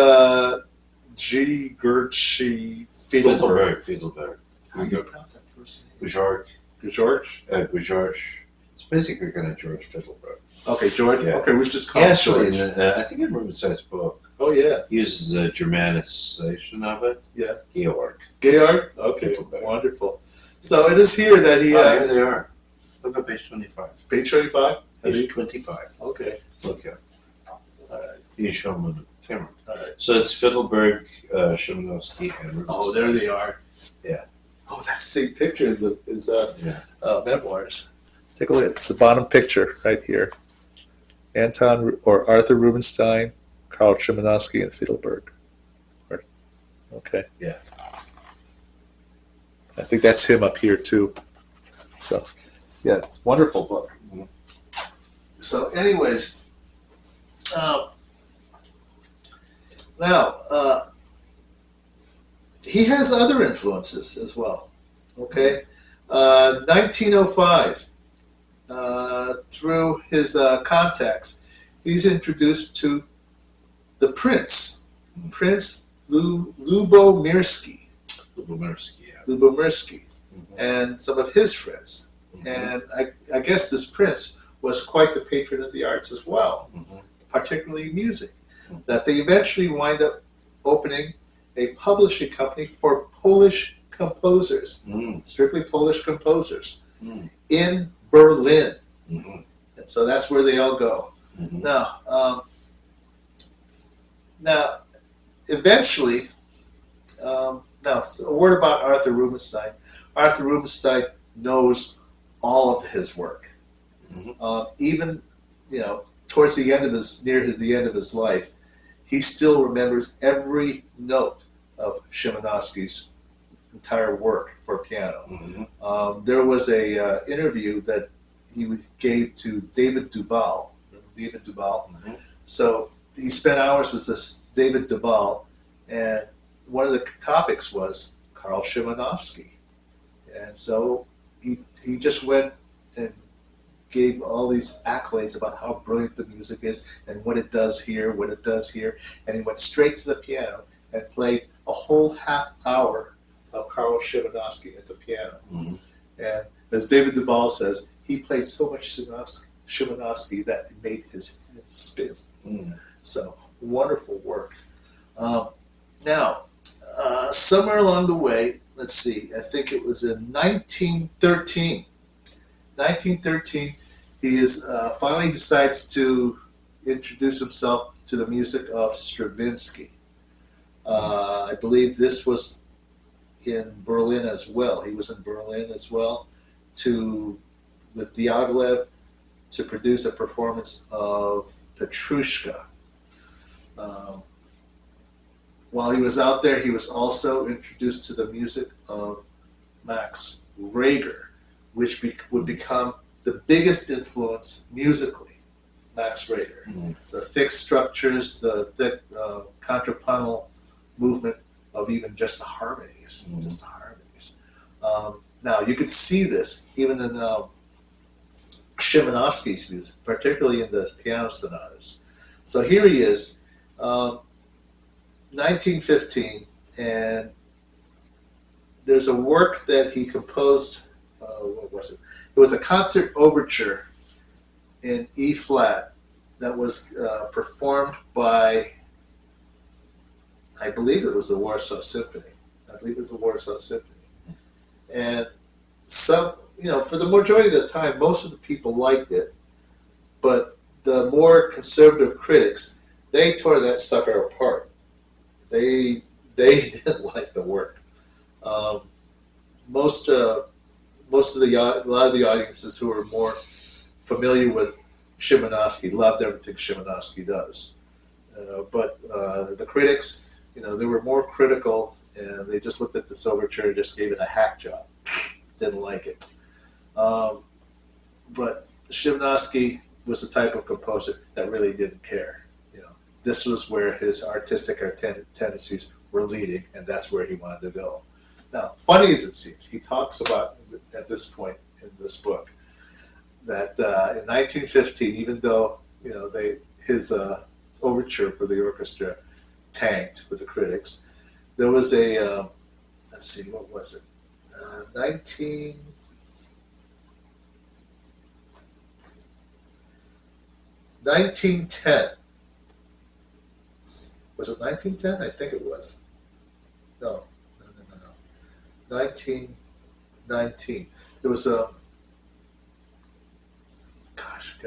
G. Gertschy Fiedlerberg. How do you pronounce that first name? George. George? It's basically kind of George Fiedlerberg. Okay, George. Yeah. Okay, we just call him Actually, George. I think in Rubinstein's book, Oh, yeah. he uses the Germanization of it. Yeah. Georg. Okay, Fiedlerberg. wonderful. So it is here that he... here they are. Look at page 25. Page 25? Page 25. Okay. Look here. All right. You can show them on the camera. All right. So it's Fiedlerberg, Szymanowski, and Rubinstein. Oh, there they are. Yeah. Oh, that's the same picture in his Yeah. memoirs. Take a look. It's the bottom picture right here. Anton or Arthur Rubinstein, Karl Szymanowski, and Fiedlerberg. Okay. Yeah. I think that's him up here too. So, yeah, it's a wonderful book. Mm-hmm. So, anyways, now he has other influences as well. Okay, 1905. Through his contacts, he's introduced to the Prince Lubomirski, and some of his friends. Mm-hmm. And I guess this prince was quite the patron of the arts as well, Mm-hmm. particularly music, that they eventually wind up opening a publishing company for Polish composers, strictly Polish composers, in Berlin. Mm-hmm. And And so that's where they all go. Mm-hmm. Now, eventually, now a word about Arthur Rubinstein. Arthur Rubinstein knows all of his work. Mm-hmm. Even, towards the end of the end of his life, he still remembers every note of Szymanowski's entire work for piano. Mm-hmm. There was a interview that he gave to David Duvall. Remember David Duvall? Mm-hmm. So he spent hours with this David Duvall, and one of the topics was Karl Szymanowski. And so he just went and gave all these accolades about how brilliant the music is and what it does here, and he went straight to the piano and played a whole half hour of Karl Szymanowski at the piano. Mm-hmm. And as David Duvall says, he played so much Szymanowski that it made his head spin. Mm-hmm. So, wonderful work. Now, somewhere along the way, let's see, I think it was in 1913. 1913, he finally decides to introduce himself to the music of Stravinsky. I believe this was in Berlin as well. He was in Berlin as well with Diaghilev to produce a performance of Petrushka. While he was out there, he was also introduced to the music of Max Reger, which would become the biggest influence musically, Max Reger. Mm-hmm. The thick structures, the thick contrapuntal movement of even just the harmonies, now, you could see this even in Szymanowski's music, particularly in the piano sonatas. So here he is, 1915, and there's a work that he composed, what was it? It was a concert overture in E flat that was performed by, I believe it was the Warsaw Symphony. And some, for the majority of the time, most of the people liked it, but the more conservative critics, they tore that sucker apart. They didn't like the work. A lot of the audiences who were more familiar with Szymanowski loved everything Szymanowski does. But the critics, they were more critical, and they just looked at this overture and just gave it a hack job. Didn't like it. But Szymanowski was the type of composer that really didn't care. This was where his artistic tendencies were leading, and that's where he wanted to go. Now, funny as it seems, he talks about at this point in this book that in 1915, even though his overture for the orchestra tanked with the critics, there was a let's see, what was it? 1910. Was it 1910? I think it was. No. 1919. There was a. Gosh,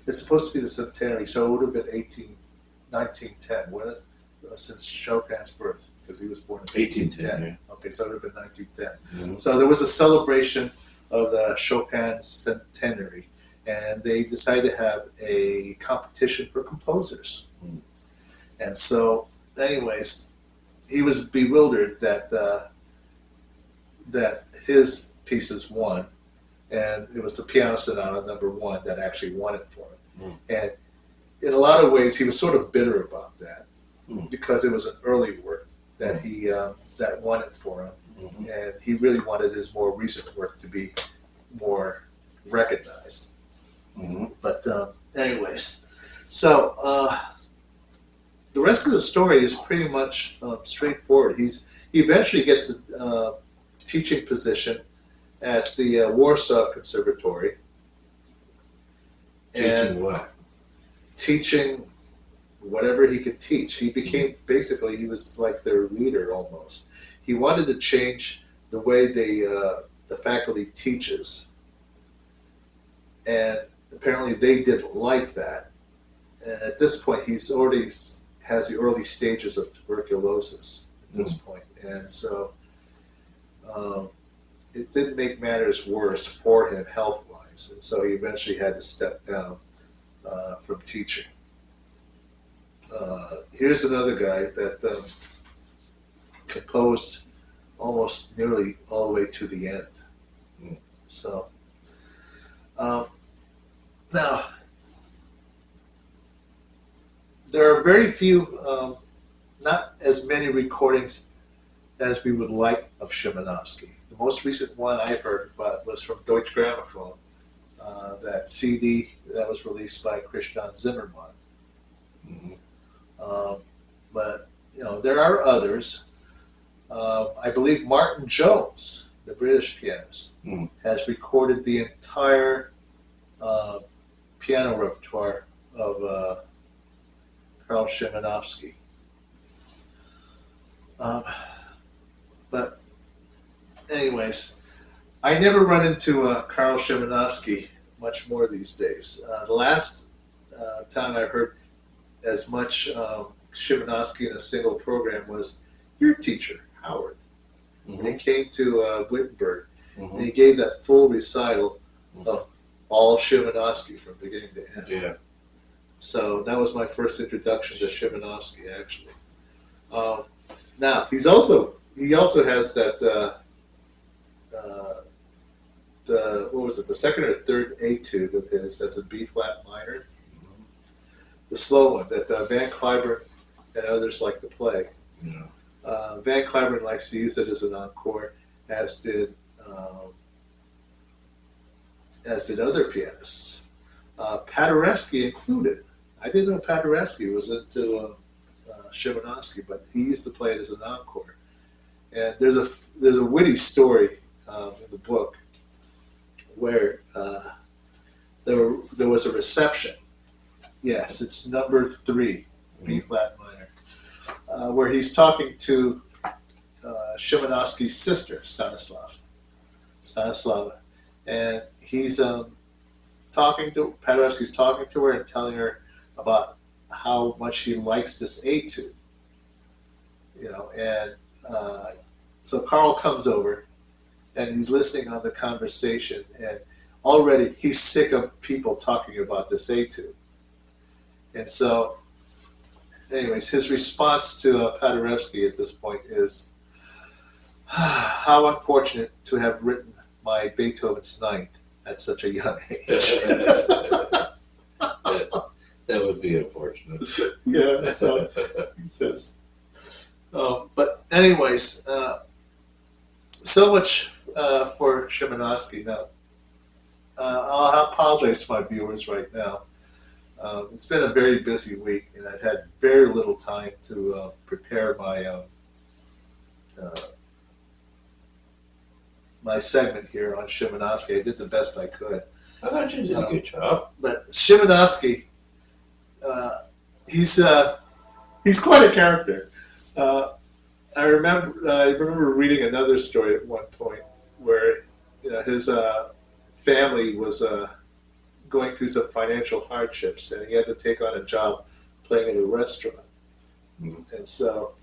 it's supposed to be the centenary, so it would have been 1910, wouldn't it? Since Chopin's birth, because he was born in 1810. Yeah. Okay, so it would have been 1910. Mm-hmm. So there was a celebration of the Chopin centenary, and they decided to have a competition for composers. Mm. And so, anyways, he was bewildered that his pieces won, and it was the Piano Sonata number 1 that actually won it for him. Mm. And in a lot of ways, he was sort of bitter about that. Mm. Because it was an early work that he that won it for him, Mm-hmm. and he really wanted his more recent work to be more recognized. Mm-hmm. But anyways, so the rest of the story is pretty much straightforward. He eventually gets a teaching position at the Warsaw Conservatory. Teaching what? Teaching whatever he could teach. He became, basically, he was like their leader almost. He wanted to change the way the faculty teaches. And apparently they didn't like that. And at this point, he's already has the early stages of tuberculosis at this point. And so it didn't make matters worse for him health-wise. And so he eventually had to step down from teaching. Here's another guy that composed almost nearly all the way to the end. So now there are very few, not as many recordings as we would like of Szymanowski. The most recent one I heard about was from Deutsche Grammophon, that CD that was released by Christian Zimmermann. But there are others. I believe Martin Jones, the British pianist, has recorded the entire piano repertoire of Karl Szymanowski. But anyways, I never run into Karl Szymanowski much more these days. The last time I heard as much Szymanowski in a single program was your teacher, Howard. When he came to Wittenberg, and he gave that full recital of all Szymanowski from beginning to end. Yeah. So that was my first introduction to Szymanowski, actually. Now he also has that the second or third etude of his that's in B flat minor, the slow one that Van Cliburn and others like to play. Van Cliburn likes to use it as an encore, as did other pianists, Paderewski included. I didn't know Paderewski was into Szymanowski, but he used to play it as an encore. And there's a witty story in the book where there was a reception. Yes, it's number 3, B flat minor, where he's talking to Szymanowski's sister, Stanislava, and he's Paderewski's talking to her and telling her about how much he likes this etude, and so Karl comes over and he's listening on the conversation, and already he's sick of people talking about this etude. And so, anyways, his response to Paderewski at this point is, how unfortunate to have written my Beethoven's Ninth at such a young age. That would be unfortunate. Yeah, so he says. But anyways, so much for Szymanowski. Now, I'll apologize to my viewers right now. It's been a very busy week, and I've had very little time to prepare my my segment here on Szymanowski. I did the best I could. I thought you did a good job. But Szymanowski, he's quite a character. I remember reading another story at one point where his family was going through some financial hardships, and he had to take on a job playing at a restaurant. And so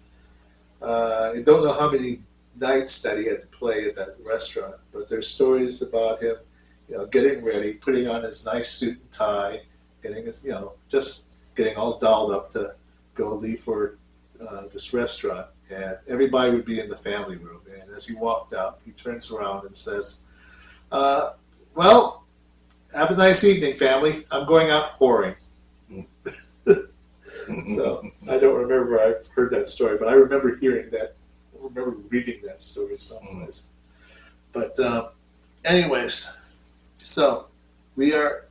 I don't know how many nights that he had to play at that restaurant, but there's stories about him, getting ready, putting on his nice suit and tie, getting his, just getting all dolled up to go leave for this restaurant. And everybody would be in the family room. And as he walked out, he turns around and says, well, have a nice evening, family. I'm going out whoring. So I don't remember I've heard that story, but I remember hearing that. I remember reading that story someplace. But anyways, so we are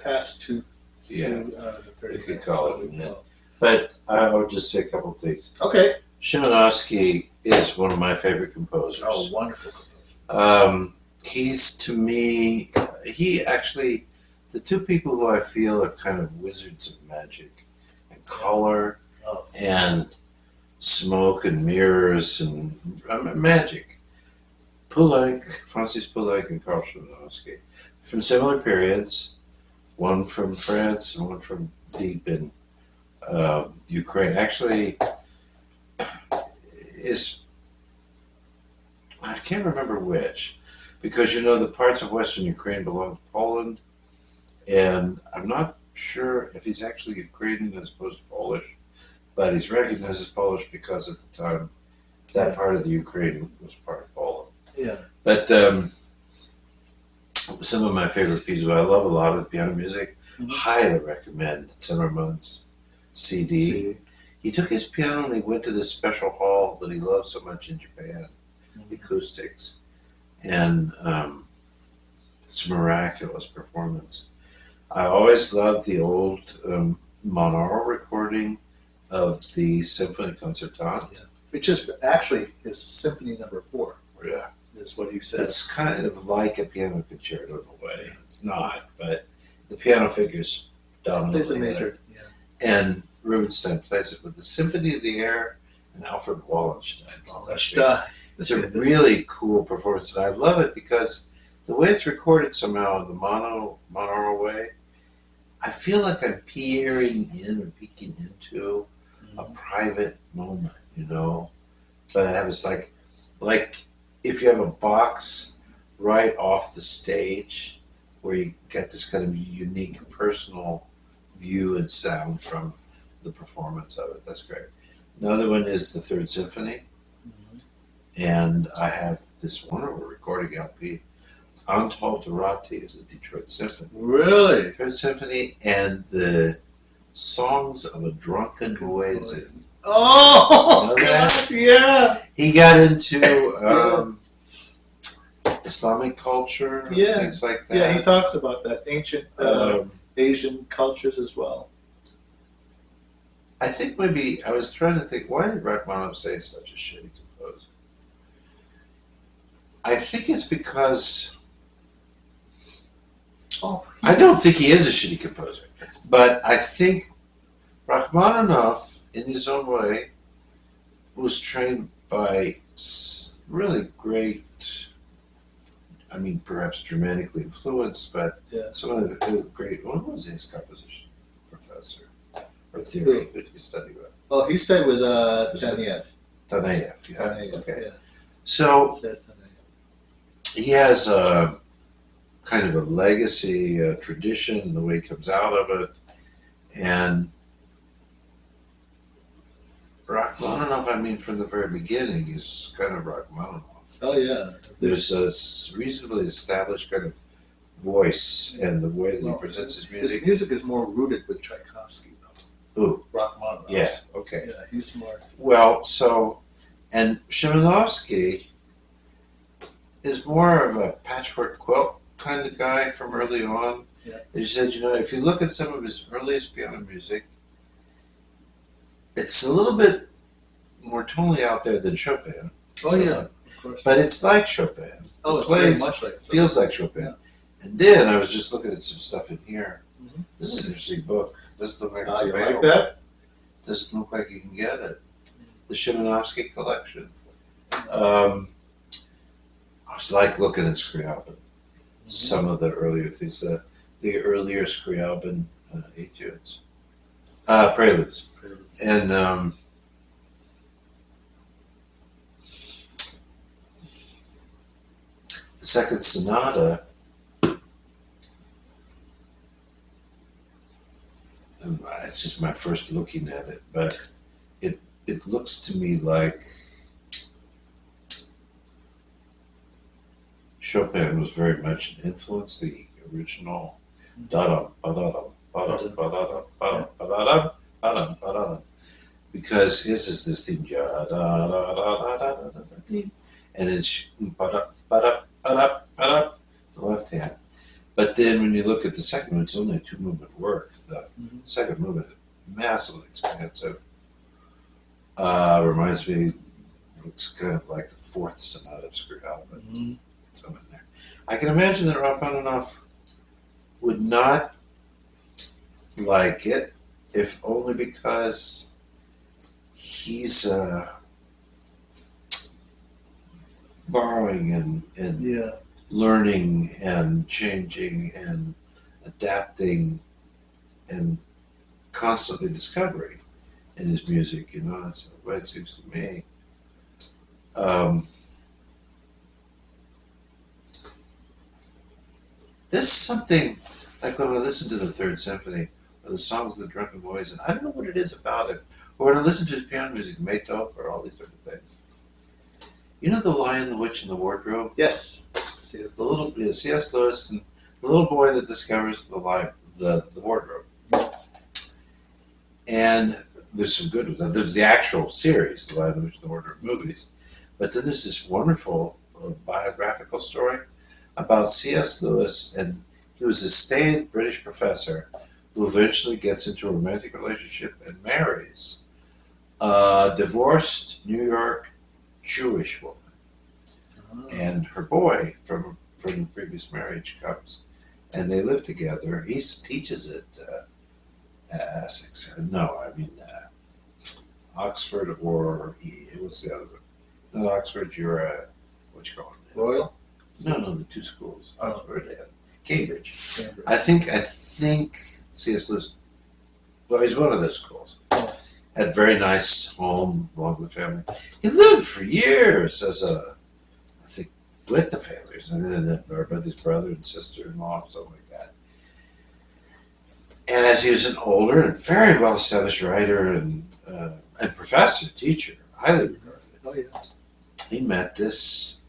past to the 30 You could minutes. call it. But I would just say a couple of things. Okay. Szymanowski is one of my favorite composers. Oh, wonderful composer. He's, to me, the two people who I feel are kind of wizards of magic and color and smoke and mirrors and magic. Francis Poulenc and Karl Szymanowski. From similar periods, one from France and one from deep in Ukraine. Actually, is I can't remember which, because the parts of Western Ukraine belong to Poland, and I'm not sure if he's actually Ukrainian as opposed to Polish, but he's recognized as Polish because at the time that part of the Ukraine was part of Poland. Yeah. But some of my favorite pieces, I love a lot of piano music. Highly recommend Zimmerman's CD. He took his piano and he went to this special hall that he loved so much in Japan, acoustics, and it's a miraculous performance. I always loved the old monaural recording of the Symphony Concertante. Which is actually his Symphony Number 4. Yeah. Is what he says. It's kind of like a piano concerto in a way. It's not, but the piano figure's dominant. It's a major, And Rubinstein plays it with the Symphony of the Air and Alfred Wallenstein. It's a really cool performance, and I love it because the way it's recorded somehow in the monaural way, I feel like I'm peering in or peeking into a private moment, But I was like if you have a box right off the stage where you get this kind of unique personal view and sound from the performance of it. That's great. Another one is the Third Symphony. And I have this wonderful recording LP, Antal Dorati of the Detroit Symphony. Really? Third Symphony and the Songs of a Drunken Muezzin. Oh, God, yeah. He got into Islamic culture, things like that. Yeah, he talks about that. Ancient Asian cultures as well. I think maybe, I was trying to think, why did Rachmaninoff say such a shitty composer? I think it's because I don't think he is a shitty composer, but I think Rachmaninoff, in his own way, was trained by really great, perhaps dramatically influenced, but some of the great, what was his composition professor or theory? Who did he study with? Oh, he studied with Taneyev. Taneyev, yeah. Taneyev, okay. Yeah. So he has a kind of a legacy, a tradition, the way he comes out of it, and Rachmaninoff, from the very beginning, is kind of Rachmaninoff. Oh, yeah. There's a reasonably established kind of voice and the way that he presents his music. His music is more rooted with Tchaikovsky, though. Ooh. Rachmaninoff. Yeah, okay. Yeah, he's more... Well, and Szymanowski is more of a patchwork quilt kind of guy from early on. Yeah. He said, if you look at some of his earliest piano music, it's a little bit more tonally out there than Chopin. Oh, yeah, of course. But it's like Chopin. Oh, it's very much like Chopin. Feels like Chopin. Yeah. And then I was just looking at some stuff in here. This is an interesting book. Doesn't look like it's you available. like that? Doesn't look like you can get it. The Szymanowski collection. I was like looking at Scriabin. Some of the earlier things, the earlier Scriabin etudes. Preludes. And the second sonata, it's just my first looking at it, but it looks to me like Chopin was very much an influence, the original da-dum, ba-da-dum, ba-dum, ba-da-dum, ba-dum, ba-da-dum, ba-dum, ba-da-dum. Because his is this theme, and it's the left hand. But then when you look at the second one, it's only a 2-movement work. The second movement is massively expansive. Reminds me, looks kind of like the fourth sonata of Scriabin. Some in there. I can imagine that Rachmaninoff would not like it, if only because he's borrowing and learning and changing and adapting and constantly discovering in his music, that's what it seems to me. There's something, like when I listen to the Third Symphony, or the songs of the Drunken Boys, and I don't know what it is about it, or when I listen to his piano music, Beethoven, or all these different things. You know The Lion, the Witch, and the Wardrobe? Yes. The little C.S. Lewis and the little boy that discovers the wardrobe. And there's some good ones. There's the actual series, The Lion, the Witch, and the Wardrobe movies. But then there's this wonderful biographical story about C.S. Lewis, and he was a staid British professor who eventually gets into a romantic relationship and marries a divorced New York Jewish woman. And her boy from the previous marriage comes, and they live together. He teaches at Essex. No, I mean Oxford, or what's the other one? Not Oxford. You're what you call it? Royal? No, the two schools, Oxford and Cambridge. I think C.S. Lewis. Well, he's one of those schools. Had a very nice home, along with the family. He lived for years as with the families, and then with his brother and sister-in-law, something like that. And as he was an older and very well-established writer and professor, teacher, highly regarded, he met this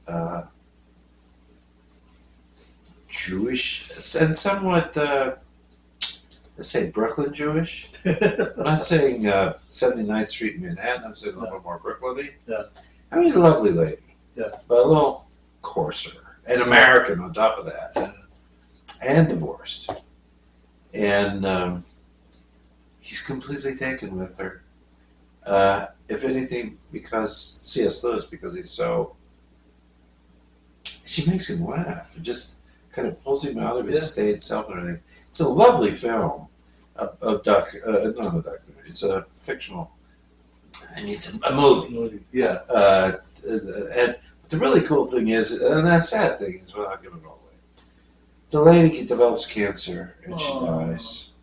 Jewish and somewhat, let's say Brooklyn Jewish. I'm not saying 79th Street in Manhattan. I'm saying a little bit more Brooklyn-y. Yeah. I mean, she's a lovely lady. Yeah. But a little coarser. And American on top of that. And divorced. And he's completely taken with her. If anything, because C.S. Lewis, because he's so... She makes him laugh. It just kind of pulls him out of his staid self and everything. It's a lovely film. Not a documentary. It's a fictional... I mean, it's a movie. Yeah. And the really cool thing is, and that sad thing is, without giving it all away, the lady develops cancer and she dies.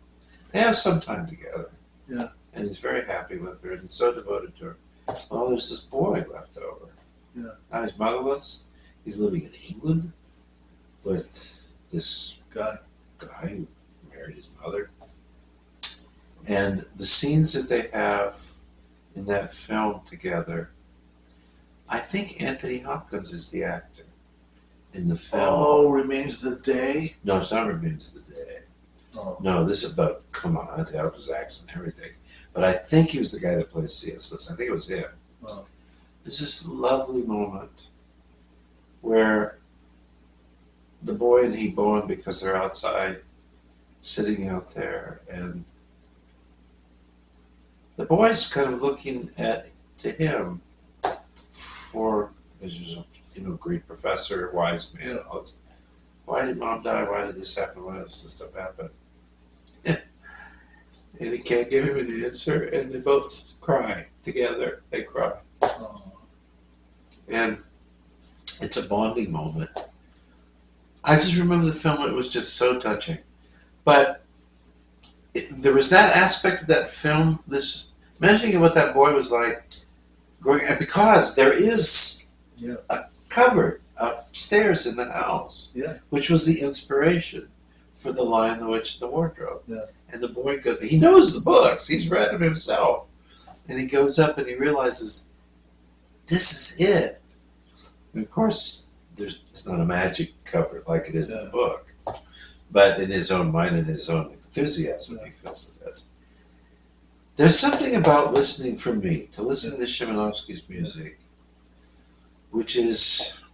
They have some time together. Yeah. And he's very happy with her and he's so devoted to her. Well, there's this boy left over. Yeah. Now he's motherless. He's living in England with this guy who married his mother. And the scenes that they have in that film together, I think Anthony Hopkins is the actor in the film. Oh, Remains the Day? No, it's not Remains the Day. Oh. No, this is about, come on, I think his accent and everything. But I think he was the guy that plays C.S. Lewis. I think it was him. Oh. There's this lovely moment where the boy and he bond because they're outside, sitting out there, and the boy's kind of looking to him for, as a great professor, wise man, all this. Why did mom die? Why did this happen? Why did this stuff happen? And he can't give him an answer, and they both cry together. They cry. And it's a bonding moment. I just remember the film, it was just so touching. But there was that aspect of that film, this imagining what that boy was like growing, and because there is a cupboard upstairs in the house, which was the inspiration for The Lion, the Witch, and the Wardrobe. Yeah. And the boy he knows the books, he's read them himself. And he goes up and he realizes, this is it. And of course, it's not a magic cover like it is in the book. But in his own mind and his own enthusiasm, he feels it is. There's something about listening for me, to listen to Szymanowski's music, which is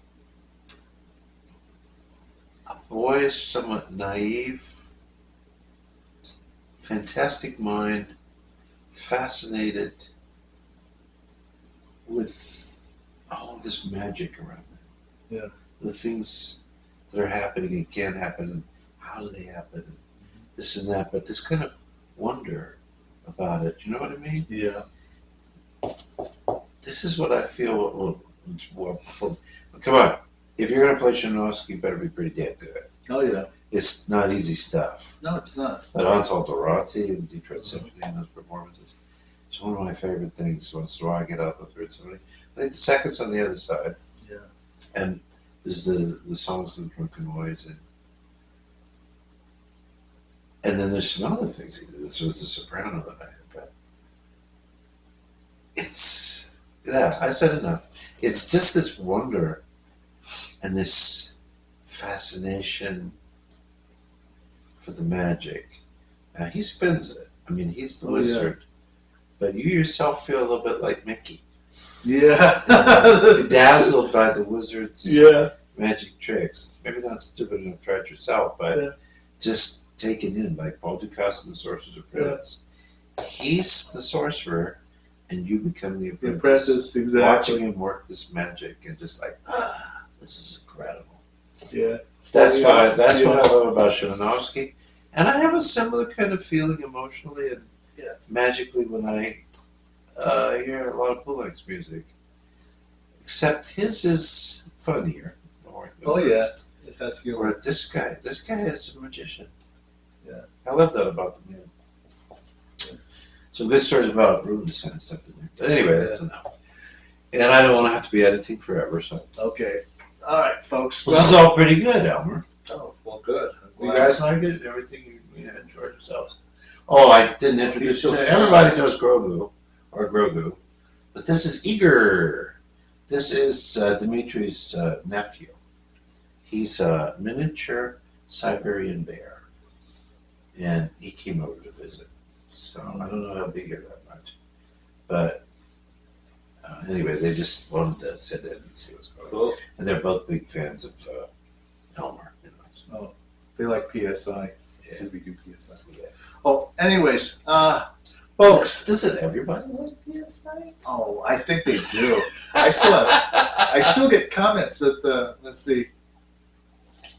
a boy's somewhat naive, fantastic mind, fascinated with all of this magic around it. Yeah. The things that are happening and can happen, and how do they happen, and this and that, but this kind of wonder about it. You know what I mean? Yeah. This is what I feel. Come on. If you're going to play Szymanowski, you better be pretty damn good. Oh, yeah. It's not easy stuff. No, it's not. But Antal Dorati and Detroit Symphony and those performances, it's one of my favorite things. Once in a while I get out the third symphony. I think the second's on the other side. Yeah. And there's the songs of the Drunken Noise and then there's some other things he did. There's the soprano that I had, but it's, yeah, I said enough. It's just this wonder and this fascination for the magic. He spins it. I mean, he's the wizard, but you yourself feel a little bit like Mickey. Yeah. Dazzled by the wizard's magic tricks. Maybe not stupid enough to try it yourself, but just taken in, like Paul Dukas and the Sorcerer's Apprentice. He's the sorcerer, and you become the apprentice. The apprentice, exactly. Watching him work this magic, and just like, this is incredible. Yeah. That's what I love about Szymanowski. And I have a similar kind of feeling emotionally and magically when I hear a lot of Poulenc's music. Except his is funnier. It has humor. Or this guy is a magician. Yeah. I love that about the man. Some good stories about Rubens and stuff in there. But anyway, that's enough. And I don't want to have to be editing forever, so. Okay. All right, folks. This is all pretty good, Elmer. Oh, well, good. You guys like it? Everything you enjoyed yourselves. Oh, I didn't introduce you. Everybody knows Grogu, but this is Igor. This is Dimitri's nephew. He's a miniature Siberian bear, and he came over to visit. So I don't know how big you're that much, but anyway, they just wanted to sit in and see what's going on. And they're both big fans of Elmer. You know, so. Oh, they like PSI. Yeah. We do PSI. Yeah. Oh, anyways, folks. Doesn't everybody like PSI? Oh, I think they do. I still get comments that let's see,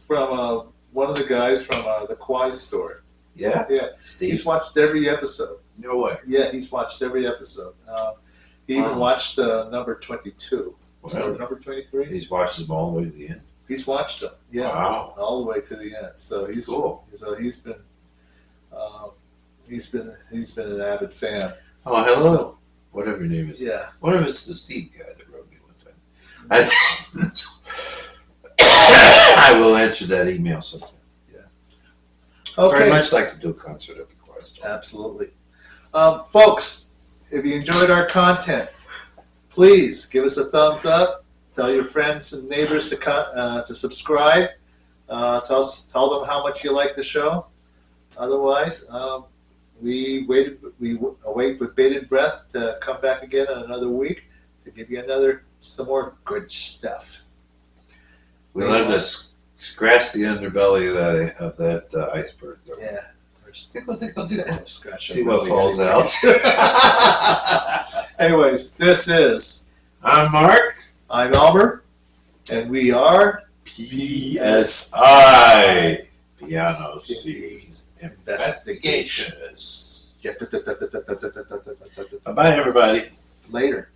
from one of the guys from the Quai store. Yeah. Yeah. Steve. He's watched every episode. No way. Yeah, he's watched every episode. He even watched number 22 or number 23. He's watched them all the way to the end. He's watched them. Yeah. Wow. All the way to the end. So he's cool. So he's been an avid fan. Oh, hello. Whatever your name is. Yeah. What if it's the Steve guy that wrote me one time? I will answer that email sometime. Yeah. Okay. Very much like to do a concert at the Quai store. Absolutely. Folks, if you enjoyed our content, please give us a thumbs up. Tell your friends and neighbors to subscribe. Tell them how much you like the show. Otherwise, we await with bated breath to come back again in another week to give you some more good stuff. We love to scratch the underbelly of that iceberg. Yeah. Tickle, tickle, tickle. See what falls out. Anyways, this is. I'm Mark. I'm Elmer. And we are PSI. Piano Seeds Investigations. Bye-bye, everybody. Later.